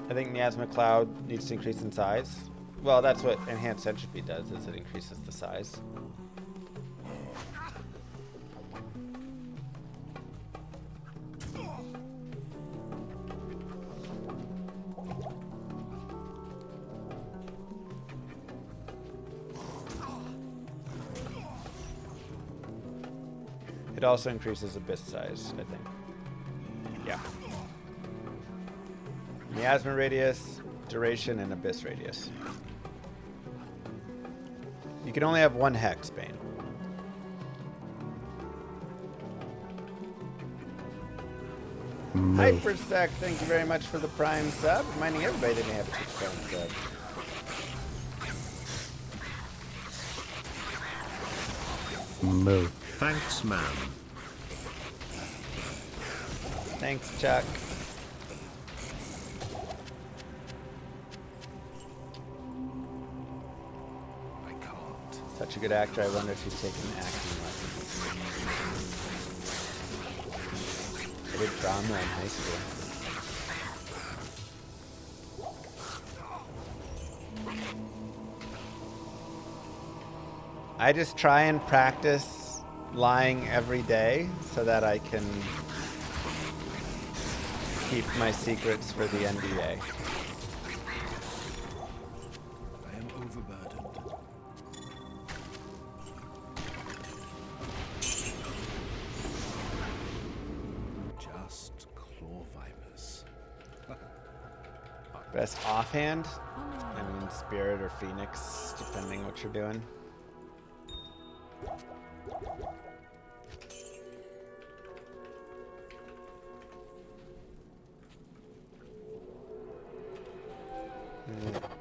I think Miasma Cloud needs to increase in size. Well, that's what Enhanced Entropy does, is it increases the size. It also increases Abyss size, I think. Yeah. Miasma radius, duration, and abyss radius. You can only have one hex, Bane. Hypersec, thank you very much for the Prime sub. Reminding everybody that they have a Prime sub. Move. Thanks, man. Thanks, Chuck. Such a good actor, I wonder if he's taken acting lessons. I did drama in high school. I just try and practice lying every day so that I can keep my secrets for the NDA. I am overburdened. Just claw vipers. Best offhand? I mean, Spirit or Phoenix, depending what you're doing.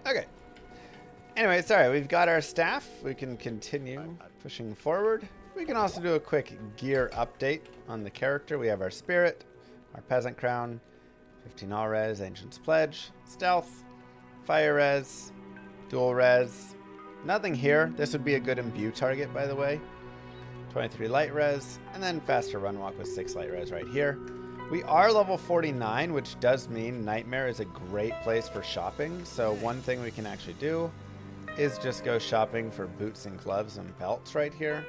Okay. Anyway, sorry, we've got our staff. We can continue pushing forward. We can also do a quick gear update on the character. We have our Spirit, our Peasant Crown, 15 all res, Ancient's Pledge, Stealth, Fire res, Dual res. Nothing here. This would be a good imbue target, by the way. 23 light res, and then faster run walk with 6 light res right here. We are level 49, which does mean Nightmare is a great place for shopping. So one thing we can actually do is just go shopping for boots and gloves and belts right here.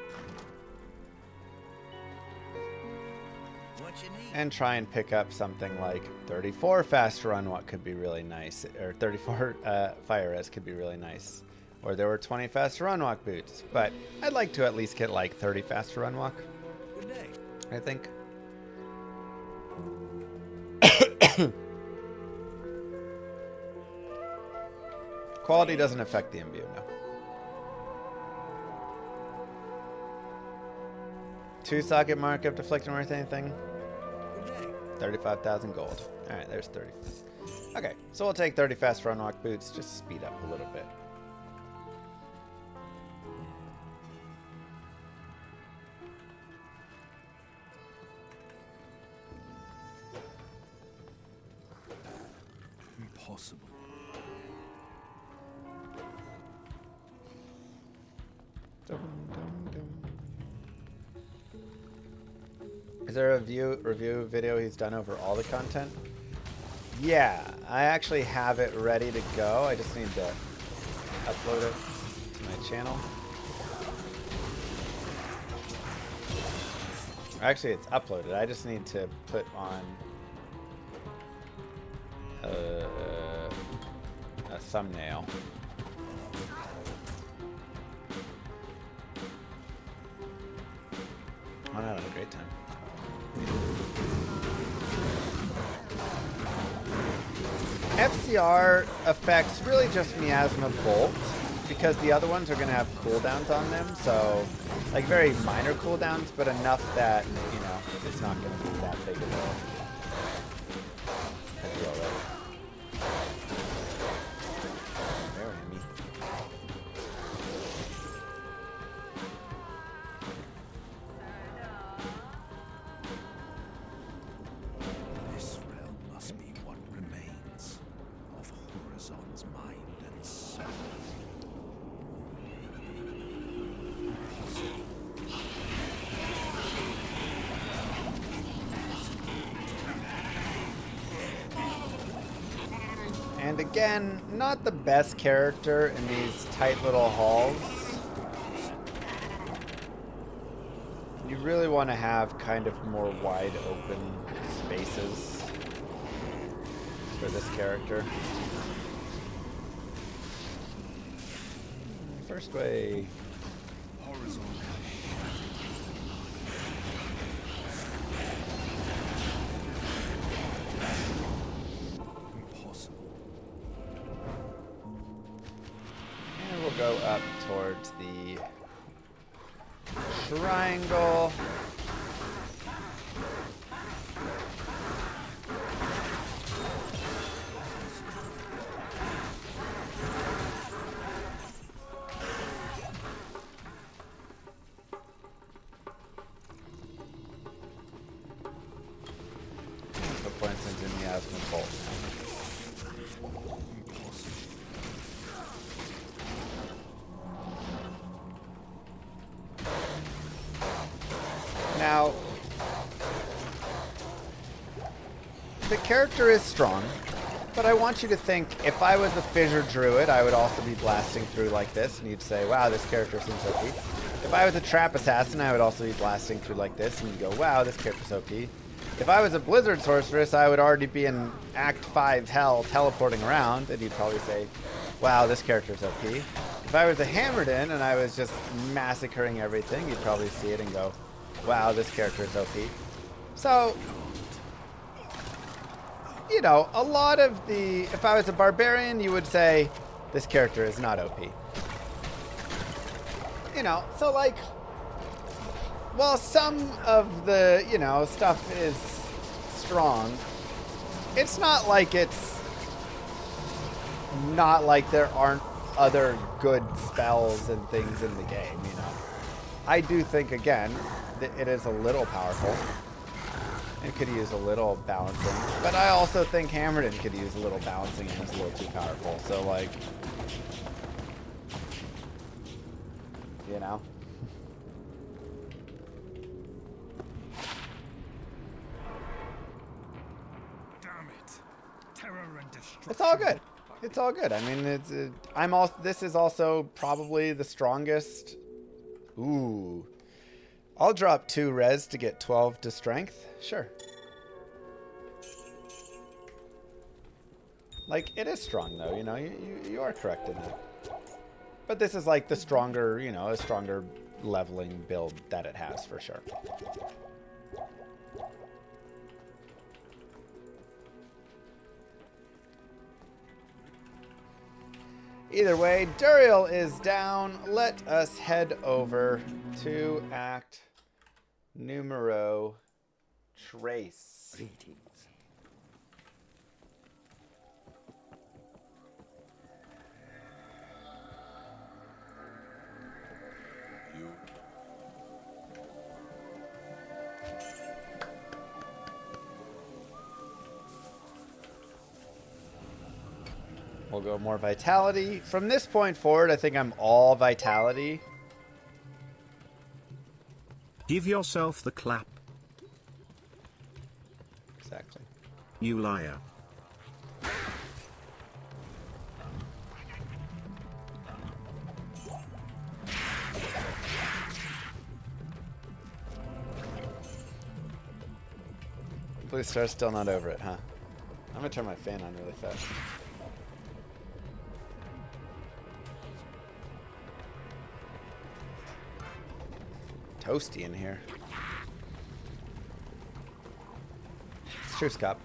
And try and pick up something like 34 fast run walk could be really nice. Or 34 fire res could be really nice. Or there were 20 fast run walk boots. But I'd like to at least get like 30 fast run walk. Good day. I think. Quality doesn't affect the imbue, no. 2 socket markup deflecting worth anything? 35,000 gold. Alright, there's 30. Okay, so we'll take 30 fast run walk boots, just speed up a little bit. Impossible. Is there a review video he's done over all the content? Yeah, I actually have it ready to go. I just need to upload it to my channel. Actually, it's uploaded. I just need to put on a thumbnail. I'm having a great time. FCR affects really just Miasma Bolt because the other ones are going to have cooldowns on them, so like very minor cooldowns, but enough that, you know, it's not going to be that big of a deal, right? Very hammy. This realm must be what remains of Horizon's mind and soul. And again, not the best character in these tight little halls. You really want to have kind of more wide open spaces for this character. First way. Horizon. Impossible. And we'll go up towards the triangle. Put points into Miasma Bolt. Now, the character is strong, but I want you to think, if I was a Fissure Druid, I would also be blasting through like this, and you'd say, wow, this character seems OP. If I was a Trap Assassin, I would also be blasting through like this, and you'd go, wow, this character's OP. If I was a Blizzard Sorceress, I would already be in Act 5 Hell teleporting around, and you'd probably say, wow, this character's OP. If I was a Hammerden, and I was just massacring everything, you'd probably see it and go, wow, this character is OP. So, you know, a lot of the... If I was a Barbarian, you would say, this character is not OP. You know, so like... While some of the, you know, stuff is strong, it's not like there aren't other good spells and things in the game, you know. I do think, again, that it is a little powerful. It could use a little balancing. But I also think Hammerden could use a little balancing and is a little too powerful. So, like, you know. It's all good. It's all good. I mean, I'm also. This is also probably the strongest. Ooh, I'll drop 2 res to get 12 to strength. Sure. Like, it is strong though. You know, you are correct in that. But this is like the stronger, you know, a stronger leveling build that it has for sure. Either way, Duriel is down. Let us head over to Act Numero Trace. Greetings. We'll go more vitality. From this point forward, I think I'm all vitality. Give yourself the clap, Exactly. you liar. Blue Star's still not over it, huh? I'm gonna turn my fan on really fast. Toasty in here. It's true, Scott.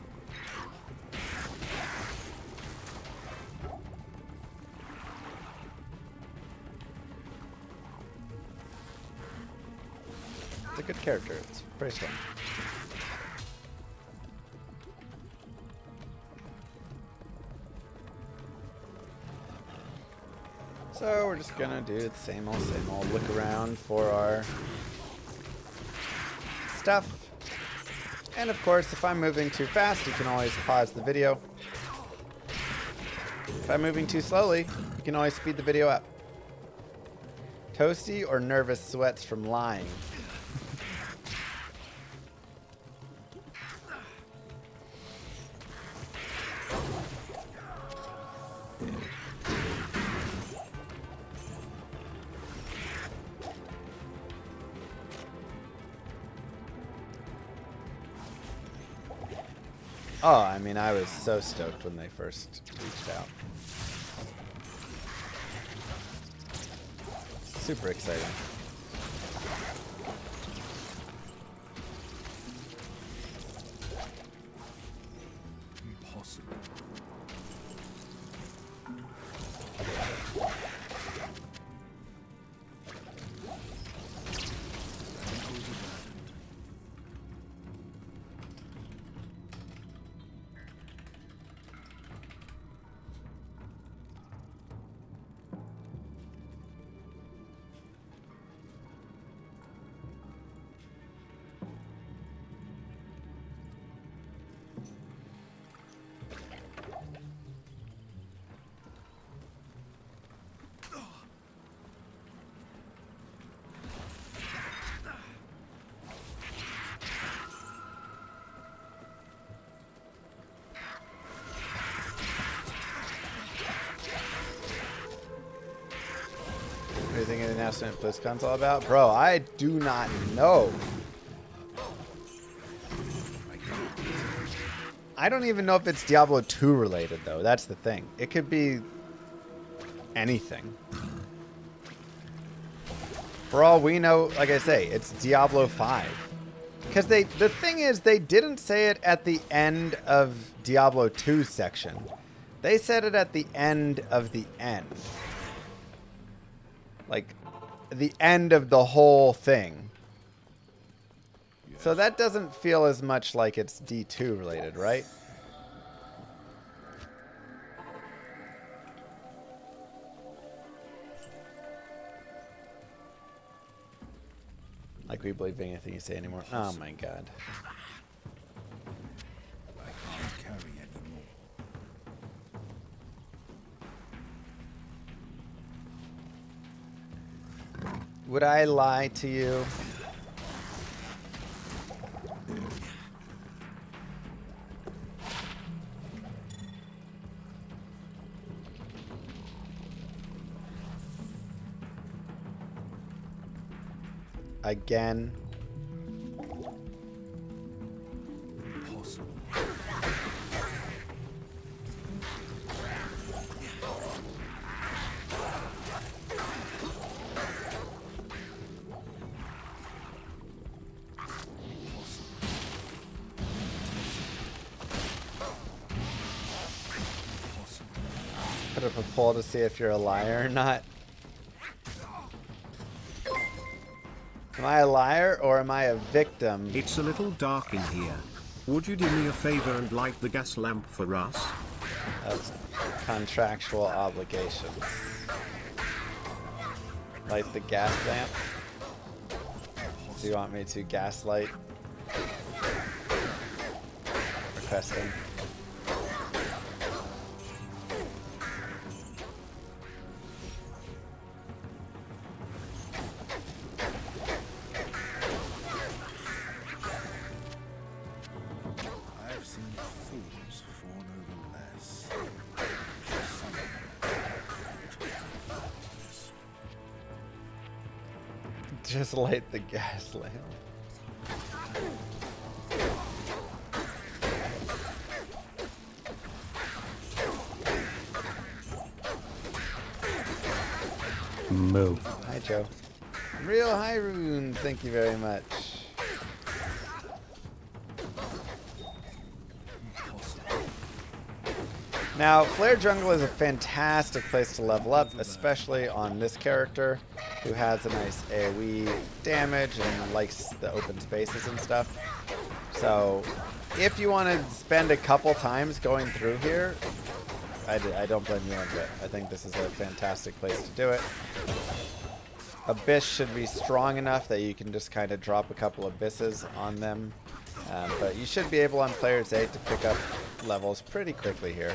It's a good character. It's very strong. So we're just gonna do the same old look around for our stuff. And of course, if I'm moving too fast, you can always pause the video. If I'm moving too slowly, you can always speed the video up. Toasty or nervous sweats from lying? Oh, I mean, I was so stoked when they first reached out. Super exciting. Impossible. What do you think of the announcement BlizzCon's all about? Bro, I do not know. I don't even know if it's Diablo 2 related, though. That's the thing. It could be anything. For all we know, like I say, it's Diablo 5. Because the thing is, they didn't say it at the end of Diablo 2's section. They said it at the end of the end. Like, the end of the whole thing. So that doesn't feel as much like it's D2 related, right? Like we believe anything you say anymore. Oh my god. I can't carry anymore. Would I lie to you? again. Impossible. Put up a poll to see if you're a liar or not. Am I a liar or am I a victim? It's a little dark in here. Would you do me a favor and light the gas lamp for us? That's contractual obligations. Light the gas lamp. Do you want me to gaslight? Requesting. I've seen fools fawn over less. Just light the gas lamp. Moo. Hi, Joe. Real High Rune, thank you very much. Now, Flare Jungle is a fantastic place to level up, especially on this character, who has a nice AoE damage and likes the open spaces and stuff. So, if you want to spend a couple times going through here, I don't blame you one bit. I think this is a fantastic place to do it. Abyss should be strong enough that you can just kind of drop a couple abysses on them. But you should be able on Player's 8 to pick up levels pretty quickly here.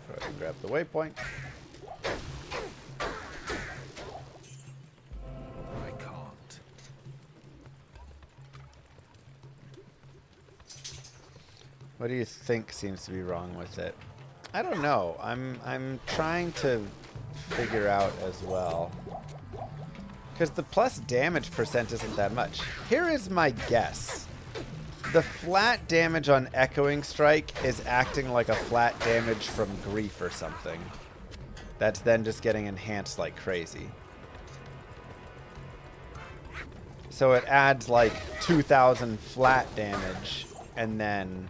Go ahead and grab the waypoint. I can't. What do you think seems to be wrong with it? I don't know. I'm trying to figure out as well. Because the plus damage percent isn't that much. Here is my guess. The flat damage on Echoing Strike is acting like a flat damage from Grief or something. That's then just getting enhanced like crazy. So it adds like 2,000 flat damage and then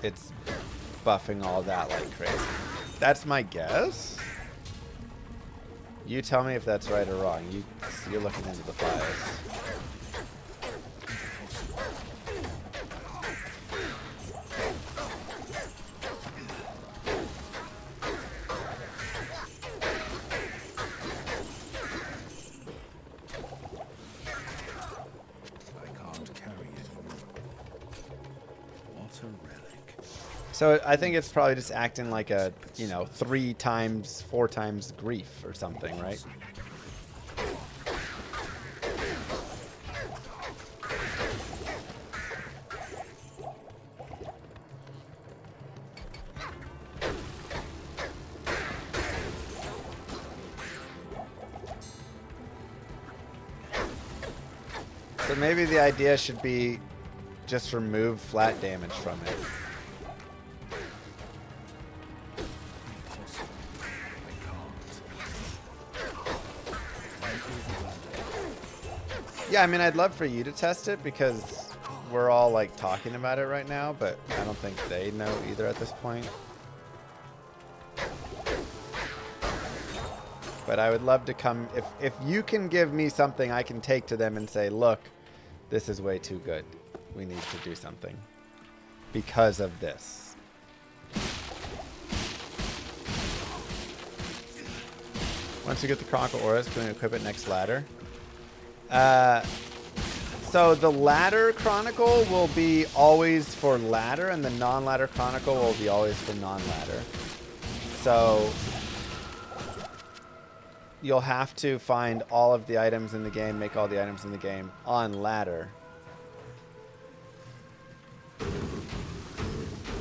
it's buffing all that like crazy. That's my guess. You tell me if that's right or wrong. You're looking into the files. I can't carry anymore. What a relic. So I think it's probably just acting like a, 3 times, 4 times Grief or something, right? So maybe the idea should be just remove flat damage from it. Yeah, I mean, I'd love for you to test it because we're all like talking about it right now, but I don't think they know either at this point. But I would love to come, if you can give me something I can take to them and say, look, this is way too good. We need to do something because of this. Once you get the Chronicle Auras, can we equip it next ladder? So the ladder Chronicle will be always for ladder, and the non-ladder Chronicle will be always for non-ladder. So you'll have to find all of the items in the game, make all the items in the game on ladder.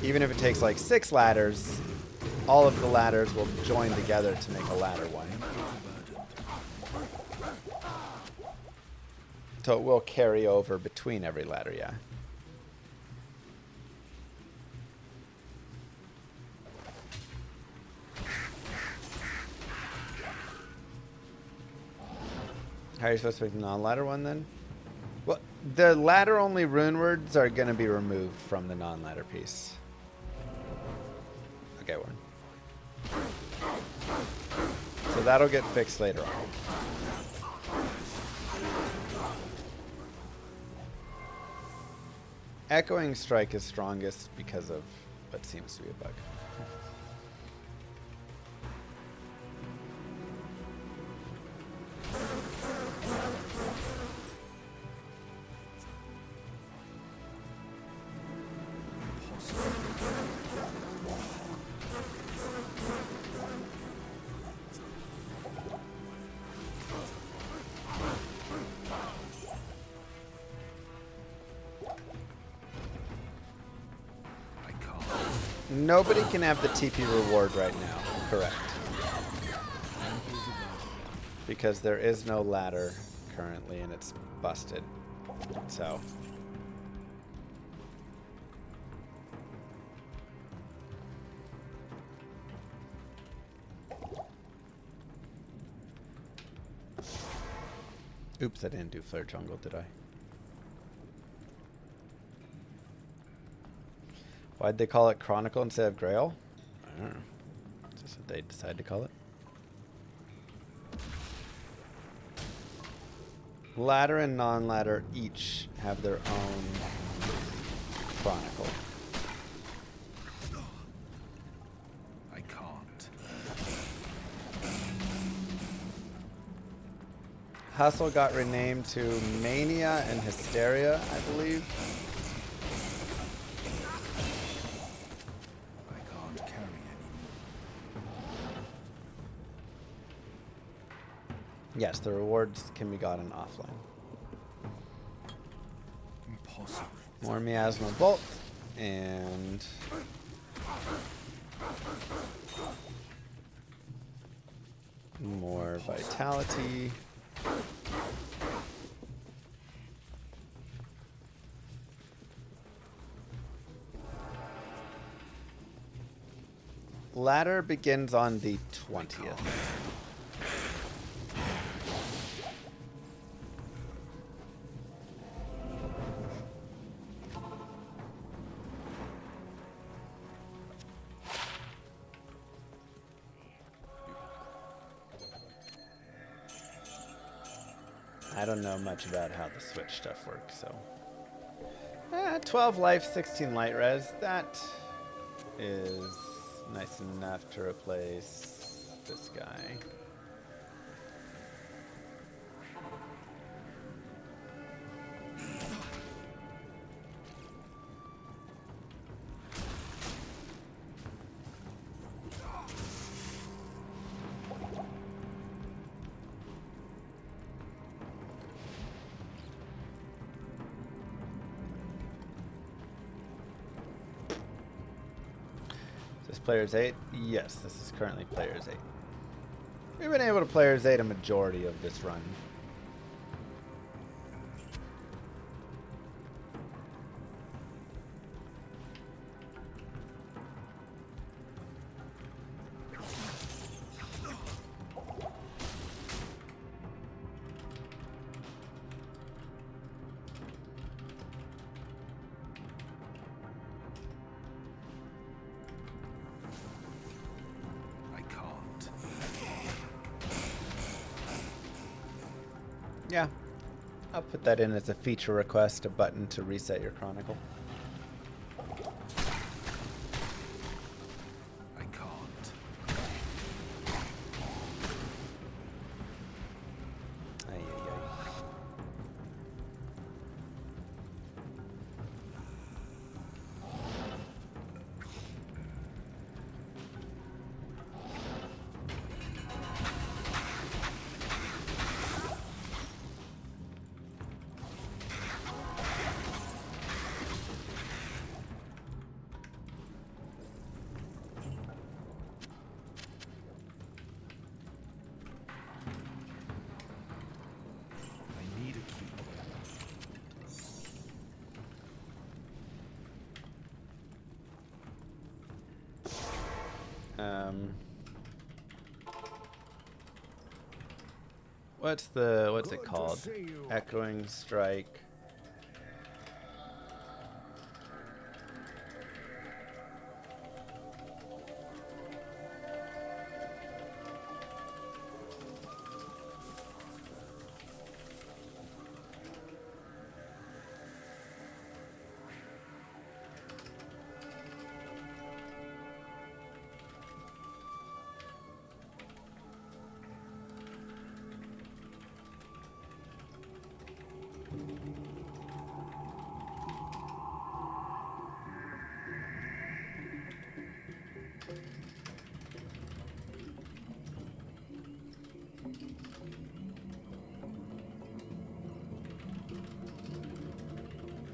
Even if it takes like 6 ladders, all of the ladders will join together to make a ladder one. So it will carry over between every ladder, yeah. How are you supposed to make the non-ladder one then? Well, the ladder-only rune words are going to be removed from the non-ladder piece. Okay, one. So that'll get fixed later on. Echoing Strike is strongest because of what seems to be a bug. Nobody can have the TP reward right now, correct? Because there is no ladder currently and it's busted. So. Oops, I didn't do Flare Jungle, did I? Why'd they call it Chronicle instead of Grail? I don't know. It's just what they decided to call it. Ladder and non-ladder each have their own Chronicle. I can't. Hustle got renamed to Mania and Hysteria, I believe. Yes, the rewards can be gotten offline. Impossible. More Miasma Bolt and more Vitality. Ladder begins on the 20th. I don't know much about how the Switch stuff works, so. 12 life, 16 light res. That is nice enough to replace this guy. Players 8? Yes, this is currently Players 8. We've been able to Players 8 a majority of this run. Yeah, I'll put that in as a feature request, a button to reset your Chronicle. I can't. Ay, ay, ay. what's it called? Echoing strike.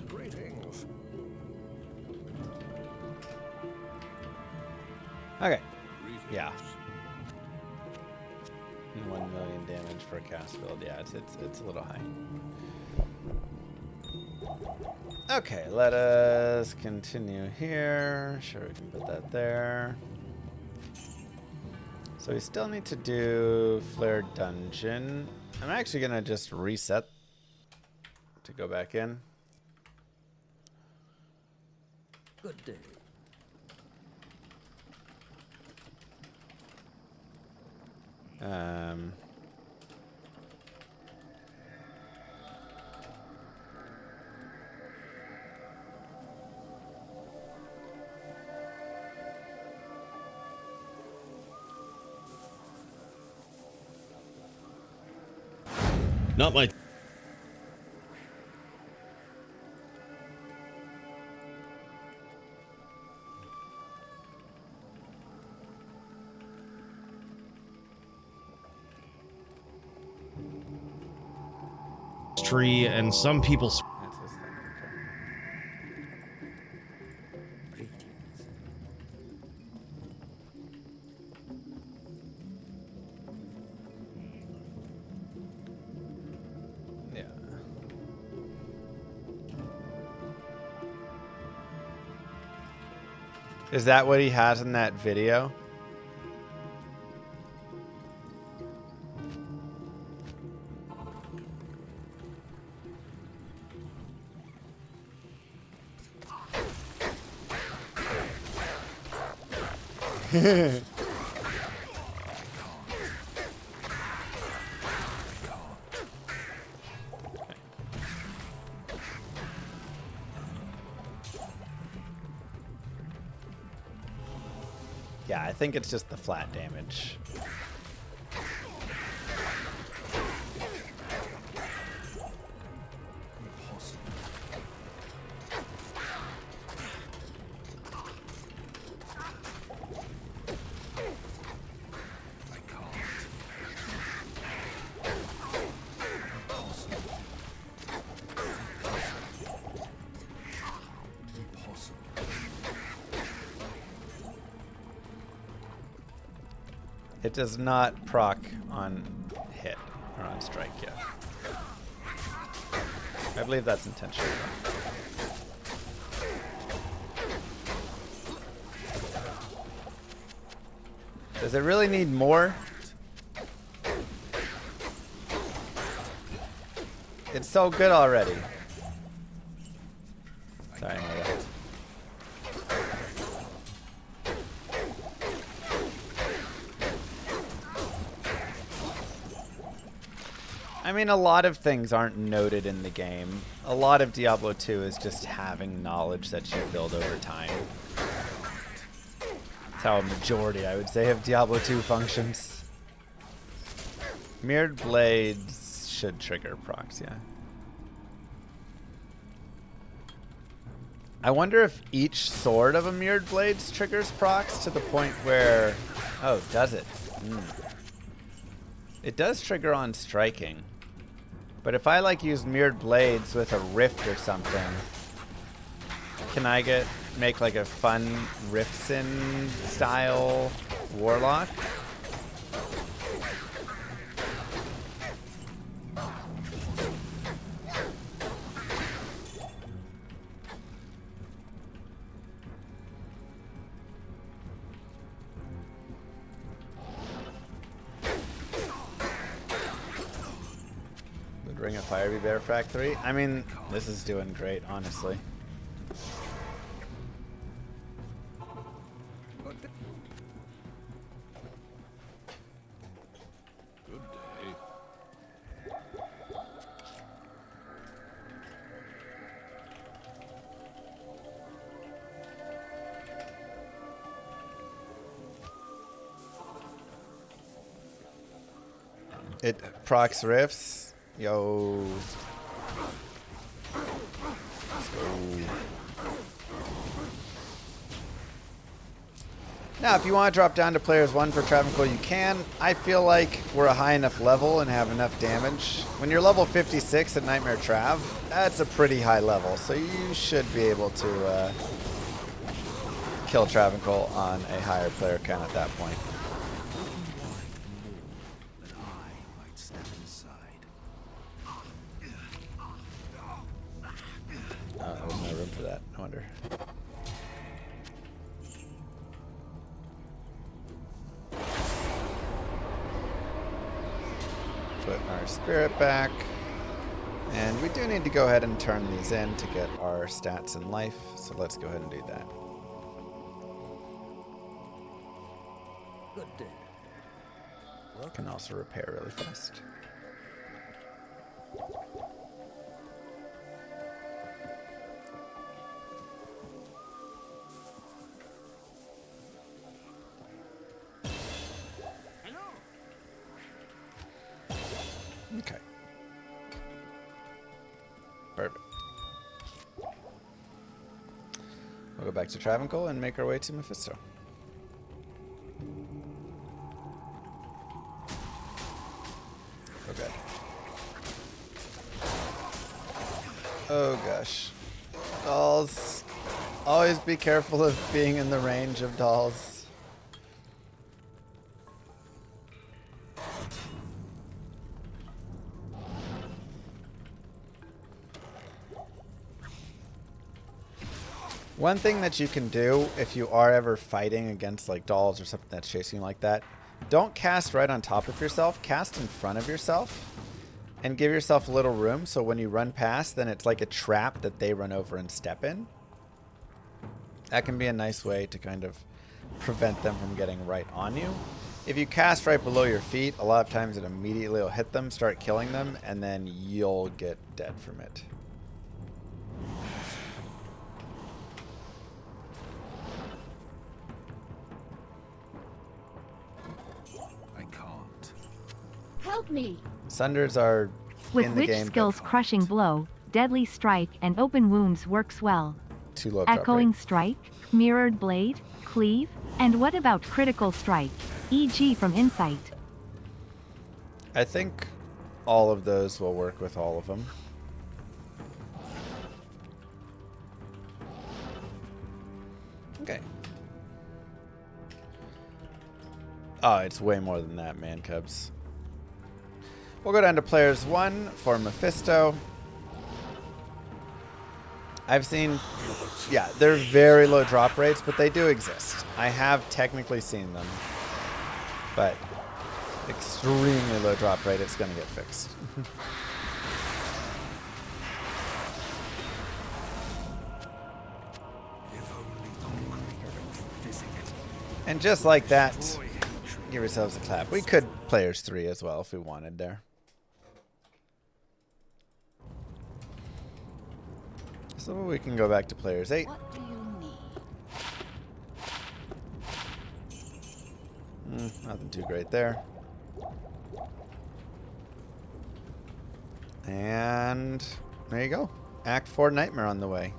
Greetings. Okay. Yeah. 1 million damage for a cast build. Yeah, it's a little high. Okay, let us continue here. Sure, we can put that there. So we still need to do Flare Dungeon. I'm actually gonna just reset to go back in. Good day. Not my. Tree and some people. That's his thing. Okay. Yeah. Is that what he has in that video? Yeah, I think it's just the flat damage. It does not proc on hit or on strike yet. I believe that's intentional. Does it really need more? It's so good already. Sorry, my bad. I mean, a lot of things aren't noted in the game. A lot of Diablo 2 is just having knowledge that you build over time. That's how a majority, I would say, of Diablo 2 functions. Mirrored Blades should trigger procs, yeah. I wonder if each sword of a Mirrored Blades triggers procs to the point where... Oh, does it? It does trigger on striking. But if I like use Mirrored Blades with a Rift or something, can I make like a fun Riftsin style Warlock? Fire Bear Frac 3. I mean, this is doing great, honestly. Good day. It procs rifts. Yo. Let's go. Now, if you want to drop down to players 1 for Travancore, you can. I feel like we're a high enough level and have enough damage. When you're level 56 at Nightmare Trav, that's a pretty high level, so you should be able to kill Travancore on a higher player count at that point. There was no room for that, I wonder. Put our spirit back. And we do need to go ahead and turn these in to get our stats and life, so let's go ahead and do that. Good day. Can also repair really fast. Okay. Perfect. We'll go back to Travancore and make our way to Mephisto. Okay. Oh gosh. Dolls. Always be careful of being in the range of dolls. One thing that you can do if you are ever fighting against like dolls or something that's chasing you like that, don't cast right on top of yourself, cast in front of yourself and give yourself a little room so when you run past, then it's like a trap that they run over and step in. That can be a nice way to kind of prevent them from getting right on you. If you cast right below your feet, a lot of times it immediately will hit them, start killing them, and then you'll get dead from it. Help me! Sunders are With in the witch game, skills Crushing Blow, Deadly Strike, and Open Wounds works well. too low drop Echoing rate. Strike, Mirrored Blade, Cleave, and what about Critical Strike, e.g. from Insight? I think all of those will work with all of them. Okay. Oh, it's way more than that, man cubs. We'll go down to players 1 for Mephisto. I've seen, yeah, they're very low drop rates, but they do exist. I have technically seen them, but extremely low drop rate, it's going to get fixed. And just like that, give yourselves a clap. We could players 3 as well if we wanted there. So we can go back to players 8. What do you need? Nothing too great there. And there you go. Act 4 Nightmare on the way.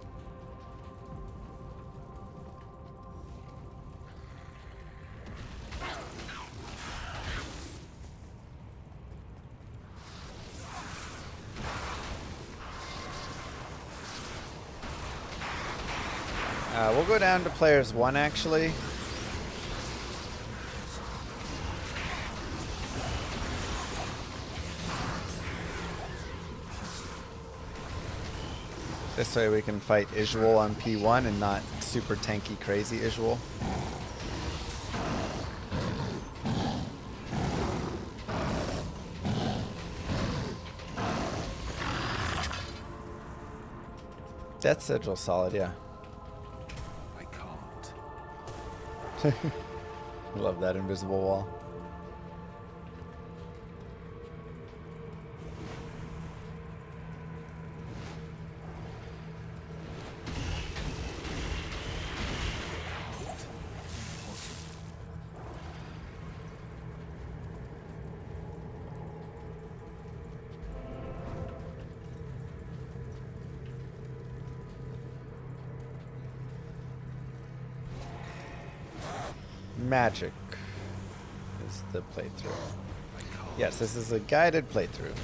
We'll go down to players 1 actually. This way we can fight Isual on P1 and not super tanky crazy Isual. Death Sigil solid, yeah. I can't. I love that invisible wall. Magic is the playthrough. Yes, this is a guided playthrough.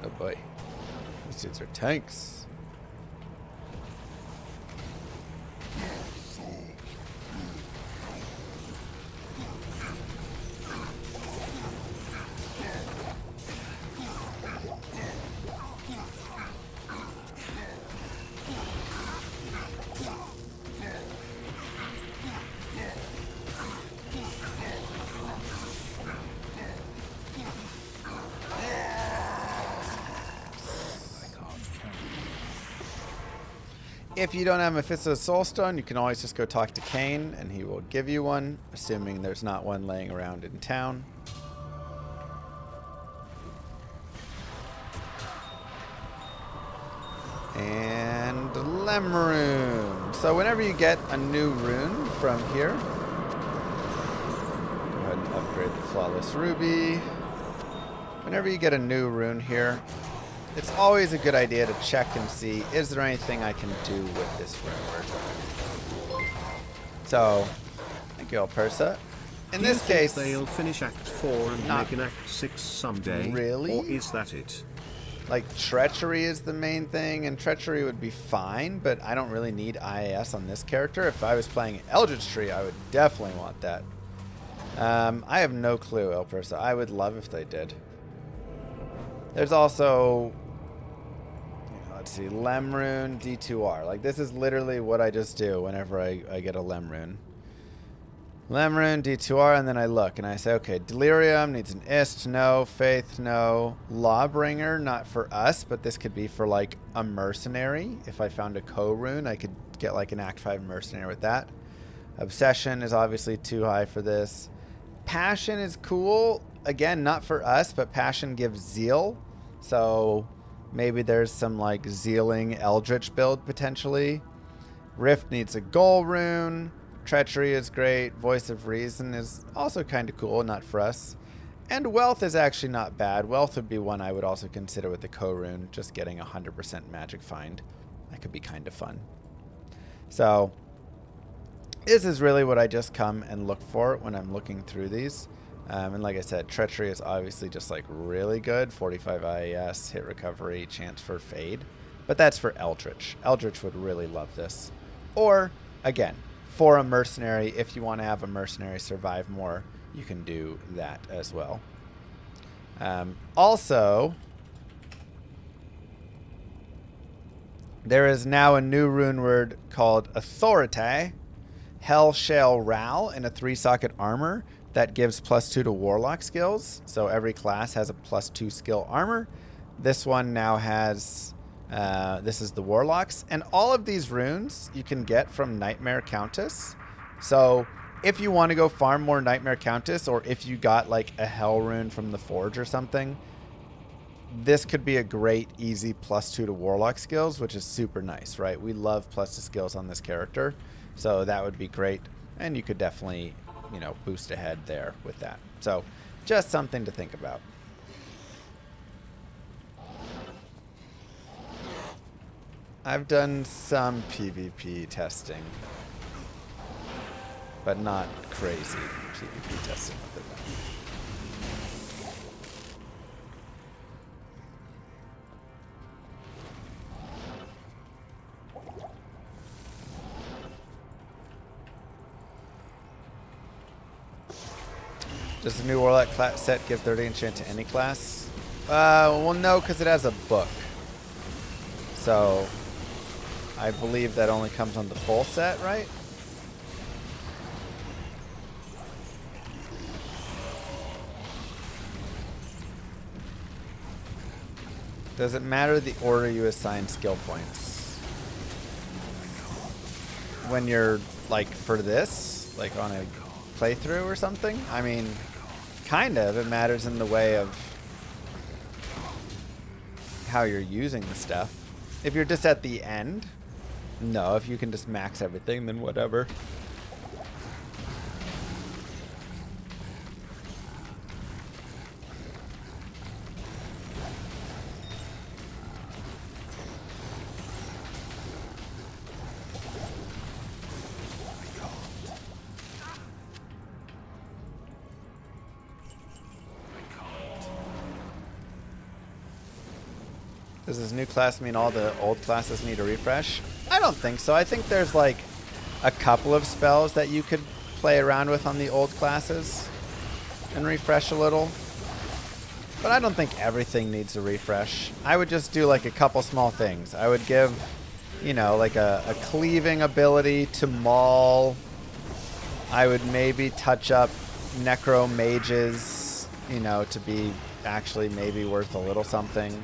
Oh boy. These dudes are tanks. If you don't have Mephisto's Soulstone, you can always just go talk to Cain, and he will give you one, assuming there's not one laying around in town. And Lemrune. So whenever you get a new rune from here, go ahead and upgrade the Flawless Ruby. Whenever you get a new rune here, it's always a good idea to check and see, is there anything I can do with this rune word? So, thank you, Alpersa. In this case, they'll finish Act 4 and make an Act 6 someday. Really? Or is that it? Like, Treachery is the main thing, and Treachery would be fine, but I don't really need IAS on this character. If I was playing Eldritch Tree, I would definitely want that. I have no clue, Alpersa. I would love if they did. There's also... let's see, Lemrune, D2R. Like, this is literally what I just do whenever I get a Lemrune. Lemrune, D2R, and then I look and I say, okay, Delirium needs an Ist, no. Faith, no. Lawbringer, not for us, but this could be for, like, a Mercenary. If I found a Co-Rune, I could get, like, an Act 5 Mercenary with that. Obsession is obviously too high for this. Passion is cool. Again, not for us, but Passion gives Zeal. So... maybe there's some, like, Zealing Eldritch build, potentially. Rift needs a Goal Rune. Treachery is great. Voice of Reason is also kind of cool, not for us. And Wealth is actually not bad. Wealth would be one I would also consider with the Co-Rune, just getting 100% Magic Find. That could be kind of fun. So, this is really what I just come and look for when I'm looking through these. And like I said, Treachery is obviously just like really good. 45 IAS, hit recovery, chance for fade. But that's for Eldritch. Eldritch would really love this. Or, again, for a Mercenary, if you want to have a Mercenary survive more, you can do that as well. Also, there is now a new rune word called Authority. Hell Shall Ral in a 3-socket armor. That gives +2 to Warlock skills. So every class has a +2 skill armor. This one now has, this is the Warlocks. And all of these runes you can get from Nightmare Countess. So if you want to go farm more Nightmare Countess, or if you got like a Hell rune from the Forge or something, this could be a great, easy +2 to Warlock skills, which is super nice, right? We love +2 skills on this character. So that would be great. And you could definitely... you know, boost ahead there with that. So, just something to think about. I've done some PvP testing, but not crazy PvP testing with it. Does the new Warlock set give 30 enchant to any class? Well, no, because it has a book. So, I believe that only comes on the full set, right? Does it matter the order you assign skill points? When you're, like, for this? Like, on a playthrough or something? I mean, kind of. It matters in the way of how you're using the stuff. If you're just at the end, no. If you can just max everything, then whatever. Does this new class mean all the old classes need a refresh? I don't think so. I think there's like a couple of spells that you could play around with on the old classes and refresh a little. But I don't think everything needs a refresh. I would just do like a couple small things. I would give, you know, like a cleaving ability to maul. I would maybe touch up necro mages, you know, to be actually maybe worth a little something.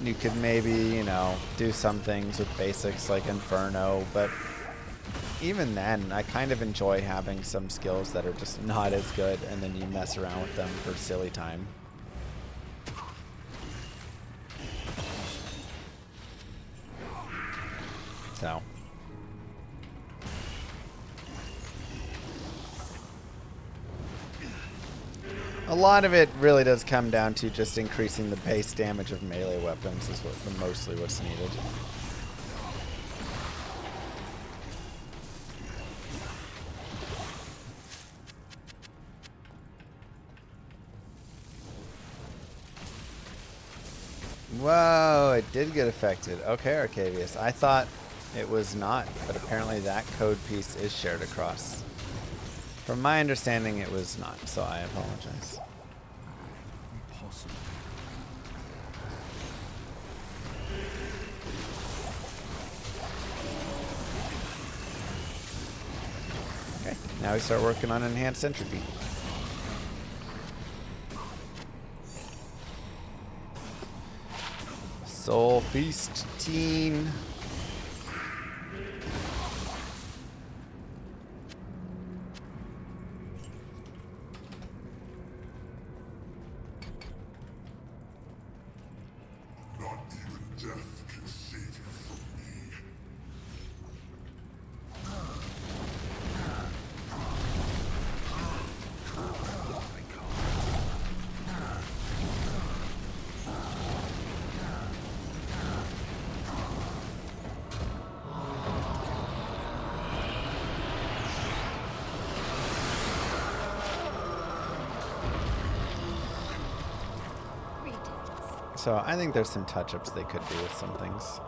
You could maybe, you know, do some things with basics like Inferno, but even then, I kind of enjoy having some skills that are just not as good, and then you mess around with them for silly time. So. A lot of it really does come down to just increasing the base damage of melee weapons is mostly what's needed. Whoa, it did get affected. Okay, Arcavius. I thought it was not, but apparently that code piece is shared across. From my understanding, it was not, so I apologize. Impossible. Okay, now we start working on enhanced entropy. Soul Feast Teen. So I think there's some touch-ups they could do with some things.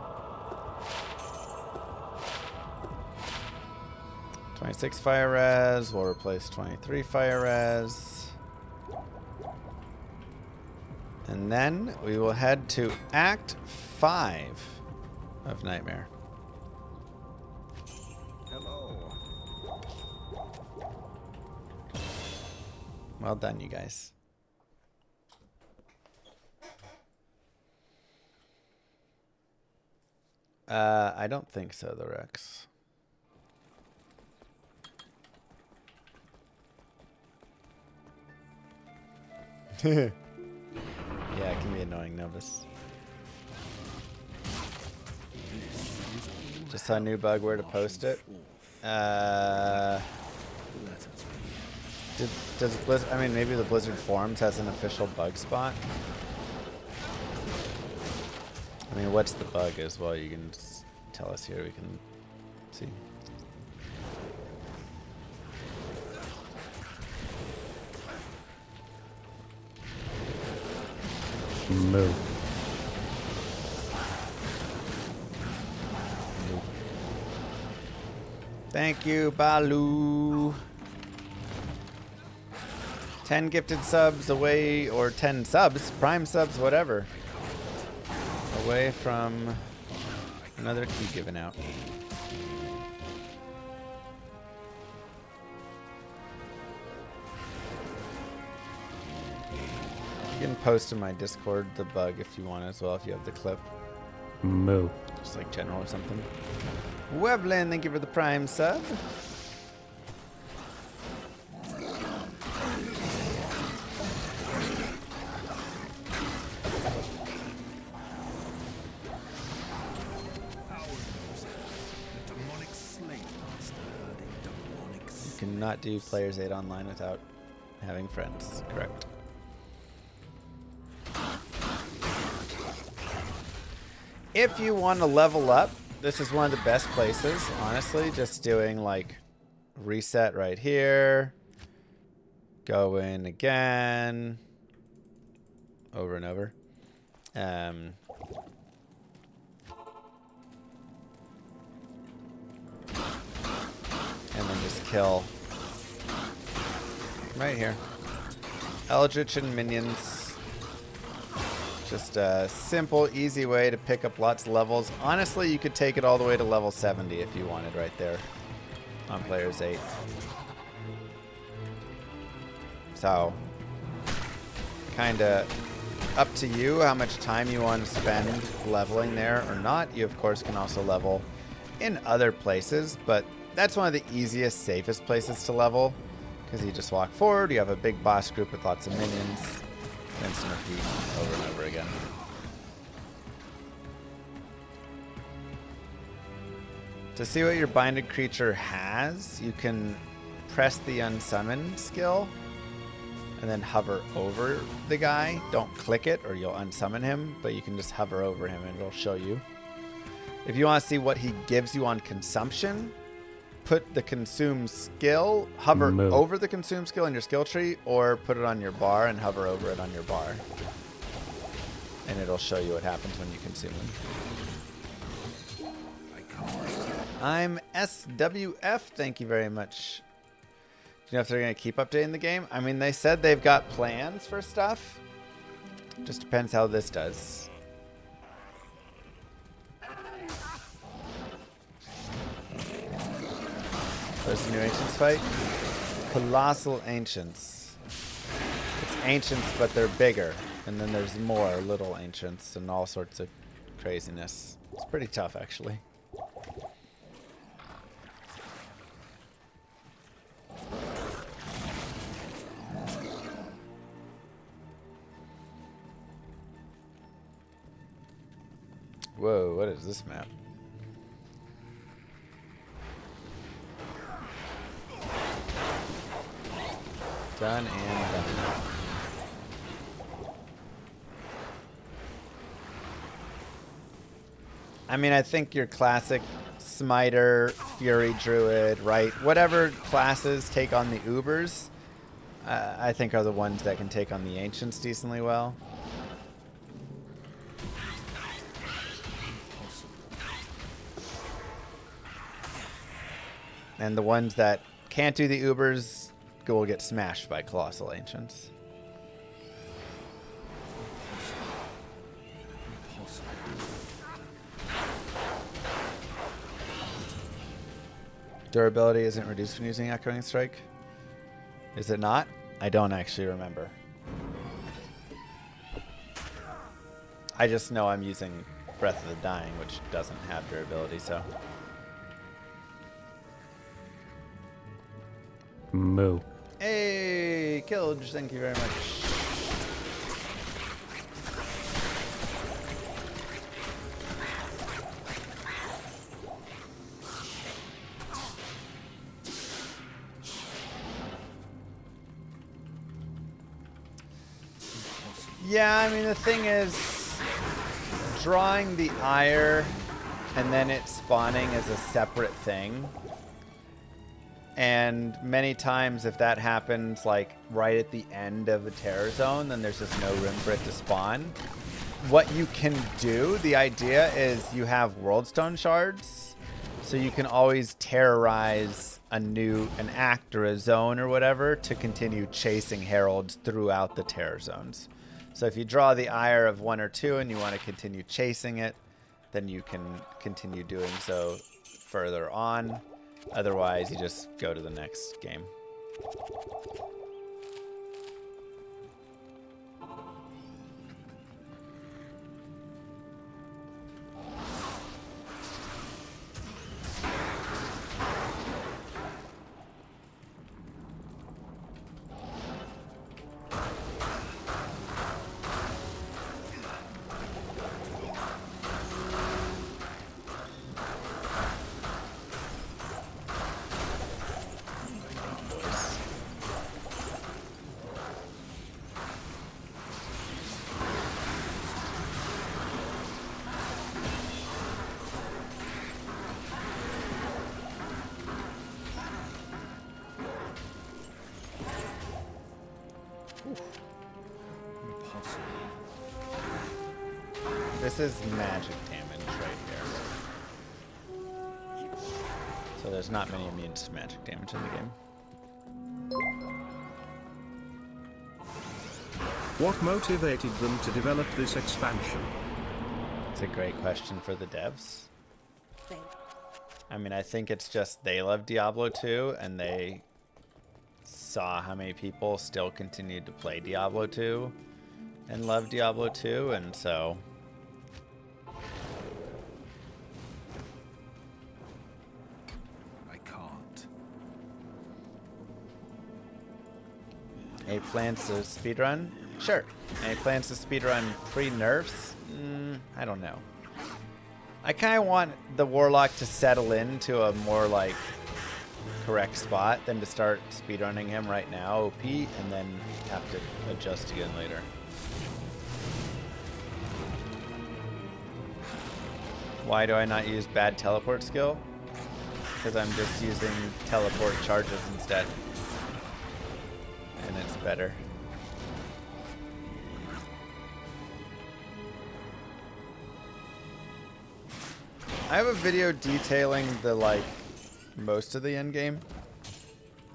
26 fire res will replace 23 fire res. And then we will head to Act 5 of Nightmare. Hello. Well done, you guys. I don't think so, the Rex. Yeah, it can be annoying, Novus. Just saw a new bug where to post it. Does Blizzard, I mean, maybe the Blizzard Forums has an official bug spot. I mean, what's the bug as well? You can just tell us here. We can see. Move. Thank you, Balu. 10 gifted subs away, or 10 subs, prime subs, whatever. Away from another key given out. You can post in my Discord the bug if you want as well, if you have the clip. Moo. Just like general or something. Weblin, thank you for the Prime sub. You cannot do Players 8 online without having friends, correct? If you want to level up, this is one of the best places, honestly. Just doing like reset right here. Go in again. Over and over. And then just kill right here. Eldritch and minions. Just a simple, easy way to pick up lots of levels. Honestly, you could take it all the way to level 70 if you wanted right there on Players 8. So, kind of up to you how much time you want to spend leveling there or not. You, of course, can also level in other places, but that's one of the easiest, safest places to level because you just walk forward, you have a big boss group with lots of minions. Rinse and repeat over and over again. To see what your binded creature has, you can press the unsummon skill and then hover over the guy. Don't click it or you'll unsummon him, but you can just hover over him and it'll show you. If you want to see what he gives you on consumption, put the consume skill, hover over the consume skill in your skill tree, or put it on your bar and hover over it on your bar. And it'll show you what happens when you consume them. I'm SWF, thank you very much. Do you know if they're going to keep updating the game? I mean, they said they've got plans for stuff. Just depends how this does. There's a new Ancients fight. Colossal Ancients. It's Ancients, but they're bigger. And then there's more little Ancients and all sorts of craziness. It's pretty tough, actually. Whoa, what is this map? Done and done. I mean, I think your classic Smiter, Fury Druid, right? Whatever classes take on the Ubers, I think are the ones that can take on the Ancients decently well. And the ones that can't do the Ubers will get smashed by Colossal Ancients. Durability isn't reduced when using Echoing Strike. Is it not? I don't actually remember. I just know I'm using Breath of the Dying, which doesn't have durability, so. Moo. Hey, Killage, thank you very much. Yeah, I mean, the thing is, drawing the ire and then it spawning is a separate thing. And many times if that happens like right at the end of a terror zone, then there's just no room for it to spawn. What you can do, the idea is you have Worldstone shards, so you can always terrorize an act or a zone or whatever to continue chasing heralds throughout the terror zones. So if you draw the ire of 1 or 2 and you want to continue chasing it, then you can continue doing so further on. Otherwise, you just go to the next game. This is magic damage right here. So there's not many immunes to magic damage in the game. What motivated them to develop this expansion? It's a great question for the devs. I mean, I think it's just they love Diablo 2 and they saw how many people still continued to play Diablo 2 and love Diablo 2, and so I can't. any plans to speedrun? Sure. Any plans to speedrun pre-nerfs? I don't know. I kind of want the Warlock to settle into a more, like, correct spot than to start speedrunning him right now, OP, and then have to adjust again later. Why do I not use bad teleport skill? Because I'm just using teleport charges instead. And it's better. I have a video detailing the, like, most of the endgame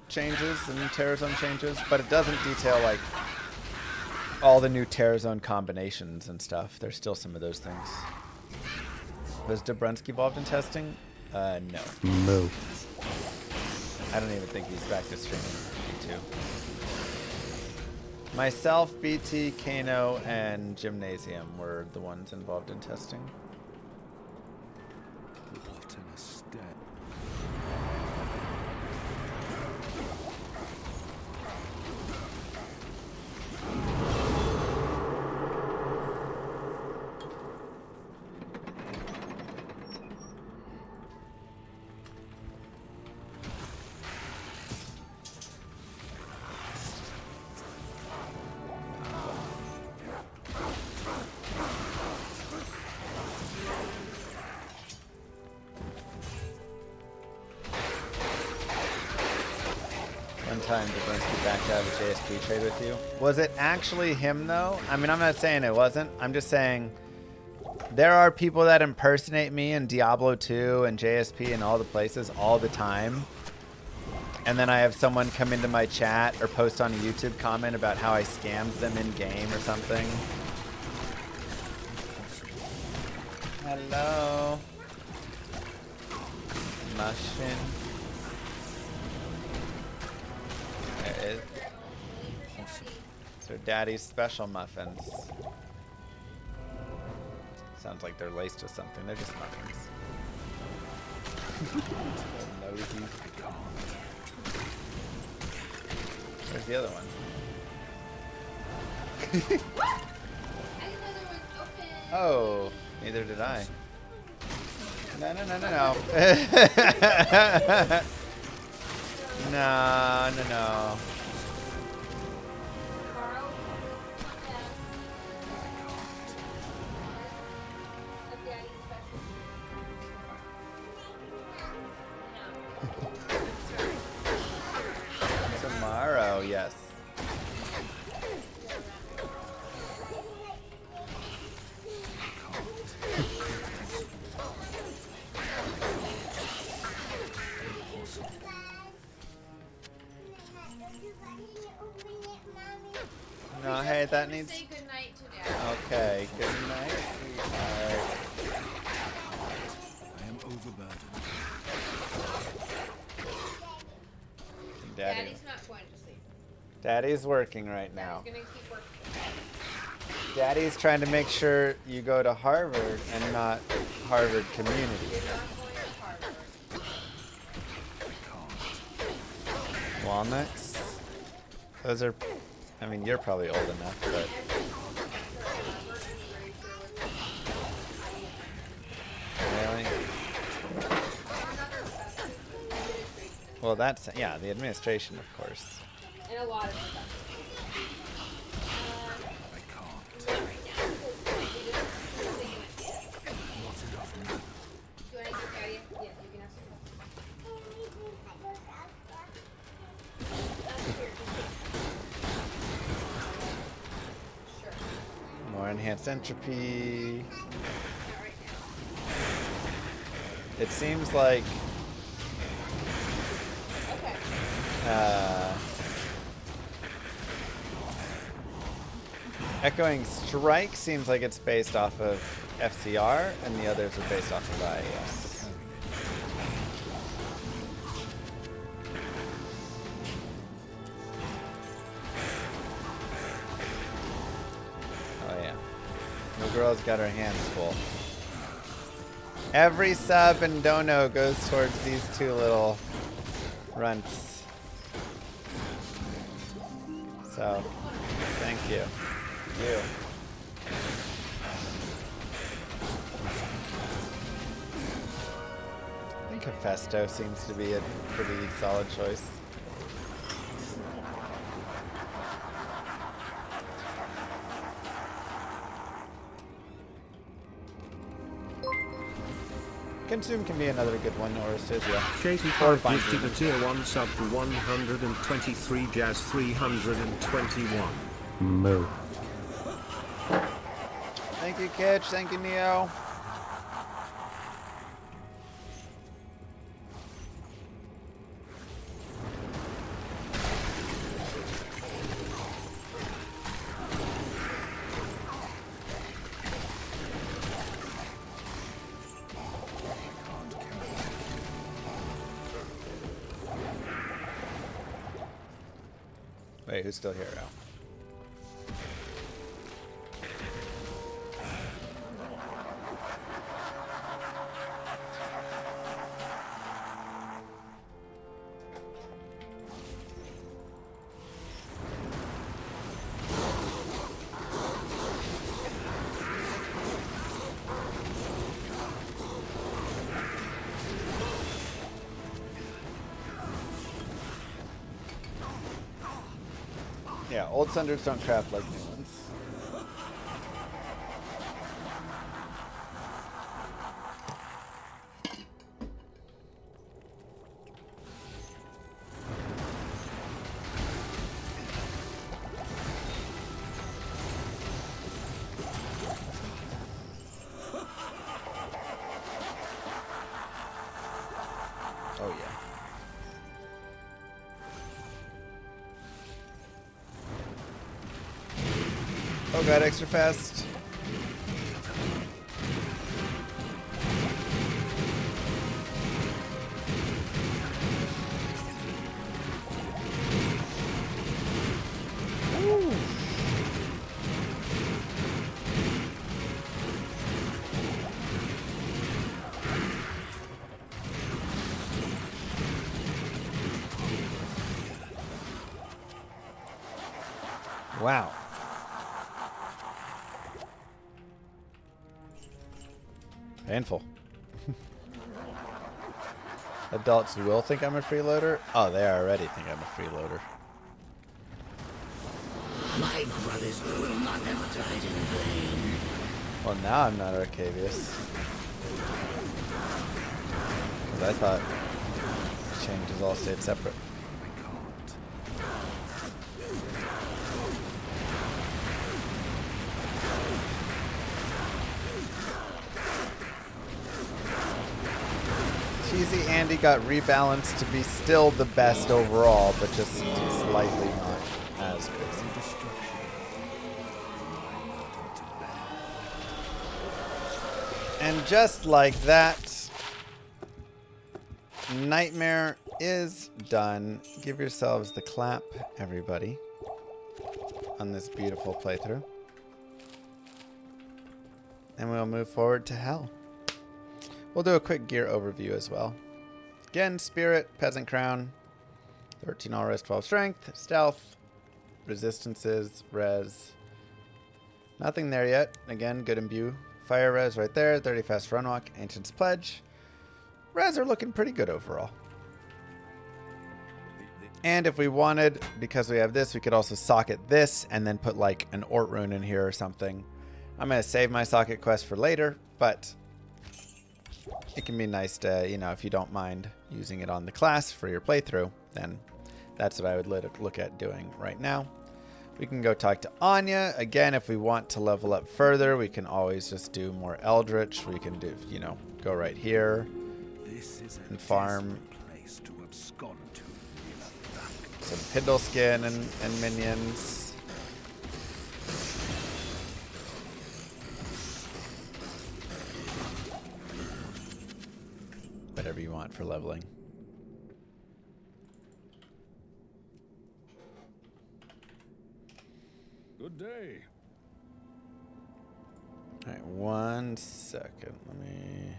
changes and Terror Zone changes, but it doesn't detail, like, all the new Terror Zone combinations and stuff. There's still some of those things. Was Dobrunsky involved in testing? No. Moo. I don't even think he's back to streaming too. Myself, BT, Kano, and Gymnasium were the ones involved in testing. What an estate. Time Dobrunsky backed out of the JSP trade with you. Was it actually him though? I mean, I'm not saying it wasn't. I'm just saying there are people that impersonate me in Diablo 2 and JSP and all the places all the time. And then I have someone come into my chat or post on a YouTube comment about how I scammed them in game or something. Hello. Muffin. There is. So Daddy's special muffins. Sounds like they're laced with something. They're just muffins. Nosy. Where's the other one? Oh, neither did I. No. No. Tomorrow, yes. No, hey, that needs. Say goodnight to Dad. Okay, good night, sweetheart. I am overburdened. Daddy's not going to sleep. Daddy's working right now. Daddy's gonna keep working. Daddy's trying to make sure you go to Harvard and not Harvard Community. You're not going to Harvard. Walnuts? Those are, I mean, you're probably old enough, but. Really? Well, that's, yeah, the administration, of course. And a lot of stuff. I can't. Not enough money. Do you want to get Daddy? Yes, you can have some. Sure. More in enhanced entropy. It seems like Echoing Strike seems like it's based off of FCR, and the others are based off of IAS. Oh yeah. The girl's got her hands full. Every sub and dono goes towards these two little runts. So, thank you. You. I think Hephaestus seems to be a pretty solid choice. Consume can be another good one, or Stygia. Katie Or Park gifted Binding. a tier 1 sub for 123 Jazz 321. Moo. Thank you, Kitch. Thank you, Neo. Wait, who's still here now? Yeah, old sunders don't craft like new ones. Oh yeah. Oh god, extra fast. Ooh. Wow. Painful. Adults will think I'm a freeloader? Oh, they already think I'm a freeloader. My brothers will not have died in vain. Well, now I'm not Arcavius. Because I thought changes all stayed separate. Cheesy Andy got rebalanced to be still the best overall, but just slightly not as good. And just like that, Nightmare is done. Give yourselves the clap, everybody, on this beautiful playthrough. And we'll move forward to Hell. We'll do a quick gear overview as well. Again, Spirit, Peasant Crown, 13 all res, 12 strength, Stealth, Resistances, Res. Nothing there yet. Again, good imbue. Fire Res right there, 30 fast run walk, Ancient's Pledge. Res are looking pretty good overall. And if we wanted, because we have this, we could also socket this and then put like an Ort rune in here or something. I'm going to save my socket quest for later, but it can be nice to, you know, if you don't mind using it on the class for your playthrough, then that's what I would look at doing right now. We can go talk to Anya. Again, if we want to level up further, we can always just do more Eldritch. We can do, you know, go right here and farm some Pindle Skin and minions. Whatever you want for leveling. Good day. All right, 1 second. Let me.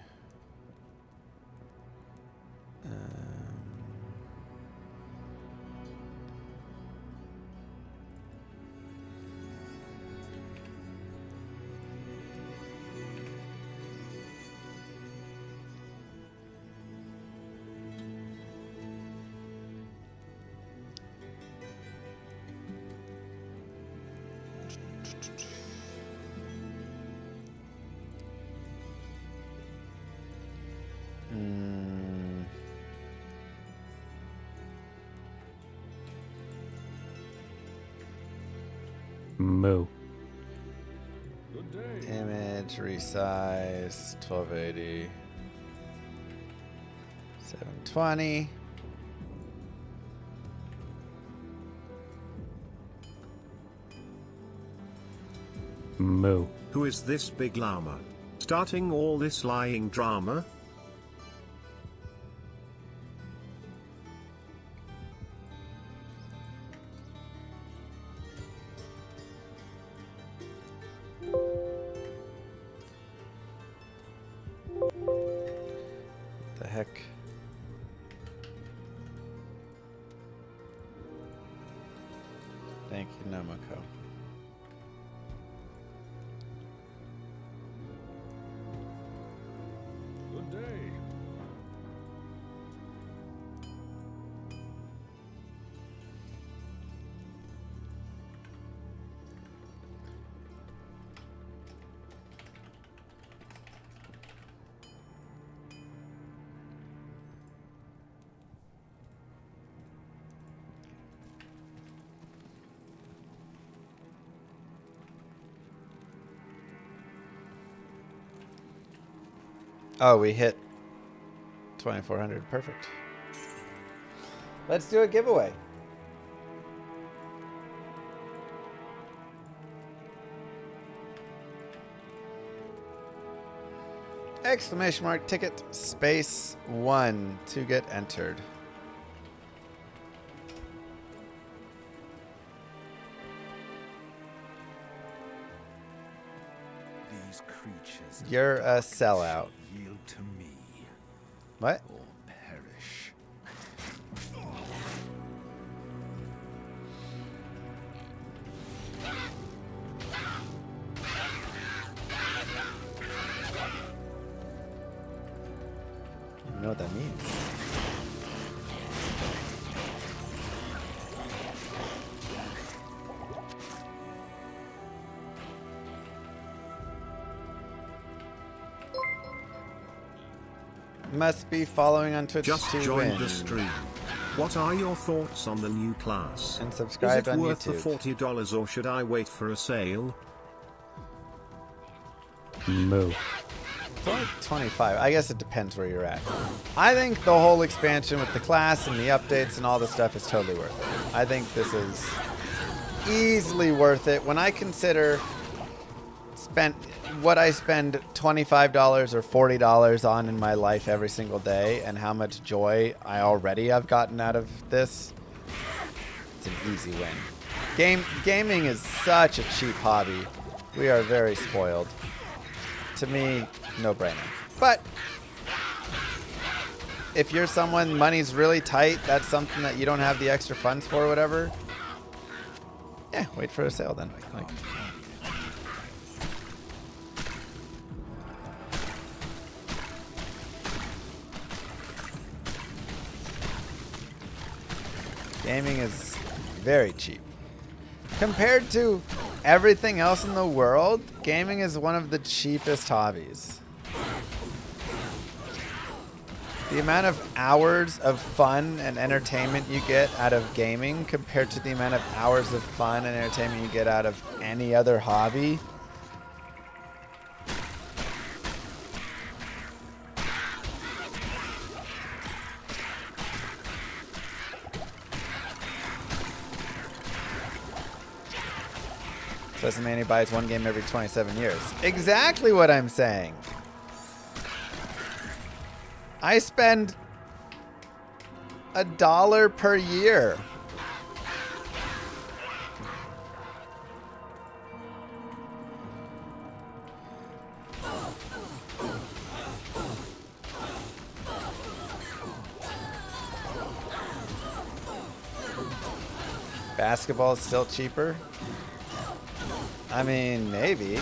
Moo. Good day. Image, resize, 1280, 720. Moo. Who is this big llama? Starting all this lying drama? The heck? Thank you, Nomoko. Good day. Oh, we hit 2,400. Perfect. Let's do a giveaway. Exclamation mark ticket space 1 to get entered. These creatures You're a sellout. yield to me What? or perish. I don't know what that means. Must be following on Twitch Just to joined win. the stream. What are your thoughts on the new class? And Is subscribe it on worth YouTube. the $40 or should I wait for a sale? Moo. It's only 25. I guess it depends where you're at. I think the whole expansion with the class and the updates and all the stuff is totally worth it. I think this is easily worth it. When I consider what I spend $25 or $40 on in my life every single day and how much joy I already have gotten out of this, it's an easy win. Gaming is such a cheap hobby. We are very spoiled. To me, no brainer. But if you're someone money's really tight, that's something that you don't have the extra funds for or whatever, yeah, wait for a sale then. Like, gaming is very cheap. Compared to everything else in the world, gaming is one of the cheapest hobbies. The amount of hours of fun and entertainment you get out of gaming compared to the amount of hours of fun and entertainment you get out of any other hobby. Doesn't mean he buys one game every 27 years. Exactly what I'm saying. I spend $1 per year. Basketball is still cheaper? I mean, maybe.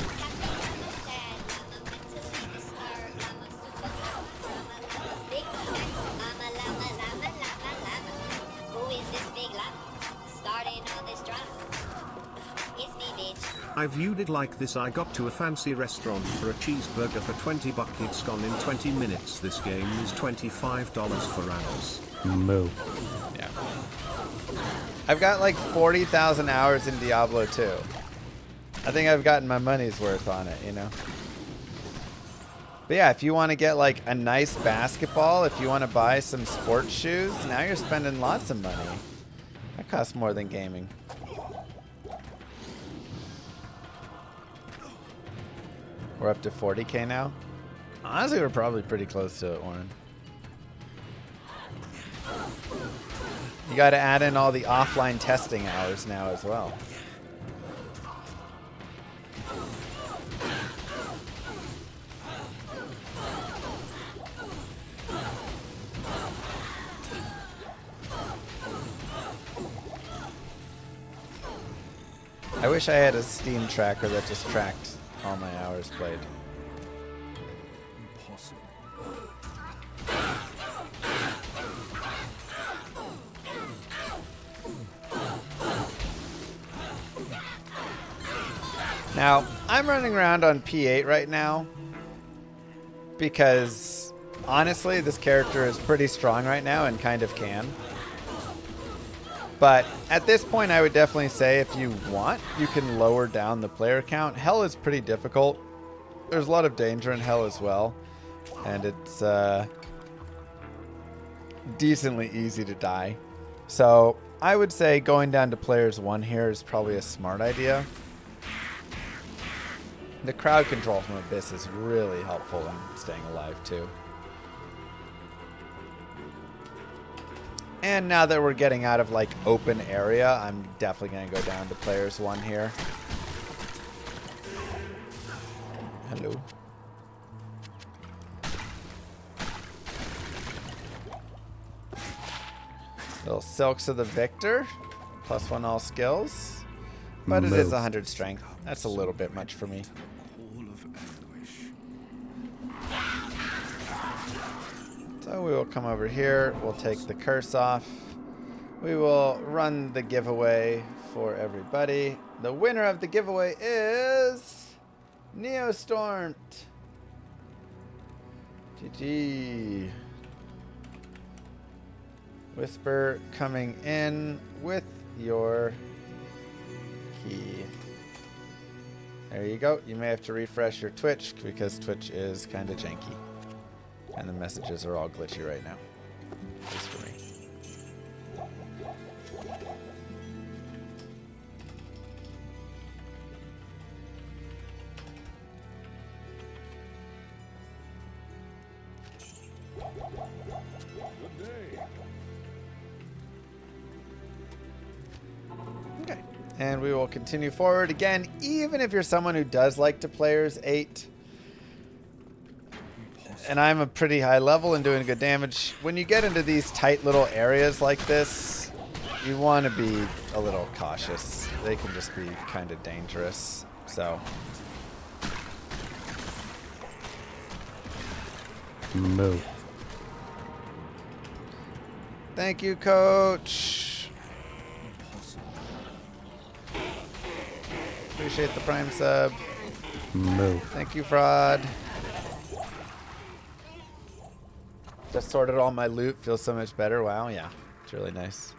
I viewed it like this. I got to a fancy restaurant for a cheeseburger for 20 bucks. It's gone in 20 minutes. This game is $25 for hours. Moo. Yeah. I've got like 40,000 hours in Diablo 2. I think I've gotten my money's worth on it, you know? But yeah, if you want to get like a nice basketball, if you want to buy some sports shoes, now you're spending lots of money. That costs more than gaming. We're up to 40K now. Honestly, we're probably pretty close to it, Warren. You got to add in all the offline testing hours now as well. I wish I had a Steam tracker that just tracked all my hours played. Impossible. Now, I'm running around on P8 right now because, honestly, this character is pretty strong right now and kind of can. But at this point, I would definitely say if you want, you can lower down the player count. Hell is pretty difficult. There's a lot of danger in Hell as well. And it's decently easy to die. So I would say going down to players 1 here is probably a smart idea. The crowd control from Abyss is really helpful in staying alive too. And now that we're getting out of like open area, I'm definitely going to go down to players 1 here. Hello. Little Silks of the Victor. +1 all skills. But it is 100 strength. That's a little bit much for me. So we will come over here. We'll take the curse off. We will run the giveaway for everybody. The winner of the giveaway is Neostormt. GG. Whisper coming in with your key. There you go. You may have to refresh your Twitch because Twitch is kind of janky. And the messages are all glitchy right now. Just for me. Okay. And we will continue forward. Again, even if you're someone who does like to players 8, and I'm a pretty high level and doing good damage, when you get into these tight little areas like this, you want to be a little cautious. They can just be kind of dangerous. So. Moo. Thank you, Coach. Appreciate the Prime sub. Moo. Thank you, Fraud. Just sorted all my loot. Feels so much better. Wow, yeah. It's really nice.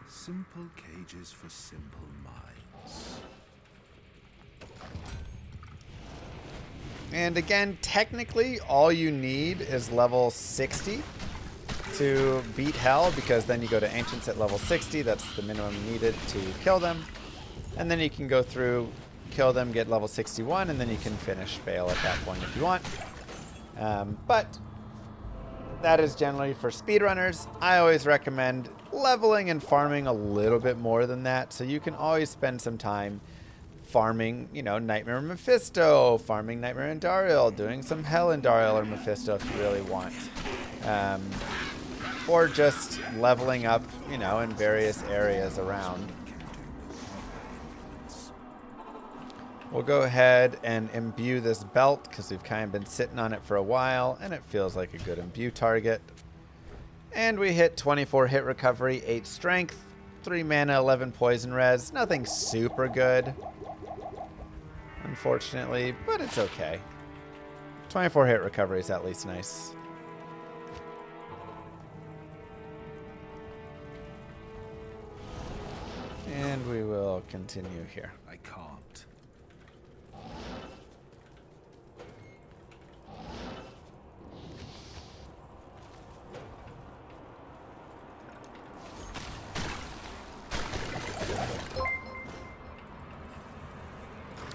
Simple cages for simple minds. And again, technically, all you need is level 60 to beat Hell, because then you go to Ancients at level 60. That's the minimum needed to kill them. And then you can go through, kill them, get level 61, and then you can finish Baal at that point if you want. But that is generally for speedrunners. I always recommend leveling and farming a little bit more than that, so you can always spend some time farming, you know, Nightmare Mephisto, farming Nightmare Andariel, doing some Hell Andariel or Mephisto if you really want. Or just leveling up, you know, in various areas around. We'll go ahead and imbue this belt because we've kind of been sitting on it for a while and it feels like a good imbue target. And we hit 24 hit recovery, 8 strength, 3 mana, 11 poison res. Nothing super good, unfortunately, but it's okay. 24 hit recovery is at least nice. And we will continue here. I can't.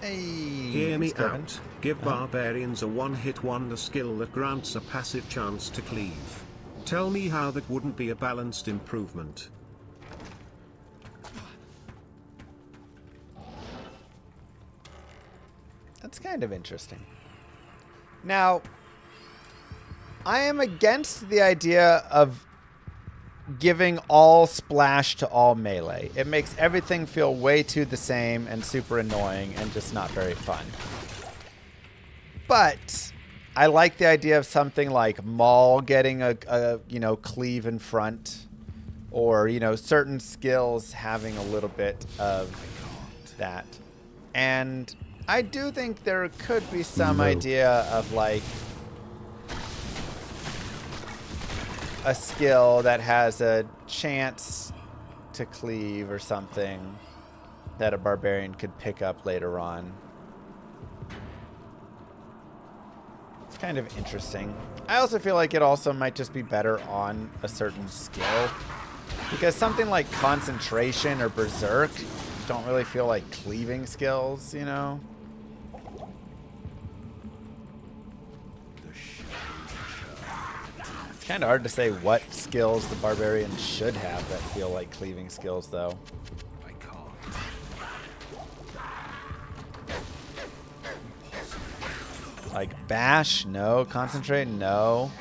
Hey, Hear me Kevin. out. Give barbarians a one-hit wonder skill that grants a passive chance to cleave. Tell me how that wouldn't be a balanced improvement. That's kind of interesting. Now, I am against the idea of giving all splash to all melee. It makes everything feel way too the same and super annoying and just not very fun. But I like the idea of something like Maul getting a you know, cleave in front, or, you know, certain skills having a little bit of that. And I do think there could be some idea of like a skill that has a chance to cleave or something that a barbarian could pick up later on. It's kind of interesting. I also feel like it also might just be better on a certain skill, because something like concentration or berserk don't really feel like cleaving skills, you know? It's kind of hard to say what skills the barbarian should have that feel like cleaving skills, though. I can't. Like Bash? No. Concentrate? No.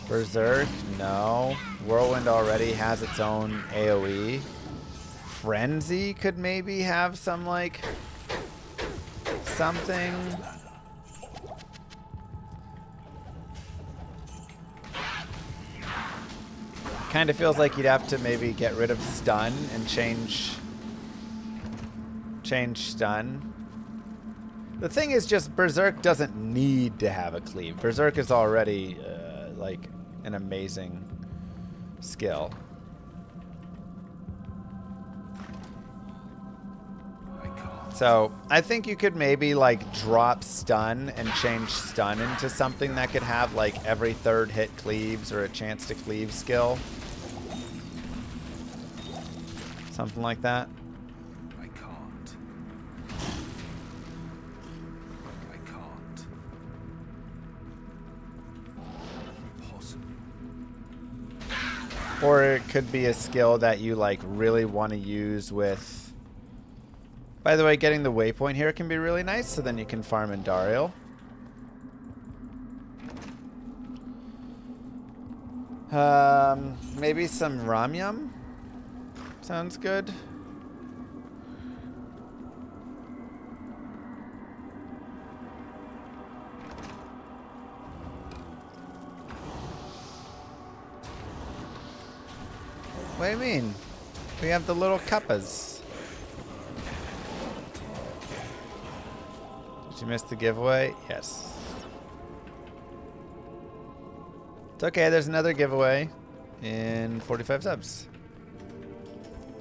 Berserk? No. Whirlwind already has its own AoE. Frenzy could maybe have some, like, something. Kind of feels like you'd have to maybe get rid of stun and change stun. The thing is just Berserk doesn't need to have a cleave. Berserk is already like an amazing skill. So I think you could maybe like drop stun and change stun into something that could have like every third hit cleaves or a chance to cleave skill. Something like that. I can't. I can't. Impossible. Or it could be a skill that you like really want to use with. By the way, getting the waypoint here can be really nice, so then you can farm Andariel. Maybe some Ramyam? Sounds good. What do you mean? We have the little cuppas. Did you you miss the giveaway? Yes. It's okay, there's another giveaway in 45 subs.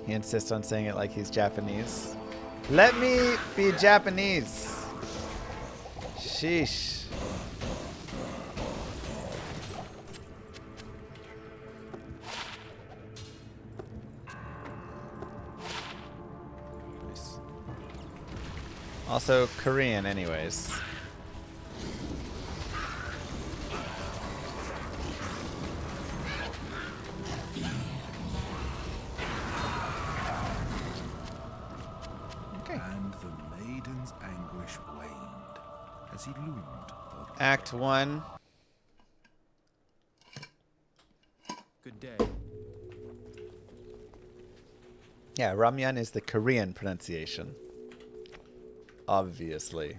He insists on saying it like he's Japanese. Let me be Japanese. Sheesh. Nice. Also Korean anyways. And the maiden's anguish waned as he loomed. Act 1. Good day. Yeah, ramyun is the Korean pronunciation. Obviously.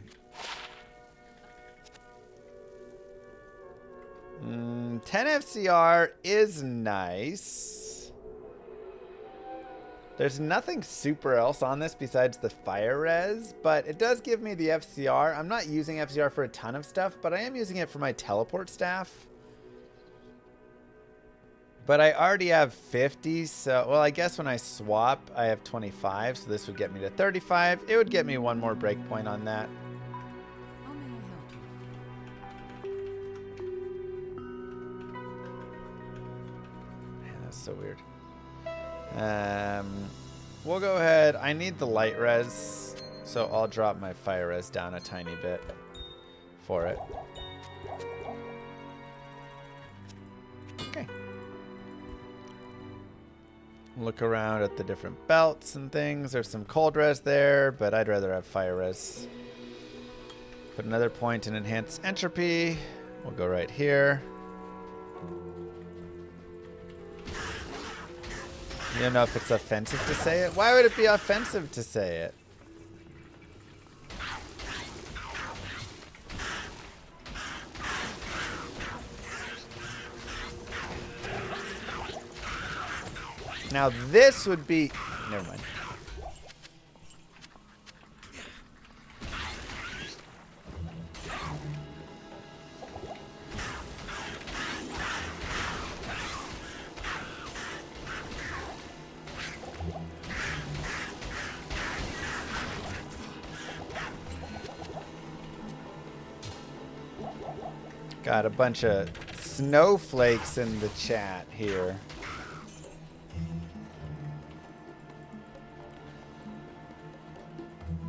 10 FCR is nice. There's nothing super else on this besides the fire res, but it does give me the FCR. I'm not using FCR for a ton of stuff, but I am using it for my teleport staff. But I already have 50, so, well, I guess when I swap, I have 25, so this would get me to 35. It would get me one more breakpoint on that. How may I help you? Man, that's so weird. We'll go ahead. I need the light res, so I'll drop my fire res down a tiny bit for it. Okay. Look around at the different belts and things. There's some cold res there, but I'd rather have fire res. Put another point in enhanced entropy. We'll go right here. You don't know if it's offensive to say it? Why would it be offensive to say it? Now this would be... Never mind. Got a bunch of snowflakes in the chat here.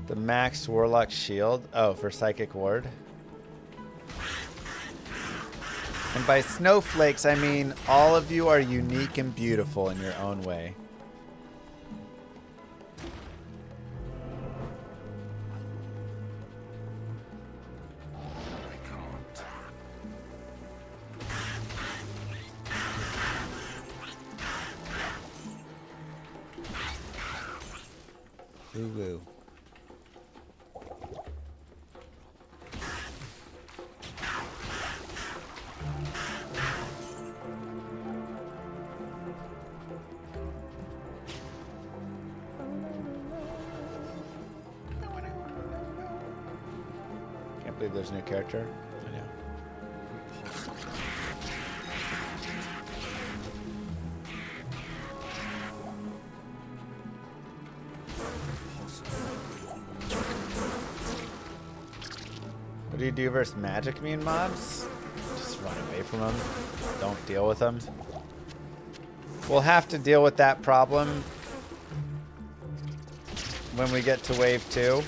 The maxed Warlock shield. Oh, for Psychic Ward. And by snowflakes, I mean all of you are unique and beautiful in your own way. Woo woo. Can't believe there's a new character. I know. What do you do versus magic mean mobs? Just run away from them. Don't deal with them. We'll have to deal with that problem when we get to wave 2.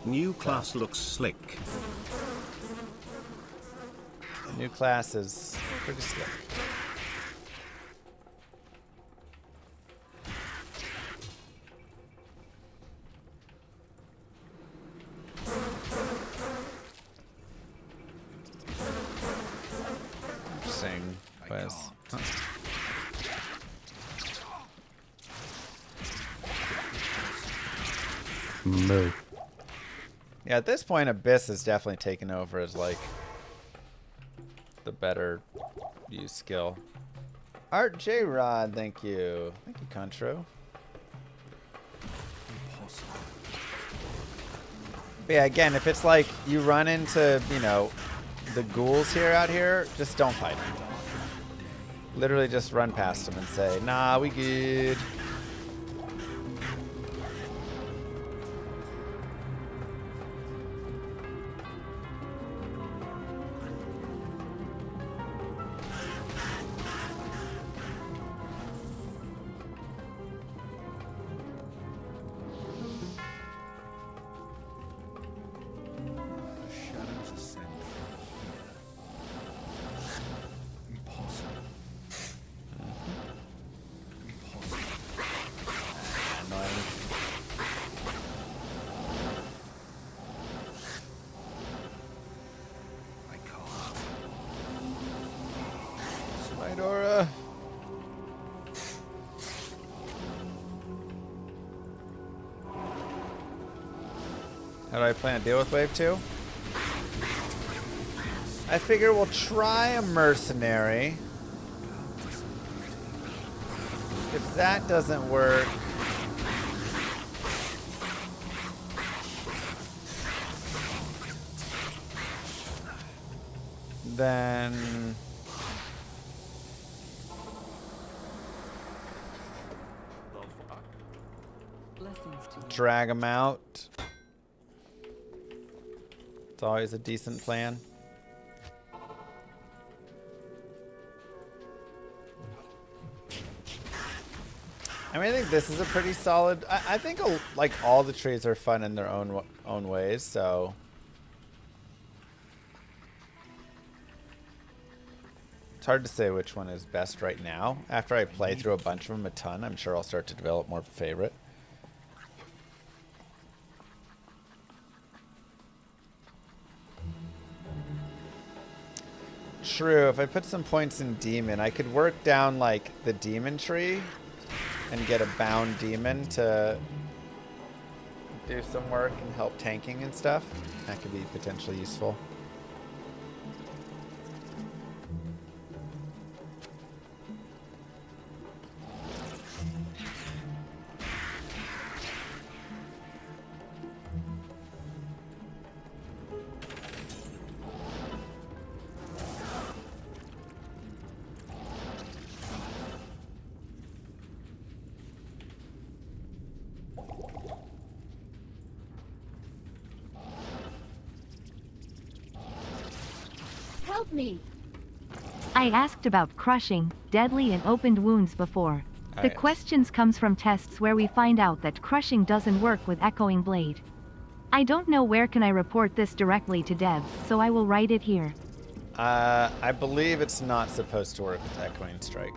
New class looks slick. New class is pretty slick. Interesting. Quiz. Huh. Moo. Yeah, at this point, Abyss has definitely taken over as, like, the better used skill. Art J Rod, thank you. Thank you, Contro. But yeah, again, if it's like you run into, you know, the ghouls out here, just don't fight them. Literally just run past them and say, nah, we good. Shadows ascend. Impossible. Impossible. Annoying. I can't. Smidora. How do I plan to deal with wave 2? I figure we'll try a mercenary. If that doesn't work, then drag them out. It's always a decent plan. I mean, I think this is a pretty solid. I think like all the trees are fun in their own ways. So it's hard to say which one is best right now. After I play through a bunch of them a ton, I'm sure I'll start to develop more of a favorite. True, if I put some points in demon, I could work down like the demon tree and get a bound demon to do some work and help tanking and stuff. That could be potentially useful. Help me! I asked about crushing, deadly and opened wounds before. The Alright. questions comes from tests where we find out that crushing doesn't work with echoing blade. I don't know where can I report this directly to devs, so I will write it here. I believe it's not supposed to work with echoing strike.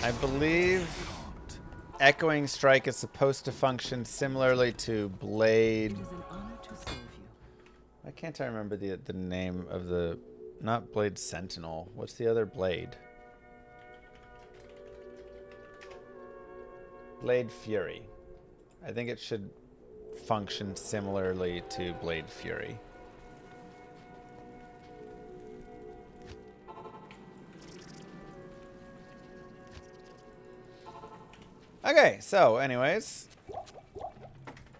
I believe echoing strike is supposed to function similarly to blade. Why can't I remember the name of the, not blade sentinel? What's the other blade? Blade fury. I think it should function similarly to blade fury. Okay, so anyways,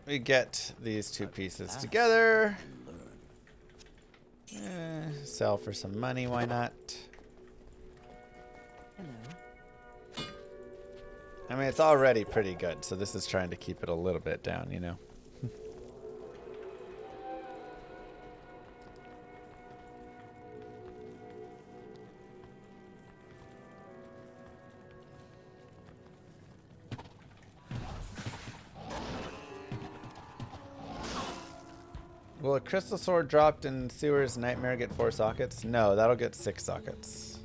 we get these two pieces together. Sell for some money, why not? I mean, it's already pretty good, so this is trying to keep it a little bit down, you know? Will a crystal sword dropped in Sewer's Nightmare get 4 sockets? No, that'll get 6 sockets.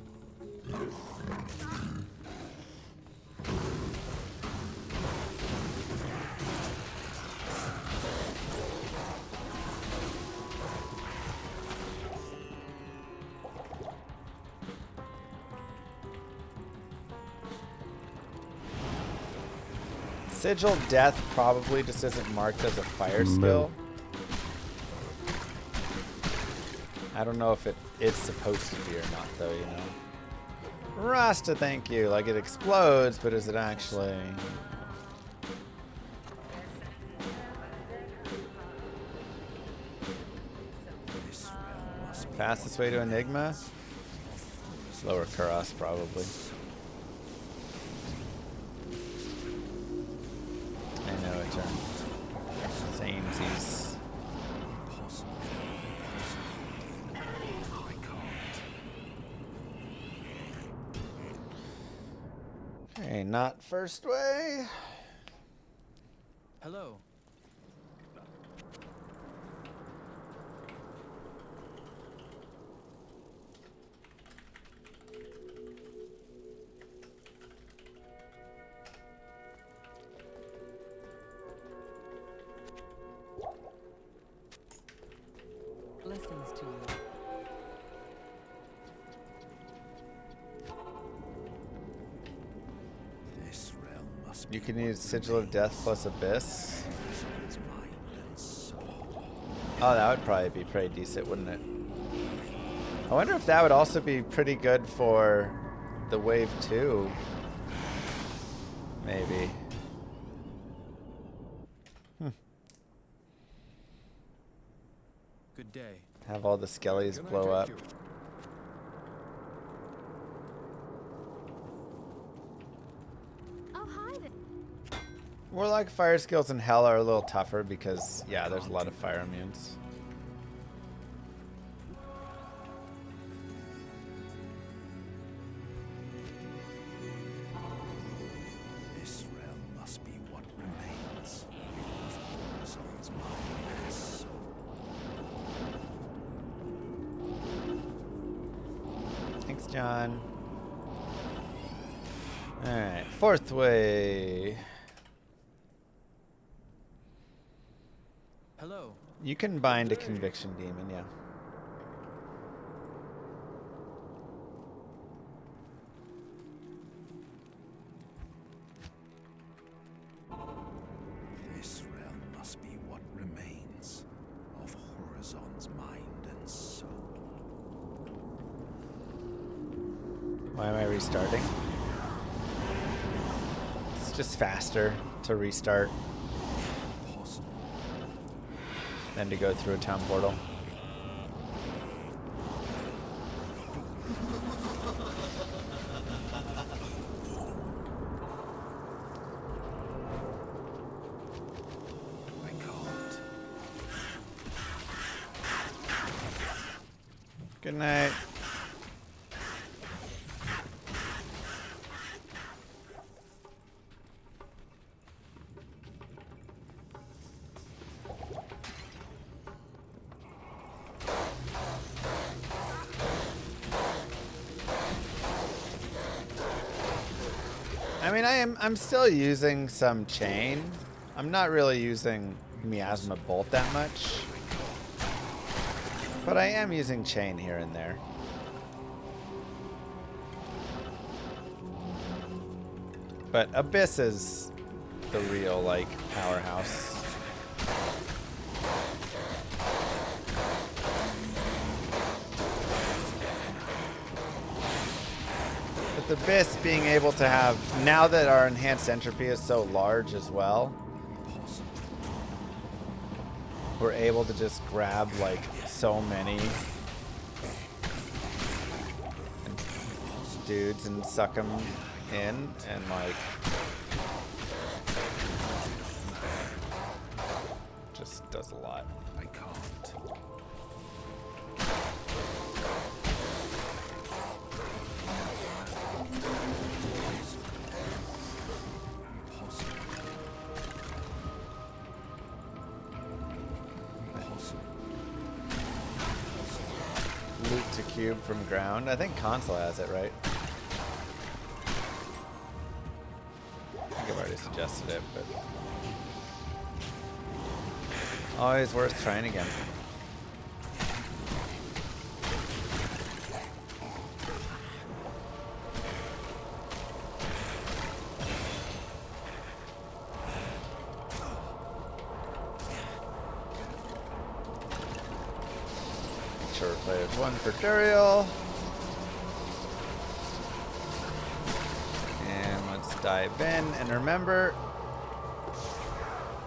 Sigil Death probably just isn't marked as a fire Moo. skill. I don't know if it is supposed to be or not, though, you know. Rasta, thank you. Like, it explodes, but is it actually... Fastest way to Enigma? Slower Kuros, probably. I know it turned. Samesies. Okay, not first way. Hello. Blessings to you. This realm must be You can use Sigil of Death plus Abyss. Horizon's mind and soul. Oh, that would probably be pretty decent, wouldn't it? I wonder if that would also be pretty good for the Wave 2. Maybe. Good day. Have all the skellies blow up. Oh, hi there. Warlock fire skills in Hell are a little tougher because, yeah, there's a lot of fire immunes. This realm must be what remains of Horizon's mind and soul. Thanks, John. Alright, fourth way. Hello. You can bind a conviction demon, yeah. This realm must be what remains of Horizon's mind and soul. Why am I restarting? It's just faster to restart than to go through a town portal. I can't. Good night. I mean, I'm still using some chain. I'm not really using Miasma Bolt that much. But I am using chain here and there. But Abyss is the real, like, powerhouse. But the Abyss being able to have, now that our enhanced entropy is so large as well, we're able to just grab like so many dudes and suck them in and like just does a lot. I can't. Loot to cube from ground. I think console has it, right? I think I've already suggested it, but always worth trying again. players. One for Duriel. And let's dive in. And remember,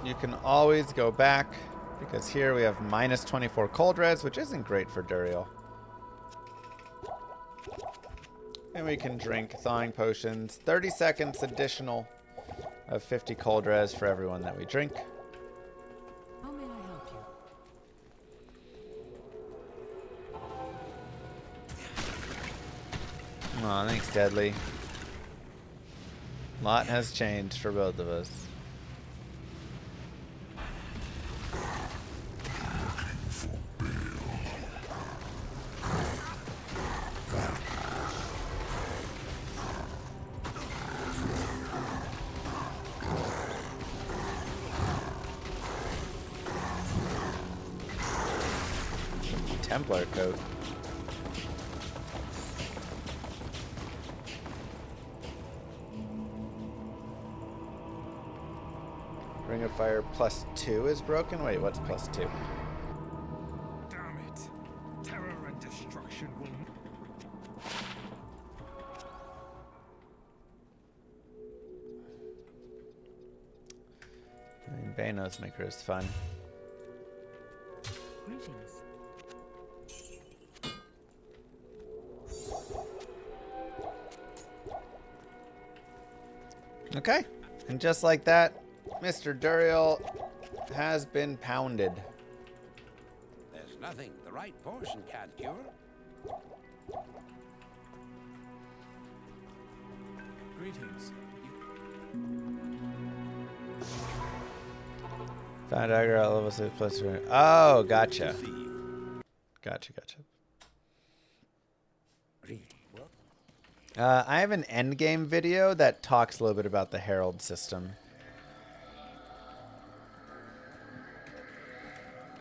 you can always go back because here we have minus 24 cold res, which isn't great for Duriel. And we can drink thawing potions. 30 seconds additional of 50 cold res for everyone that we drink. How may I help you? Aw, thanks, Deadly. A lot has changed for both of us. Templar coat. Ring of Fire +2 is broken? Wait, what's +2? Damn it. Terror and destruction will... I mean, Banos Maker is fun. Greetings. Okay, and just like that, Mr. Duriel has been pounded. There's nothing the right portion can't cure. Greetings. Found dagger at level 6 plus 3. Oh, gotcha. Gotcha. I have an endgame video that talks a little bit about the Herald system.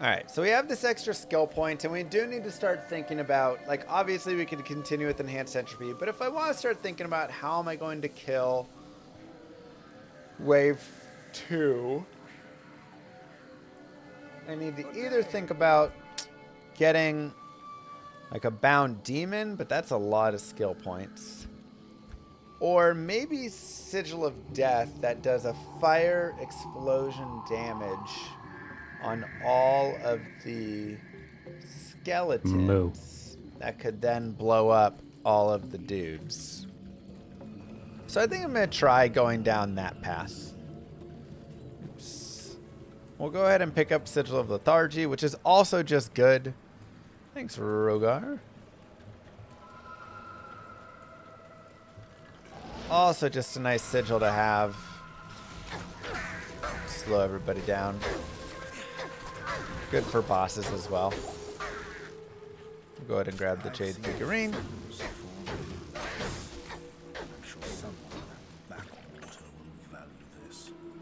Alright, so we have this extra skill point, and we do need to start thinking about, like, obviously we could continue with Enhanced Entropy, but if I want to start thinking about how am I going to kill Wave 2, I need to either think about getting, like, a Bound Demon, but that's a lot of skill points. Or maybe Sigil of Death that does a fire explosion damage on all of the skeletons that could then blow up all of the dudes. So I think I'm going to try going down that path. Oops. We'll go ahead and pick up Sigil of Lethargy, which is also just good. Thanks, Rogar. Also just a nice sigil to have. Slow everybody down. Good for bosses as well. We'll go ahead and grab the Jade figurine.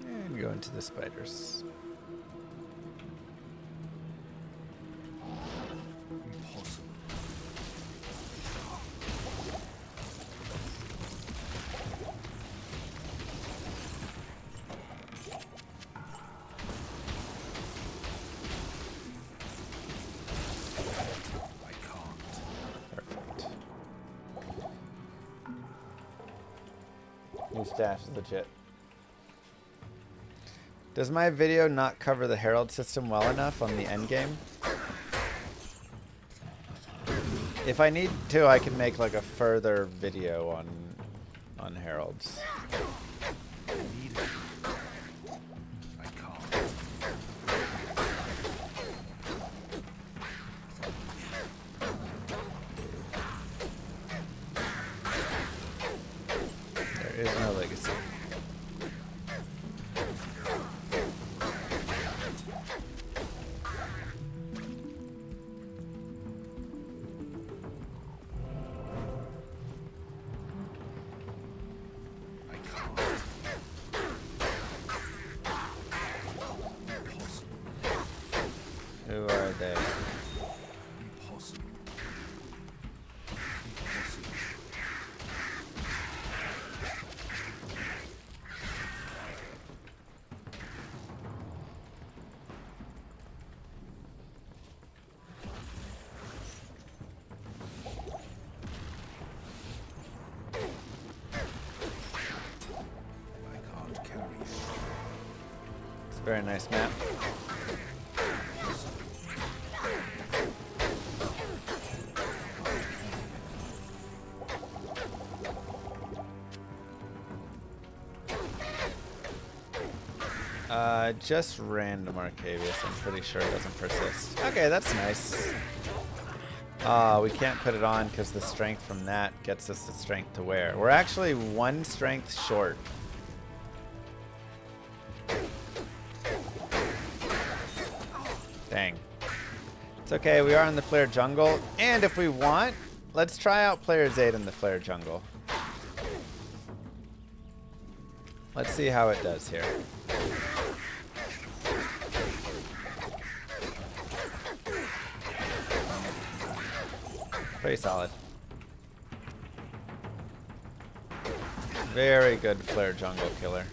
And go into the spiders. New stash is legit. Does my video not cover the Herald system well enough on the endgame? If I need to, I can make like a further video on Heralds. There is no legacy. Who are they? Very nice map. Just random Arcavius. I'm pretty sure it doesn't persist. Okay, that's nice. We can't put it on because the strength from that gets us the strength to wear. We're actually 1 strength short. Dang. It's okay, we are in the Flare jungle. And if we want, let's try out Player's Aid in the Flare jungle. Let's see how it does here. Pretty solid. Very good Flare jungle killer.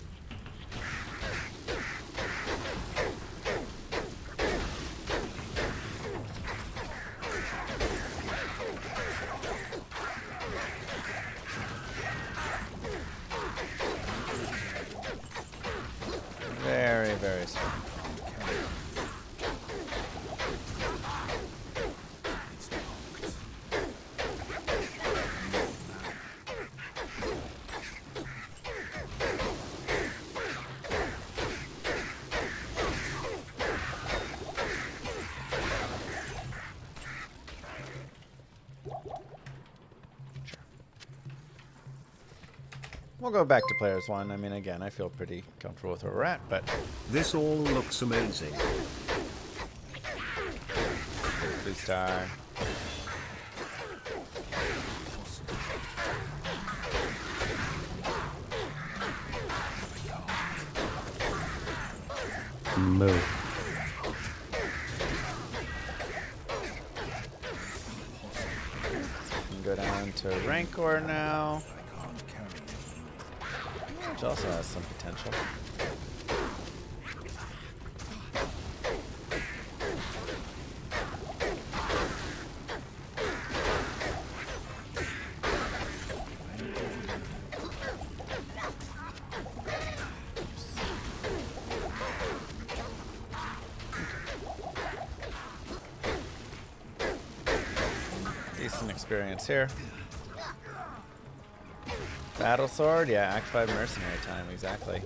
Very, very strong. We'll go back to players 1. I mean, again, I feel pretty comfortable with where we're at, but... This all looks amazing. 2-star. Moo. Can go down to Rancor now. Which also has some potential. Decent experience here. Battle Sword? Yeah, Act 5 Mercenary time, exactly.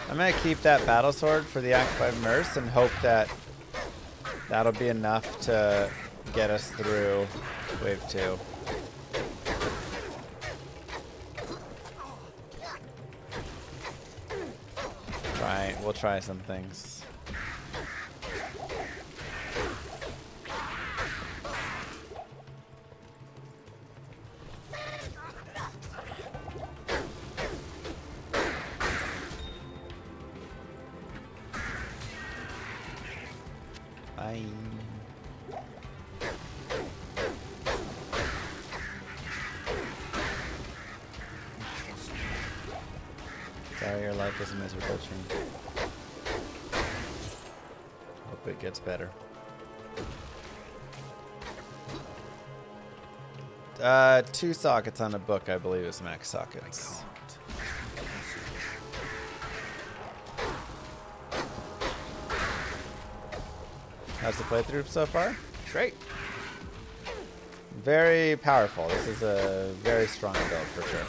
I'm going to keep that Battle Sword for the Act 5 Merc and hope that that'll be enough to get us through Wave 2. We'll try some things. Bye. Sorry, your life is miserable, Ching. Hope it gets better. 2 sockets on a book, I believe, is max sockets. How's the playthrough so far? Great. Very powerful. This is a very strong build for sure.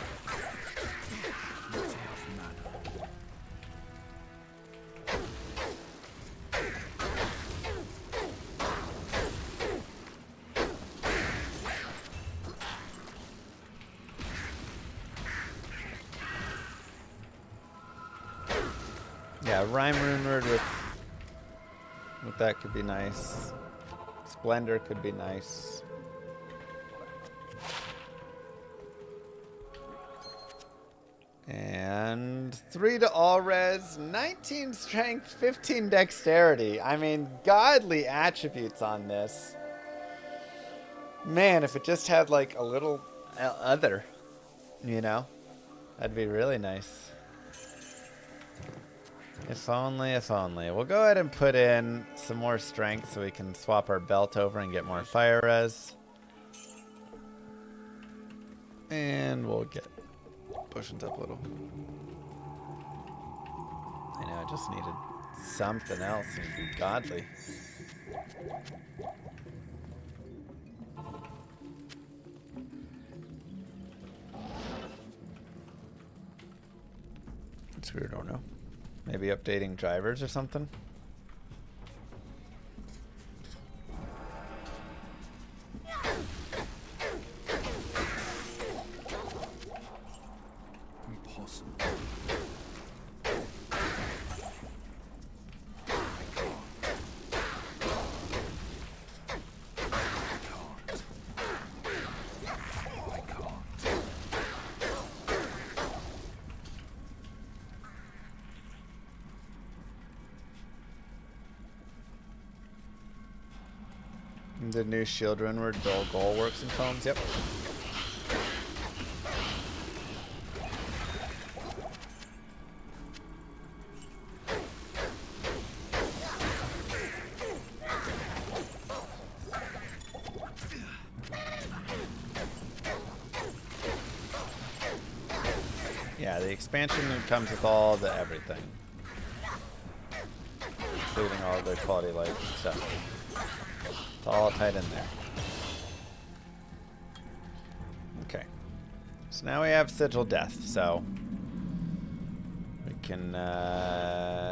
Yeah, Rhyme Rune Word with that could be nice. Splendor could be nice. And 3 to all res, 19 strength, 15 dexterity. I mean, godly attributes on this. Man, if it just had like a little other, you know, that'd be really nice. If only, if only. We'll go ahead and put in some more strength so we can swap our belt over and get more fire res. And we'll get potions up a little. I know, I just needed something else and be godly. It's weird, I don't know. Maybe updating drivers or something? Impossible. I can't. The new shield run where dual goal works in tomes, yep. Yeah, the expansion comes with all the everything. Including all the quality of life stuff. It's all tied in there. Okay. So now we have Sigil Death, so we can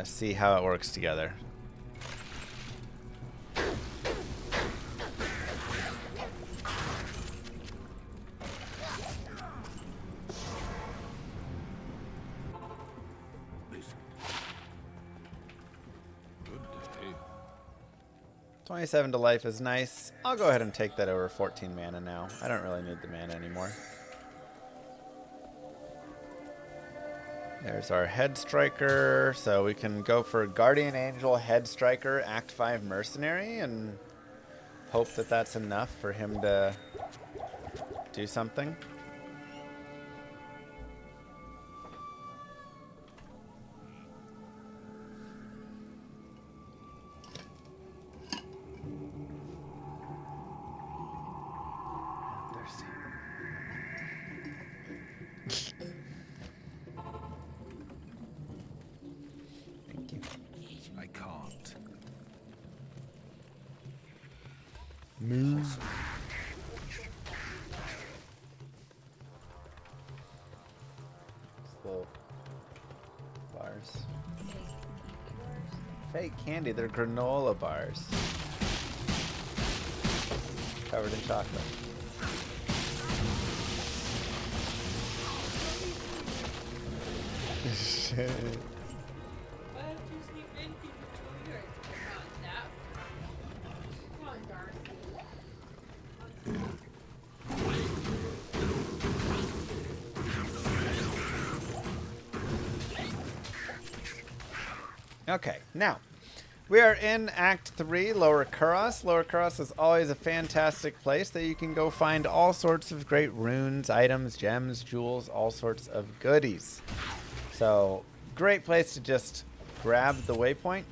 see how it works together. Good day. 27 to life is nice. I'll go ahead and take that over 14 mana now. I don't really need the mana anymore. There's our Head Striker. So we can go for Guardian Angel, Head Striker, Act 5 Mercenary, and hope that that's enough for him to do something. Thank you. I can't. Move. Slow bars. Fake candy, they're granola bars. Covered in chocolate. Shit. Why don't you sleep in people to your nap? Come on, Darcy. Okay, now we are in Act 3, Lower Kuros. Lower Kuros is always a fantastic place that you can go find all sorts of great runes, items, gems, jewels, all sorts of goodies. So, great place to just grab the waypoint.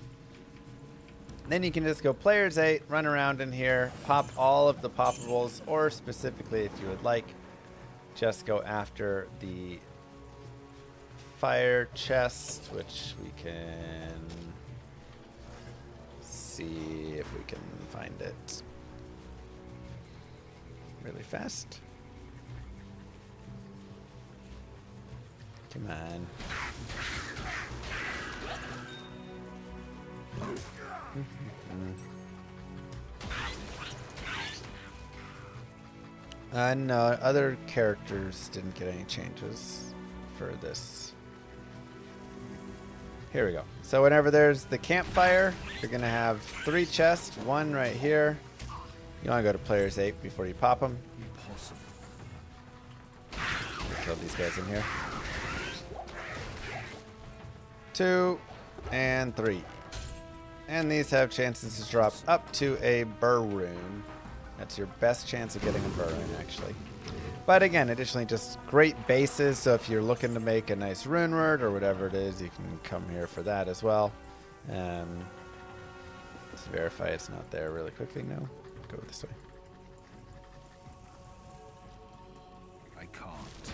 Then you can just go Players 8, run around in here, pop all of the poppables, or specifically, if you would like, just go after the fire chest, which we can see if we can find it really fast. Come on. No, other characters didn't get any changes for this. Here we go. So whenever there's the campfire, you're going to have 3 chests, 1 right here. You want to go to Players 8 before you pop them. Impossible. Kill these guys in here. 2 and 3. And these have chances to drop up to a burr rune. That's your best chance of getting a burr rune, actually. But again, additionally, just great bases. So if you're looking to make a nice rune word or whatever it is, you can come here for that as well. Let's verify it's not there really quickly. No, go this way. I can't.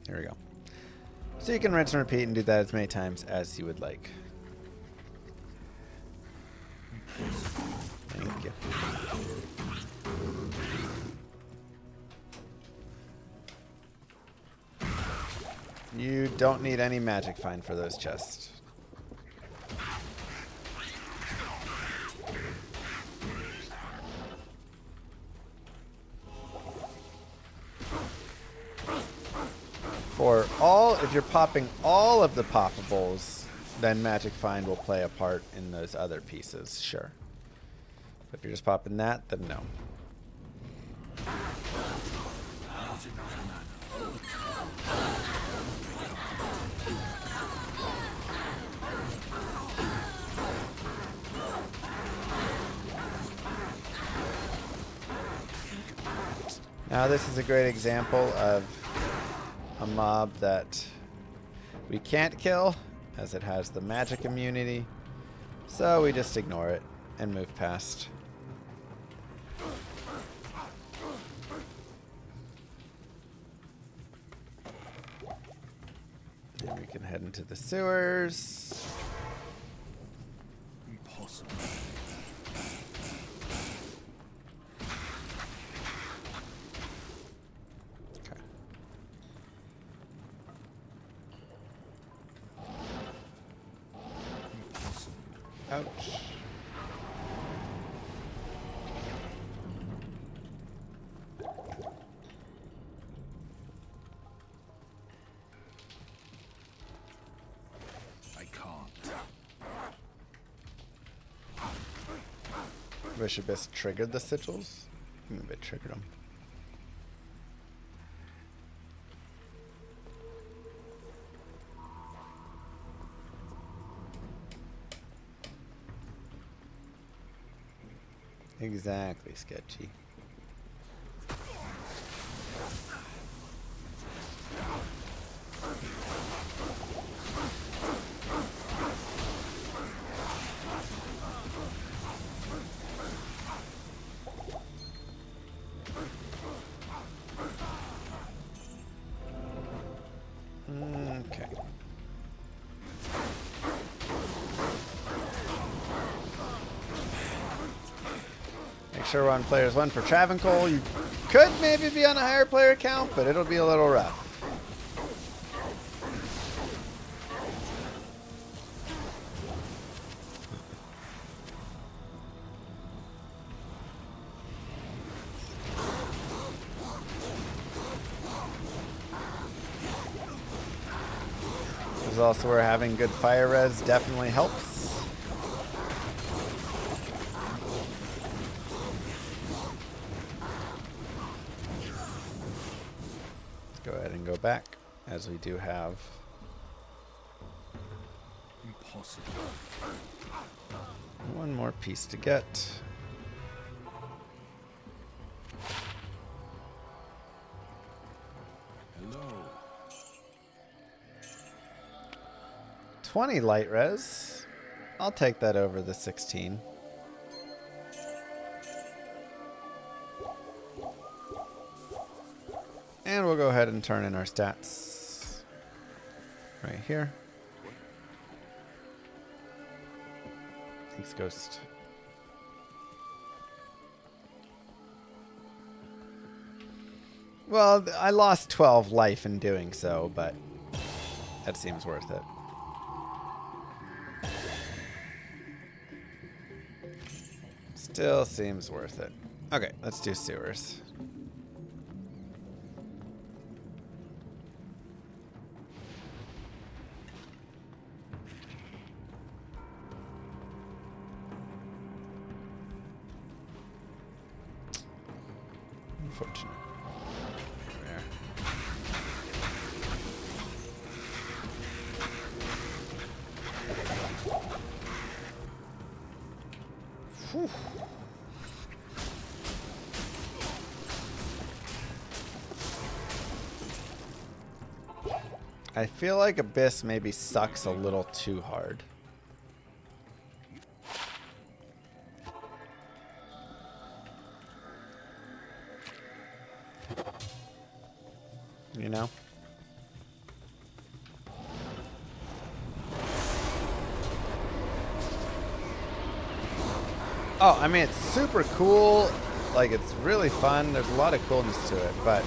Here we go. So you can rinse and repeat and do that as many times as you would like. Thank you. You don't need any magic find for those chests. For all, if you're popping all of the poppables, then magic find will play a part in those other pieces, sure. But if you're just popping that, then no. Now this is a great example of a mob that we can't kill, as it has the magic immunity, so we just ignore it and move past. And we can head into the sewers. Impossible. Okay. Ouch. I can't. Wish Abyss triggered the sigils. Maybe it triggered them. Exactly, sketchy. Okay. Make sure we're on players 1 for Travancore. You could maybe be on a higher player count, but it'll be a little rough. This is also where having good fire res definitely helps. Go ahead and go back, as we do have Impossible. one more piece to get. Hello. 20 light res. I'll take that over the 16. And we'll go ahead and turn in our stats right here. Thanks, Ghost. Well, I lost 12 life in doing so, but that seems worth it. Still seems worth it. Okay, let's do sewers. Unfortunate. There. Whew. I feel like Abyss maybe sucks a little too hard. You know? Oh, I mean, it's super cool. Like, it's really fun. There's a lot of coolness to it, but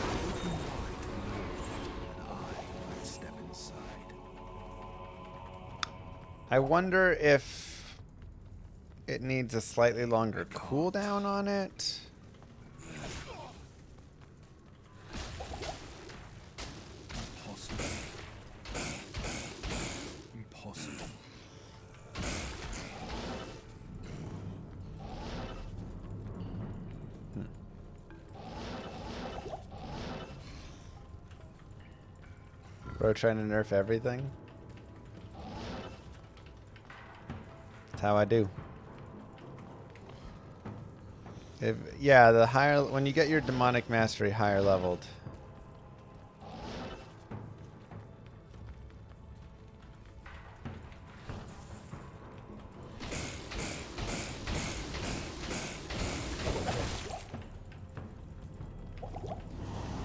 Step inside. I wonder if it needs a slightly longer cooldown on it. Impossible. Impossible. Bro, trying to nerf everything. That's how I do. Yeah, the higher when you get your demonic mastery higher leveled.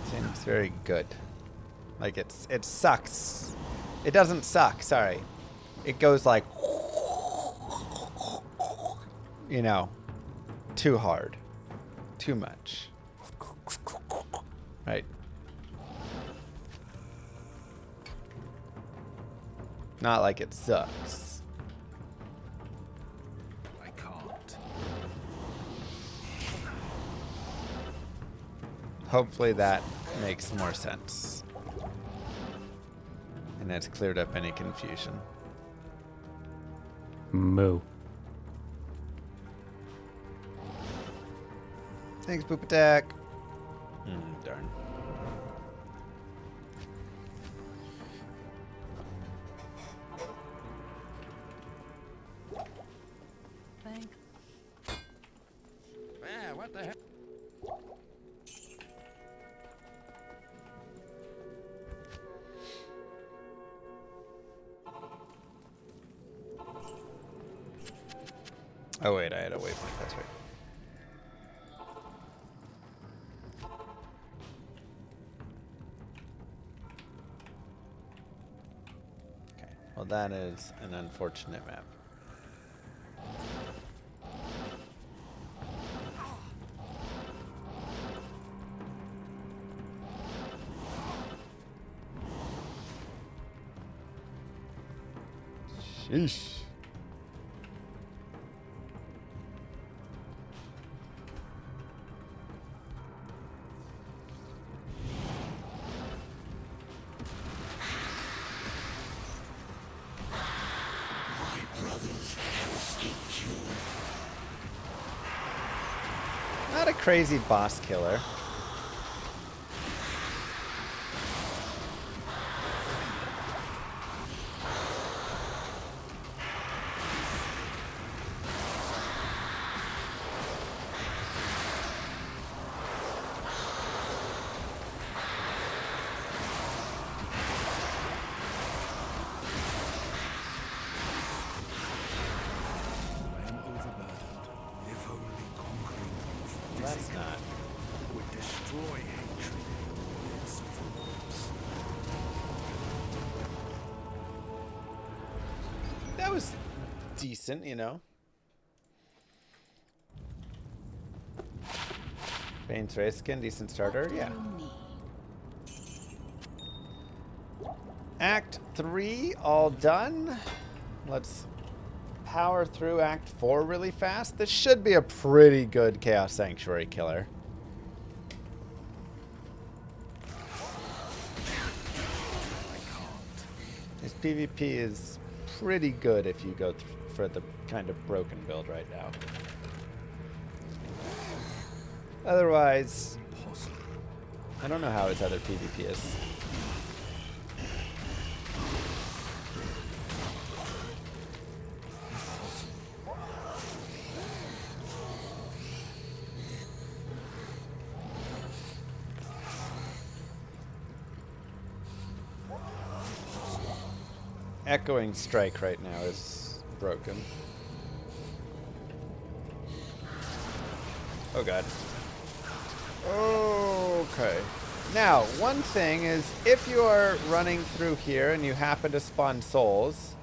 Seems very good. Like it sucks. It doesn't suck, sorry. It goes like, you know, too hard. Too much. Right. Not like it sucks. I can't. Hopefully that makes more sense. And that's cleared up any confusion. Moo. Thanks, Poop Attack. Darn. Thank. Yeah, what the heck? Oh wait, I had a waypoint, that's right. Okay, well that is an unfortunate map. Sheesh. Not a crazy boss killer. I am overburdened. If only conquering the That's physical not. would destroy hatred in its forms. That was decent, you know. Bane's Race Skin, decent starter, yeah. Act 3, all done. Let's power through Act 4 really fast. This should be a pretty good Chaos Sanctuary killer. His PvP is pretty good if you go for the kind of broken build right now. Otherwise, I don't know how his other PvP is. Echoing Strike right now is broken. Oh god. Okay. Now, one thing is, if you are running through here and you happen to spawn souls,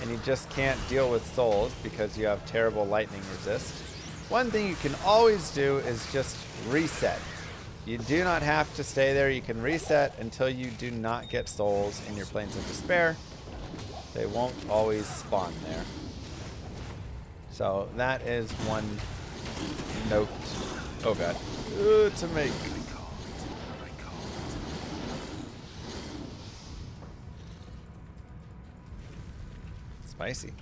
and you just can't deal with souls because you have terrible lightning resist, One thing you can always do is just reset. You do not have to stay there. You can reset until you do not get souls in your Plains of Despair. They won't always spawn there. So that is one note. Oh god. To make. Spicy.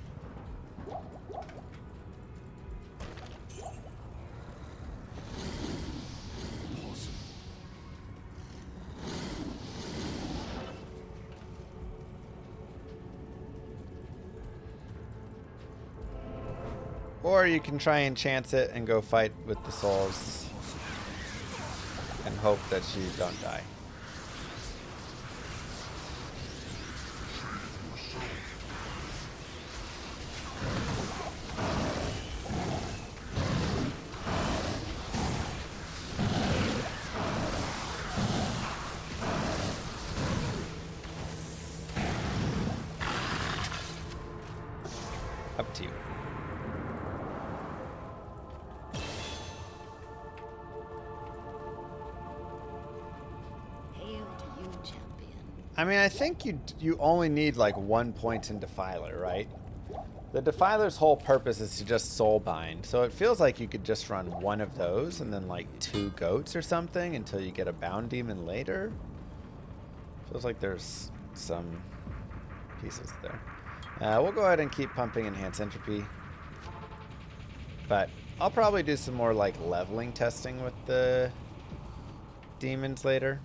Or you can try and chance it and go fight with the souls and hope that you don't die. Up to you. I mean, I think you only need like 1 point in Defiler, right? The Defiler's whole purpose is to just soul bind, so it feels like you could just run one of those and then like 2 goats or something until you get a bound demon later. Feels like there's some pieces there. We'll go ahead and keep pumping Enhance Entropy, but I'll probably do some more like leveling testing with the demons later.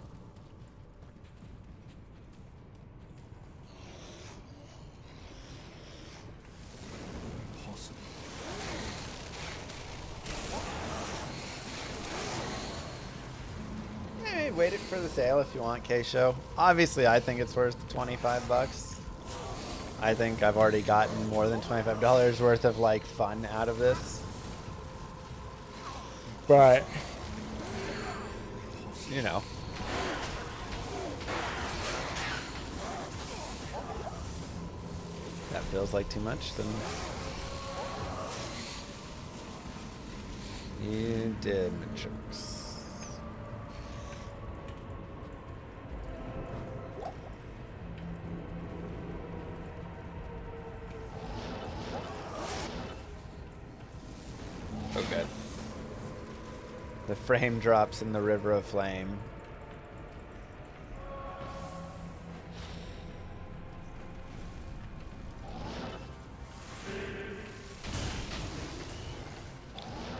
Wait it for the sale if you want, K-Show. Obviously, I think it's worth $25. I think I've already gotten more than $25 worth of like fun out of this. But you know. That feels like too much, then you did Matrix. Oh, good. The frame drops in the river of flame.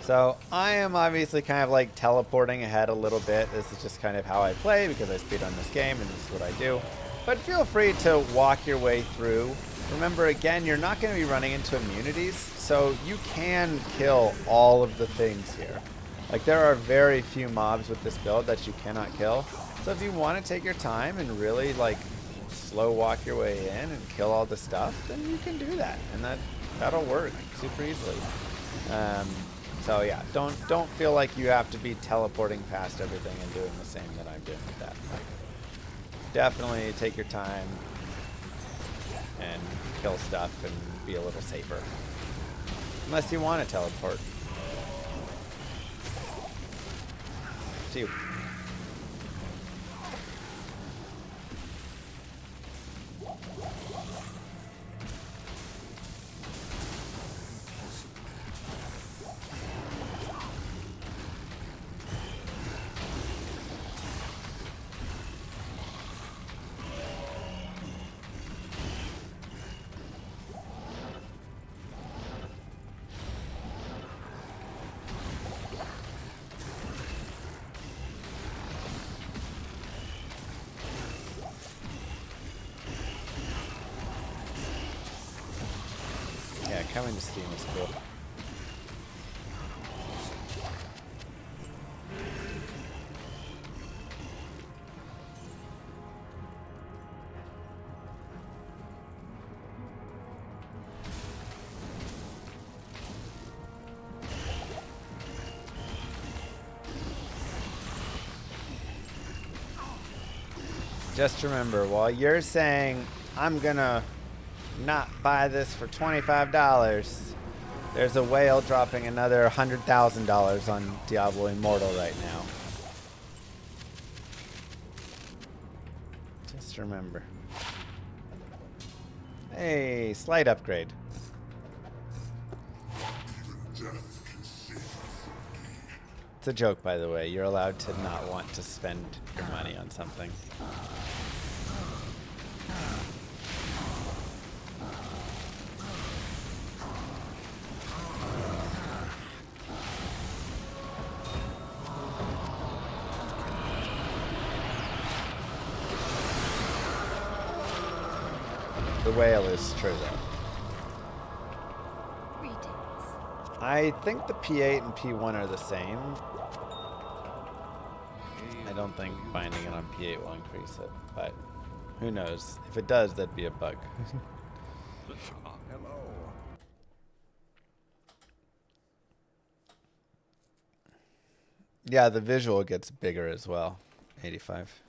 So I am obviously kind of like teleporting ahead a little bit. This is just kind of how I play because I speedrun this game and this is what I do. But feel free to walk your way through. Remember, again, you're not going to be running into immunities, so you can kill all of the things here. Like, there are very few mobs with this build that you cannot kill. So if you want to take your time and really, like, slow walk your way in and kill all the stuff, then you can do that. And that'll work super easily. So yeah, don't feel like you have to be teleporting past everything and doing the same that I'm doing with that. Like, definitely take your time and kill stuff and be a little safer. Unless you want to teleport. See you. Yeah, coming to Steam is cool. Just remember, while you're saying, I'm gonna not buy this for $25, There's a whale dropping another $100,000 on Diablo Immortal right now. Just remember. Hey, slight upgrade. It's a joke, by the way. You're allowed to not want to spend your money on something. The whale is true, though. I think the P8 and P1 are the same. I don't think binding it on P8 will increase it, but who knows? If it does, that'd be a bug. Hello. Yeah, the visual gets bigger as well. 85.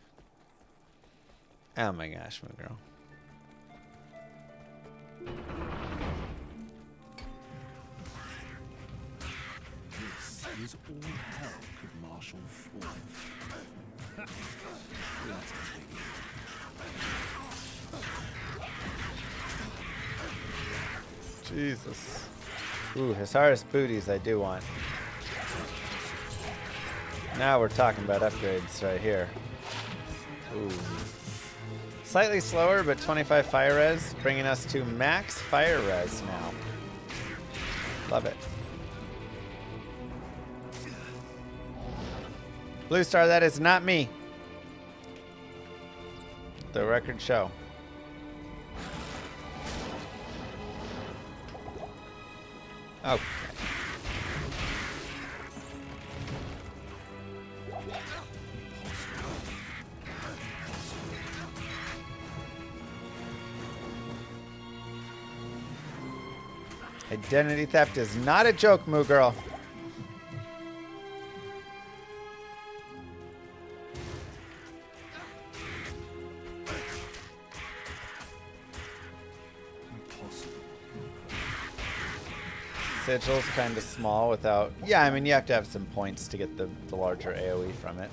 Oh my gosh, my girl. This is all hell could marshal forth. Let's begin. Jesus. Ooh, Hisaris booties I do want. Now we're talking about upgrades right here. Ooh. Slightly slower, but 25 fire res, bringing us to max fire res now. Love it. Blue Star, that is not me. The record show. Okay. Identity theft is not a joke, Moo Girl. Sigil's kind of small without... Yeah, I mean, you have to have some points to get the larger AoE from it.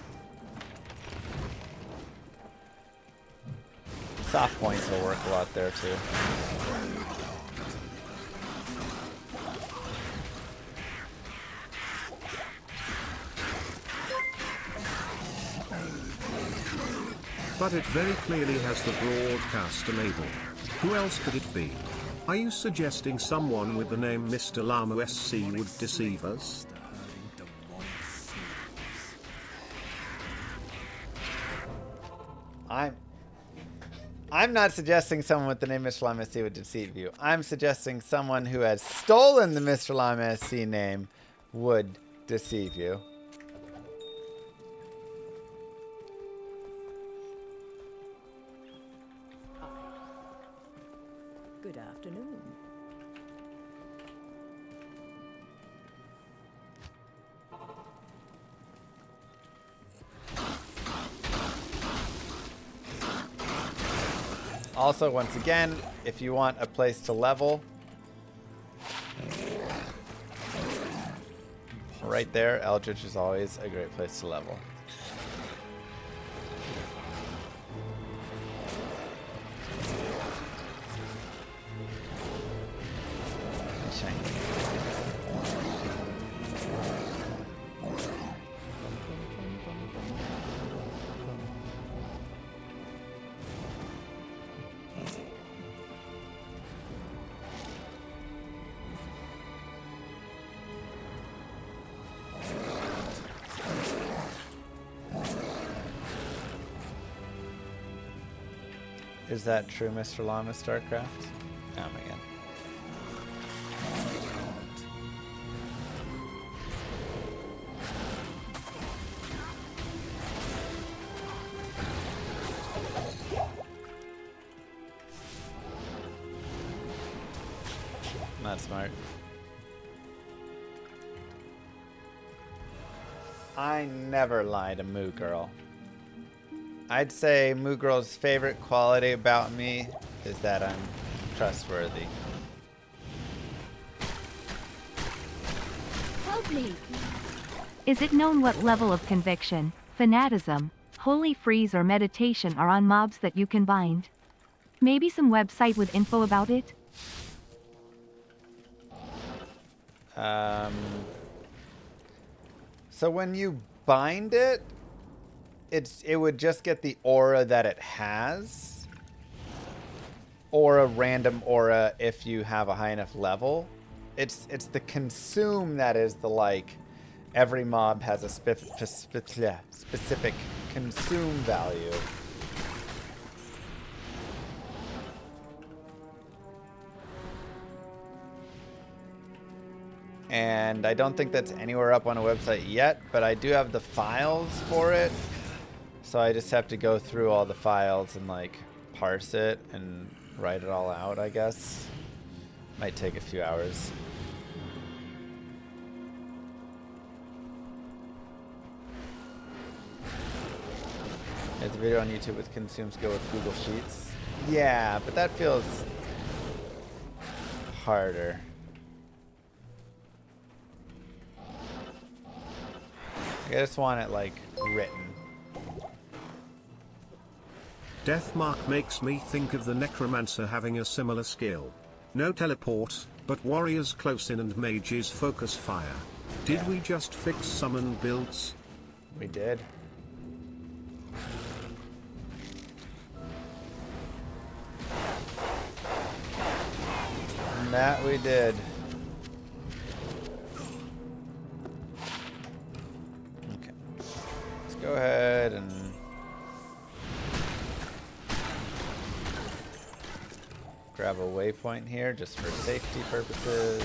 Soft points will work a lot there, too. But it very clearly has the broadcast enabled. Who else could it be? Are you suggesting someone with the name Mr. Llama SC would deceive us? I'm not suggesting someone with the name Mr. Llama SC would deceive you. I'm suggesting someone who has stolen the Mr. Llama SC name would deceive you. Good afternoon. Also, once again, if you want a place to level, right there, Eldritch is always a great place to level. Is that true, Mr. Llama StarCraft? Oh my god. Not smart. I never lie to Moo Girl. I'd say Moo Girl's favorite quality about me is that I'm trustworthy. Help me! Is it known what level of conviction, fanatism, holy freeze or meditation are on mobs that you can bind? Maybe some website with info about it? So when you bind it, it would just get the aura that it has, or a random aura if you have a high enough level. It's the consume that is the like. Every mob has a specific consume value. And I don't think that's anywhere up on a website yet, but I do have the files for it. So I just have to go through all the files and like parse it and write it all out, I guess. Might take a few hours. There's a video on YouTube with consumes go with Google Sheets. Yeah, but that feels harder. I just want it like written. Deathmark makes me think of the Necromancer having a similar skill. No teleport, but warriors close in and mages focus fire. Did we just fix summon builds? We did. And that we did. Okay. Let's go ahead and grab a waypoint here just for safety purposes.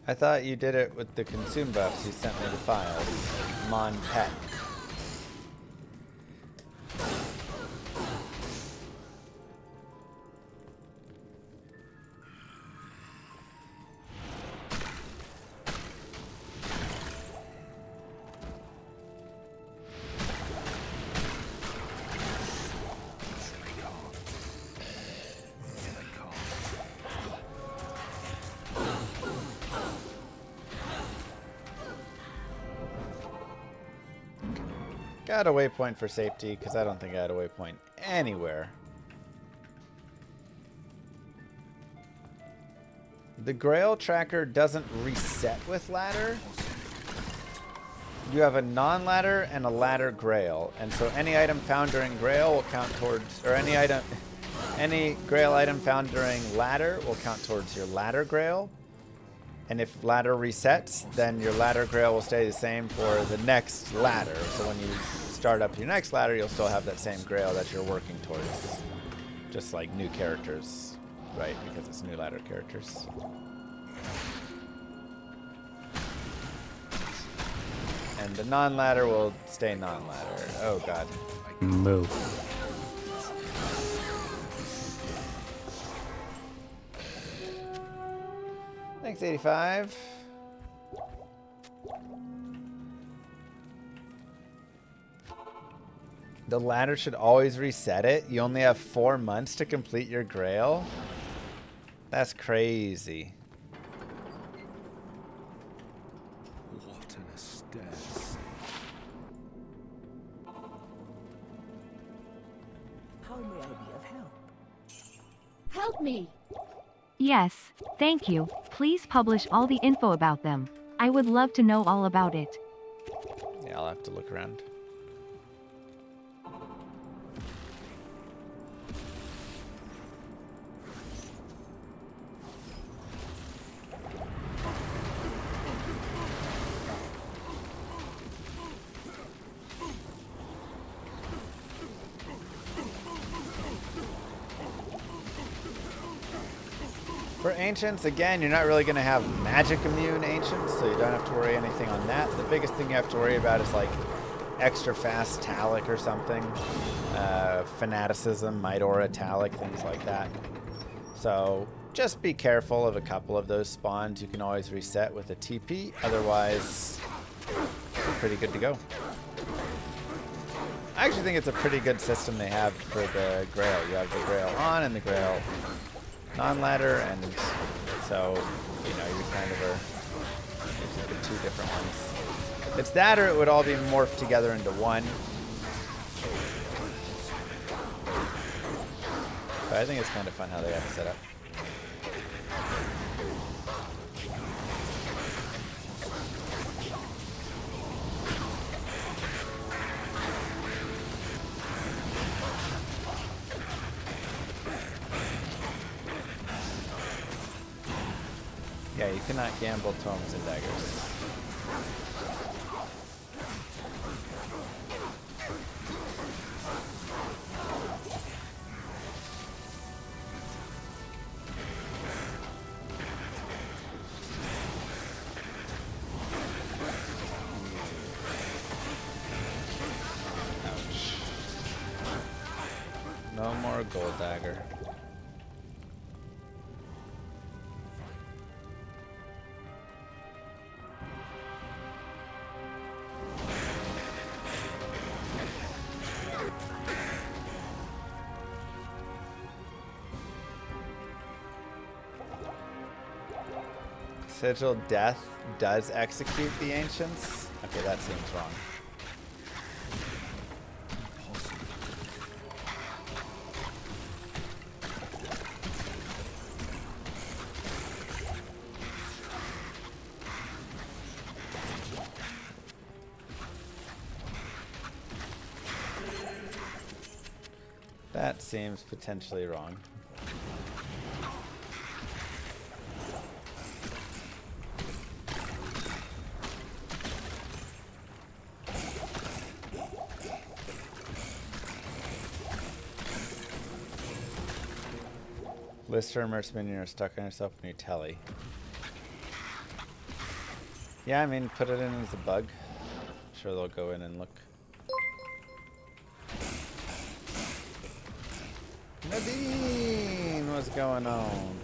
I thought you did it with the consume buffs. You sent me the files. Mon Pet. Got a waypoint for safety, because I don't think I had a waypoint anywhere. The Grail tracker doesn't reset with ladder. You have a non-ladder and a ladder Grail, and so any item found during Grail will count towards, or any Grail item found during ladder will count towards your ladder Grail. And if ladder resets, then your ladder Grail will stay the same for the next ladder. So when you start up your next ladder, you'll still have that same Grail that you're working towards. Just like new characters, right? Because it's new ladder characters. And the non-ladder will stay non-ladder. Oh god. Move. Thanks, 85. The ladder should always reset it. You only have 4 months to complete your Grail. That's crazy. What an aesthetic. How may I be of help? Help me! Yes, thank you. Please publish all the info about them. I would love to know all about it. Yeah, I'll have to look around. For Ancients, again, you're not really going to have magic immune Ancients, so you don't have to worry anything on that. The biggest thing you have to worry about is like extra fast Talic or something. Fanaticism, Might Aura Talic, things like that. So just be careful of a couple of those spawns. You can always reset with a TP, otherwise you're pretty good to go. I actually think it's a pretty good system they have for the Grail. You have the Grail on and the Grail non-ladder, and so, you know, you kind of are using the two different ones. It's that, or it would all be morphed together into one. But I think it's kind of fun how they have it set up. Yeah, you cannot gamble tomes and daggers. Ouch. No more gold dagger. Sigil Death does execute the Ancients? Okay, that seems wrong. That seems potentially wrong. Lister immerse minion are stuck on yourself when you telly. Yeah, I mean, put it in as a bug. I'm sure they'll go in and look. Nadine, what's going on?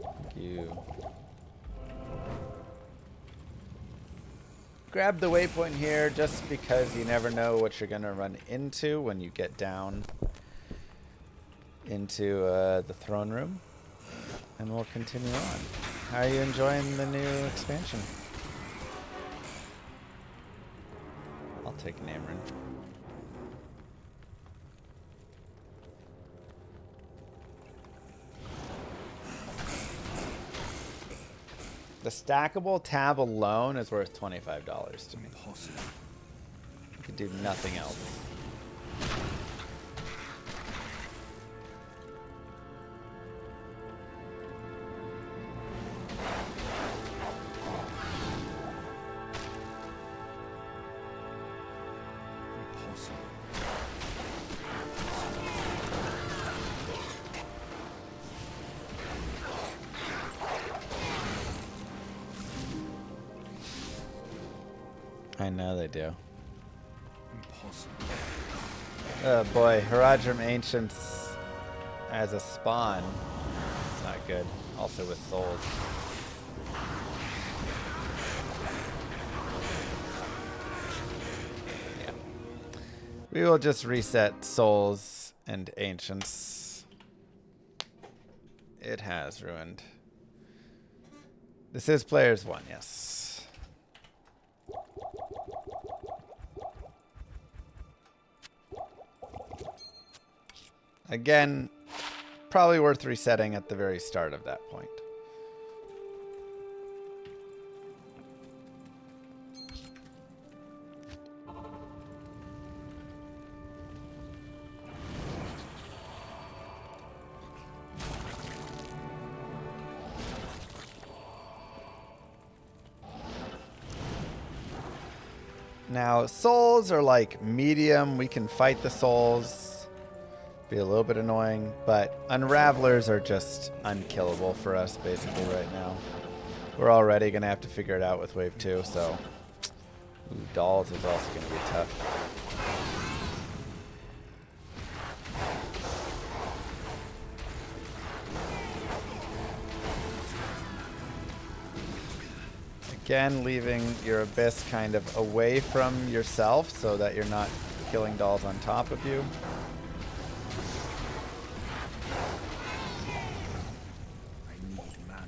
Thank you. Grab the waypoint here just because you never know what you're going to run into when you get down into the throne room, and we'll continue on. How are you enjoying the new expansion? I'll take Namerin. The stackable tab alone is worth $25 to me. You could do nothing else. I know they do. Oh boy, Haradrim Ancients as a spawn. It's not good. Also with souls. Yeah. We will just reset souls and ancients. It has ruined. This is players 1, yes. Again, probably worth resetting at the very start of that point. Now, souls are like medium. We can fight the souls. Be a little bit annoying, but unravelers are just unkillable for us basically right now. We're already gonna have to figure it out with wave 2, so dolls is also gonna be tough. Again, leaving your abyss kind of away from yourself so that you're not killing dolls on top of you. I need mana.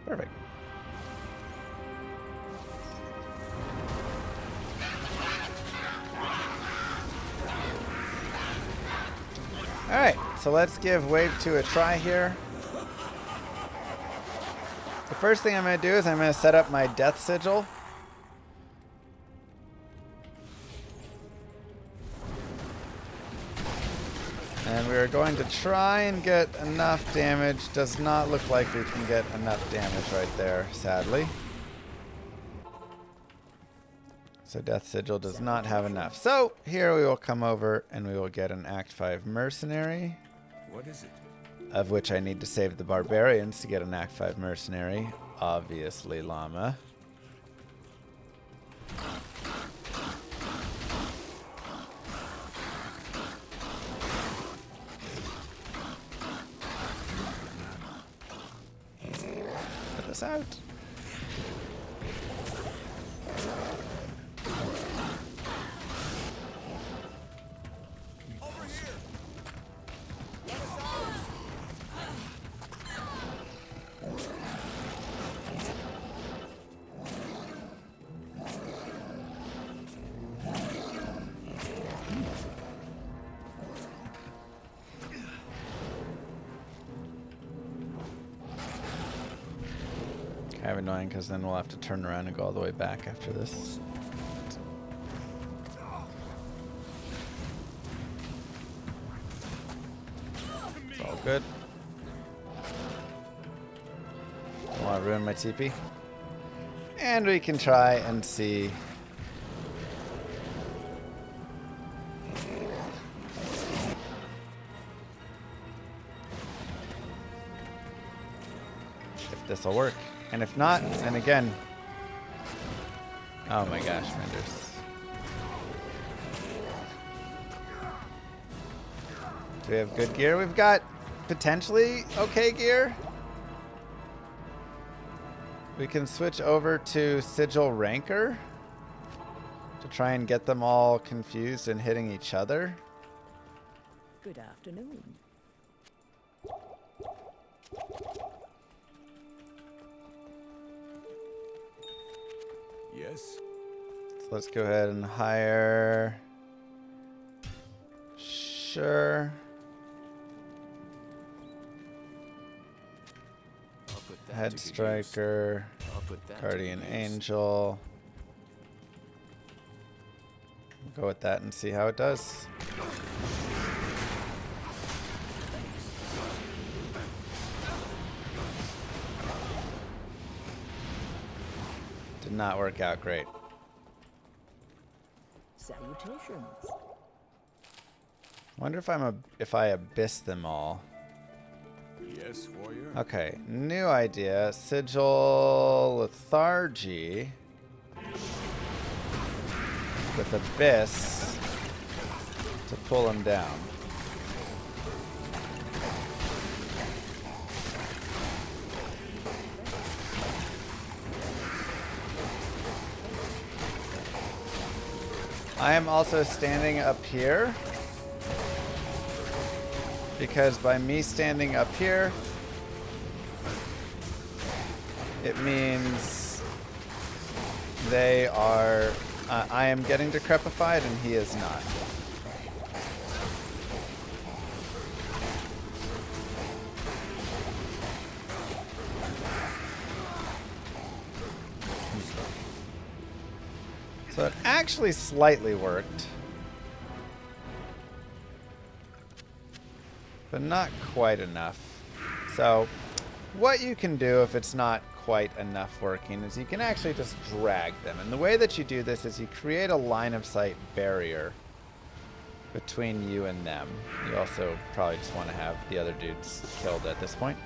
Perfect. Alright, so let's give wave 2 a try here. The first thing I'm going to do is I'm going to set up my death sigil. And we are going to try and get enough damage. Does not look like we can get enough damage right there, sadly. So Death Sigil does not have enough. So here we will come over and we will get an Act 5 Mercenary. What is it? Of which I need to save the Barbarians to get an Act 5 Mercenary. Obviously, Llama. Put this out. Kind of annoying because then we'll have to turn around and go all the way back after this. It's all good. Don't want to ruin my TP. And we can try and see. If this will work. And if not, then again. Oh my gosh, Renders. Do we have good gear? We've got potentially okay gear. We can switch over to Sigil Ranker to try and get them all confused and hitting each other. Good afternoon. Yes. So let's go ahead and hire. Sure. I'll put that Head to good use. Striker. I'll put that to Guardian good use. Angel. We'll go with that and see how it does. Did not work out great. Salutations. Wonder if I abyss them all. Yes, warrior. Okay, new idea. Sigil Lethargy with Abyss to pull him down. I am also standing up here because by me standing up here, it means they are, I am getting decrepified and he is not. So it actually slightly worked. But not quite enough. So what you can do if it's not quite enough working is you can actually just drag them. And the way that you do this is you create a line of sight barrier between you and them. You also probably just want to have the other dudes killed at this point.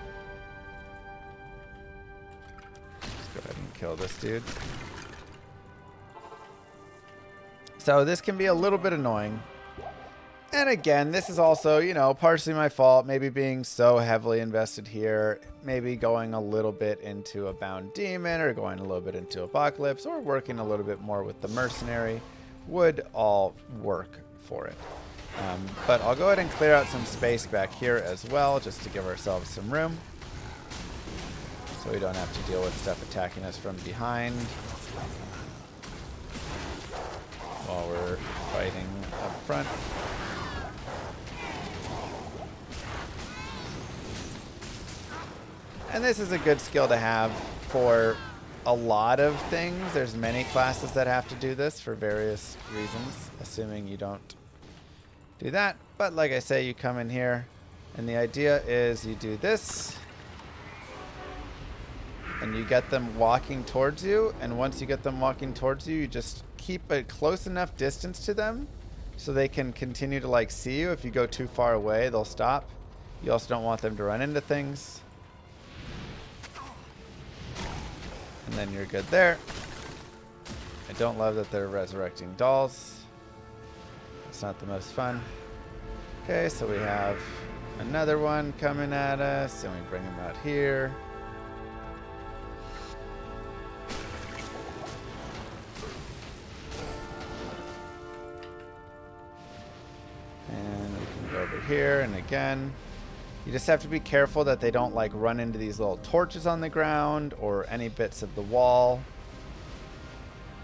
Let's go ahead and kill this dude. So this can be a little bit annoying. And again, this is also, you know, partially my fault. Maybe being so heavily invested here. Maybe going a little bit into a Bound Demon or going a little bit into Apocalypse or working a little bit more with the Mercenary would all work for it. But I'll go ahead and clear out some space back here as well just to give ourselves some room. So we don't have to deal with stuff attacking us from behind while we're fighting up front. And this is a good skill to have for a lot of things. There's many classes that have to do this for various reasons, assuming you don't do that. But like I say, you come in here, and the idea is you do this, and you get them walking towards you. And once you get them walking towards you, you just keep a close enough distance to them so they can continue to like see you. If you go too far away, they'll stop. You also don't want them to run into things. And then you're good there. I don't love that they're resurrecting dolls. It's not the most fun. Okay, so we have another one coming at us, and we bring him out here. And we can go over here, and again, you just have to be careful that they don't like run into these little torches on the ground or any bits of the wall.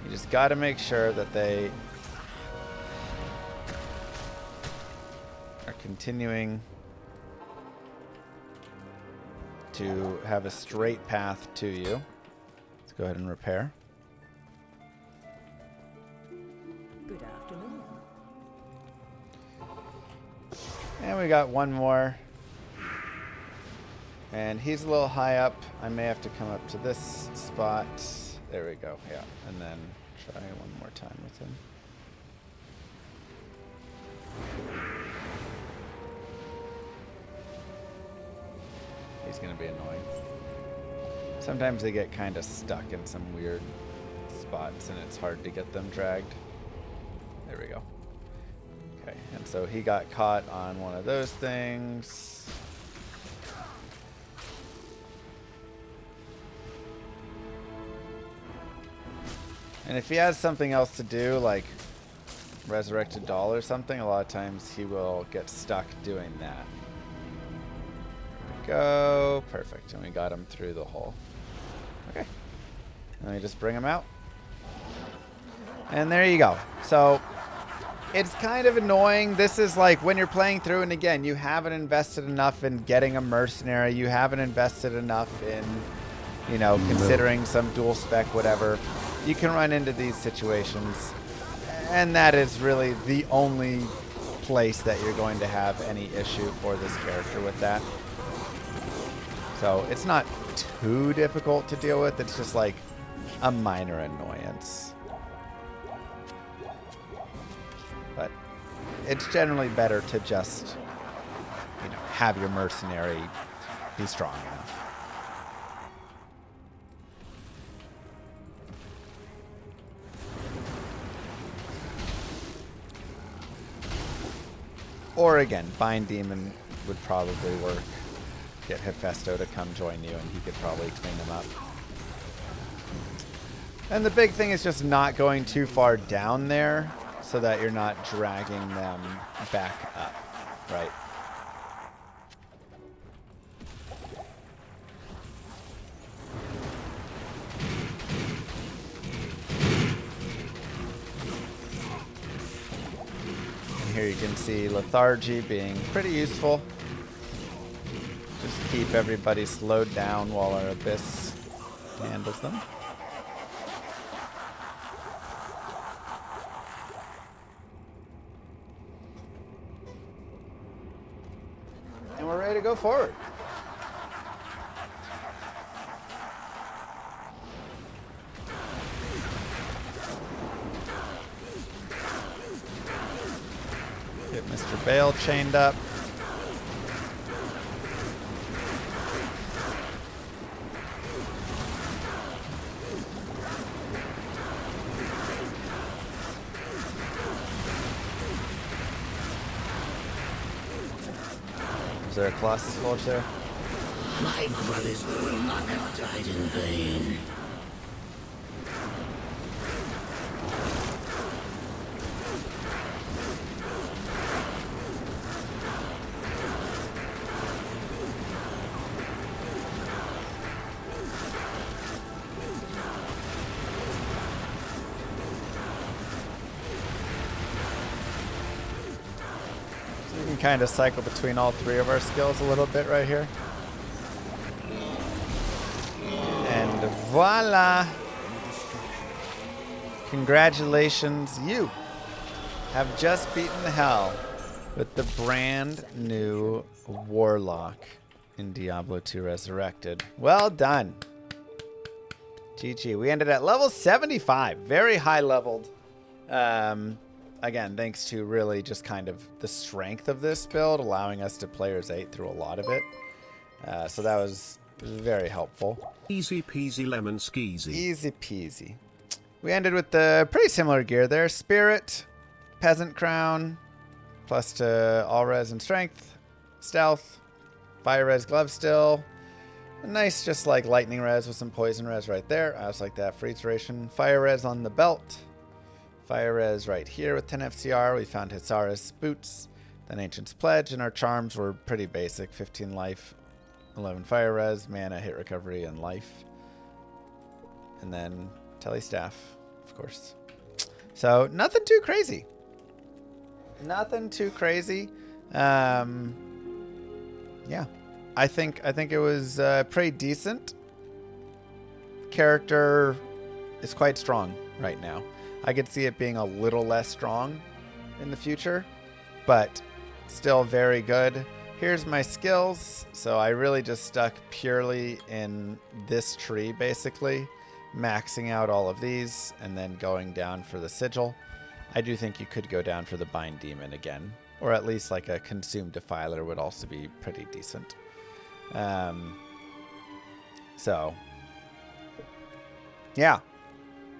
You just got to make sure that they are continuing to have a straight path to you. Let's go ahead and repair. Good afternoon. And we got one more. And he's a little high up. I may have to come up to this spot. There we go. Yeah. And then try one more time with him. He's going to be annoying. Sometimes they get kind of stuck in some weird spots and it's hard to get them dragged. There we go. Okay. And so he got caught on one of those things. And if he has something else to do, like Resurrected Doll or something, a lot of times he will get stuck doing that. There we go. Perfect. And we got him through the hole. Okay. Let me just bring him out. And there you go. So it's kind of annoying. This is like when you're playing through, and again, you haven't invested enough in getting a mercenary. You haven't invested enough in, you know, considering some dual spec, whatever. You can run into these situations, and that is really the only place that you're going to have any issue for this character with that. So it's not too difficult to deal with. It's just like a minor annoyance. But it's generally better to just, you know, have your mercenary be strong enough. Or again, Bind Demon would probably work. Get Hephaestus to come join you and he could probably clean them up. And the big thing is just not going too far down there so that you're not dragging them back up, right? Here you can see lethargy being pretty useful. Just keep everybody slowed down while our abyss handles them. And we're ready to go forward. Get Mr. Baal chained up. Is there a Colossus Forge there? My brothers will not have died in vain. So we can kind of cycle between all three of our skills a little bit right here. And voila! Congratulations, you have just beaten hell with the brand new Warlock in Diablo 2 Resurrected. Well done. GG. We ended at level 75. Very high leveled. Again, thanks to really just kind of the strength of this build, allowing us to players 8 through a lot of it. So that was very helpful. Easy peasy lemon skeezy. Easy peasy. We ended with the pretty similar gear there. Spirit, Peasant Crown, plus to all res and strength, stealth, fire res glove still. A nice just like lightning res with some poison res right there. I also like that for each duration. Fire res on the belt. Fire res right here with 10 FCR. We found Hisara's boots, then Ancient's Pledge, and our charms were pretty basic. 15 life, 11 fire res, mana, hit recovery, and life. And then Telly Staff, of course. So nothing too crazy. Nothing too crazy. Yeah. I think it was pretty decent. Character is quite strong right now. I could see it being a little less strong in the future, but still very good. Here's my skills. So I really just stuck purely in this tree, basically, maxing out all of these and then going down for the sigil. I do think you could go down for the Bind Demon again, or at least like a Consumed Defiler would also be pretty decent. So yeah,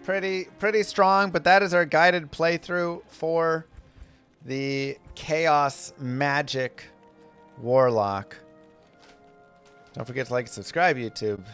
pretty strong, but that is our guided playthrough for the Chaos Magic Warlock. Don't forget to like and subscribe, YouTube.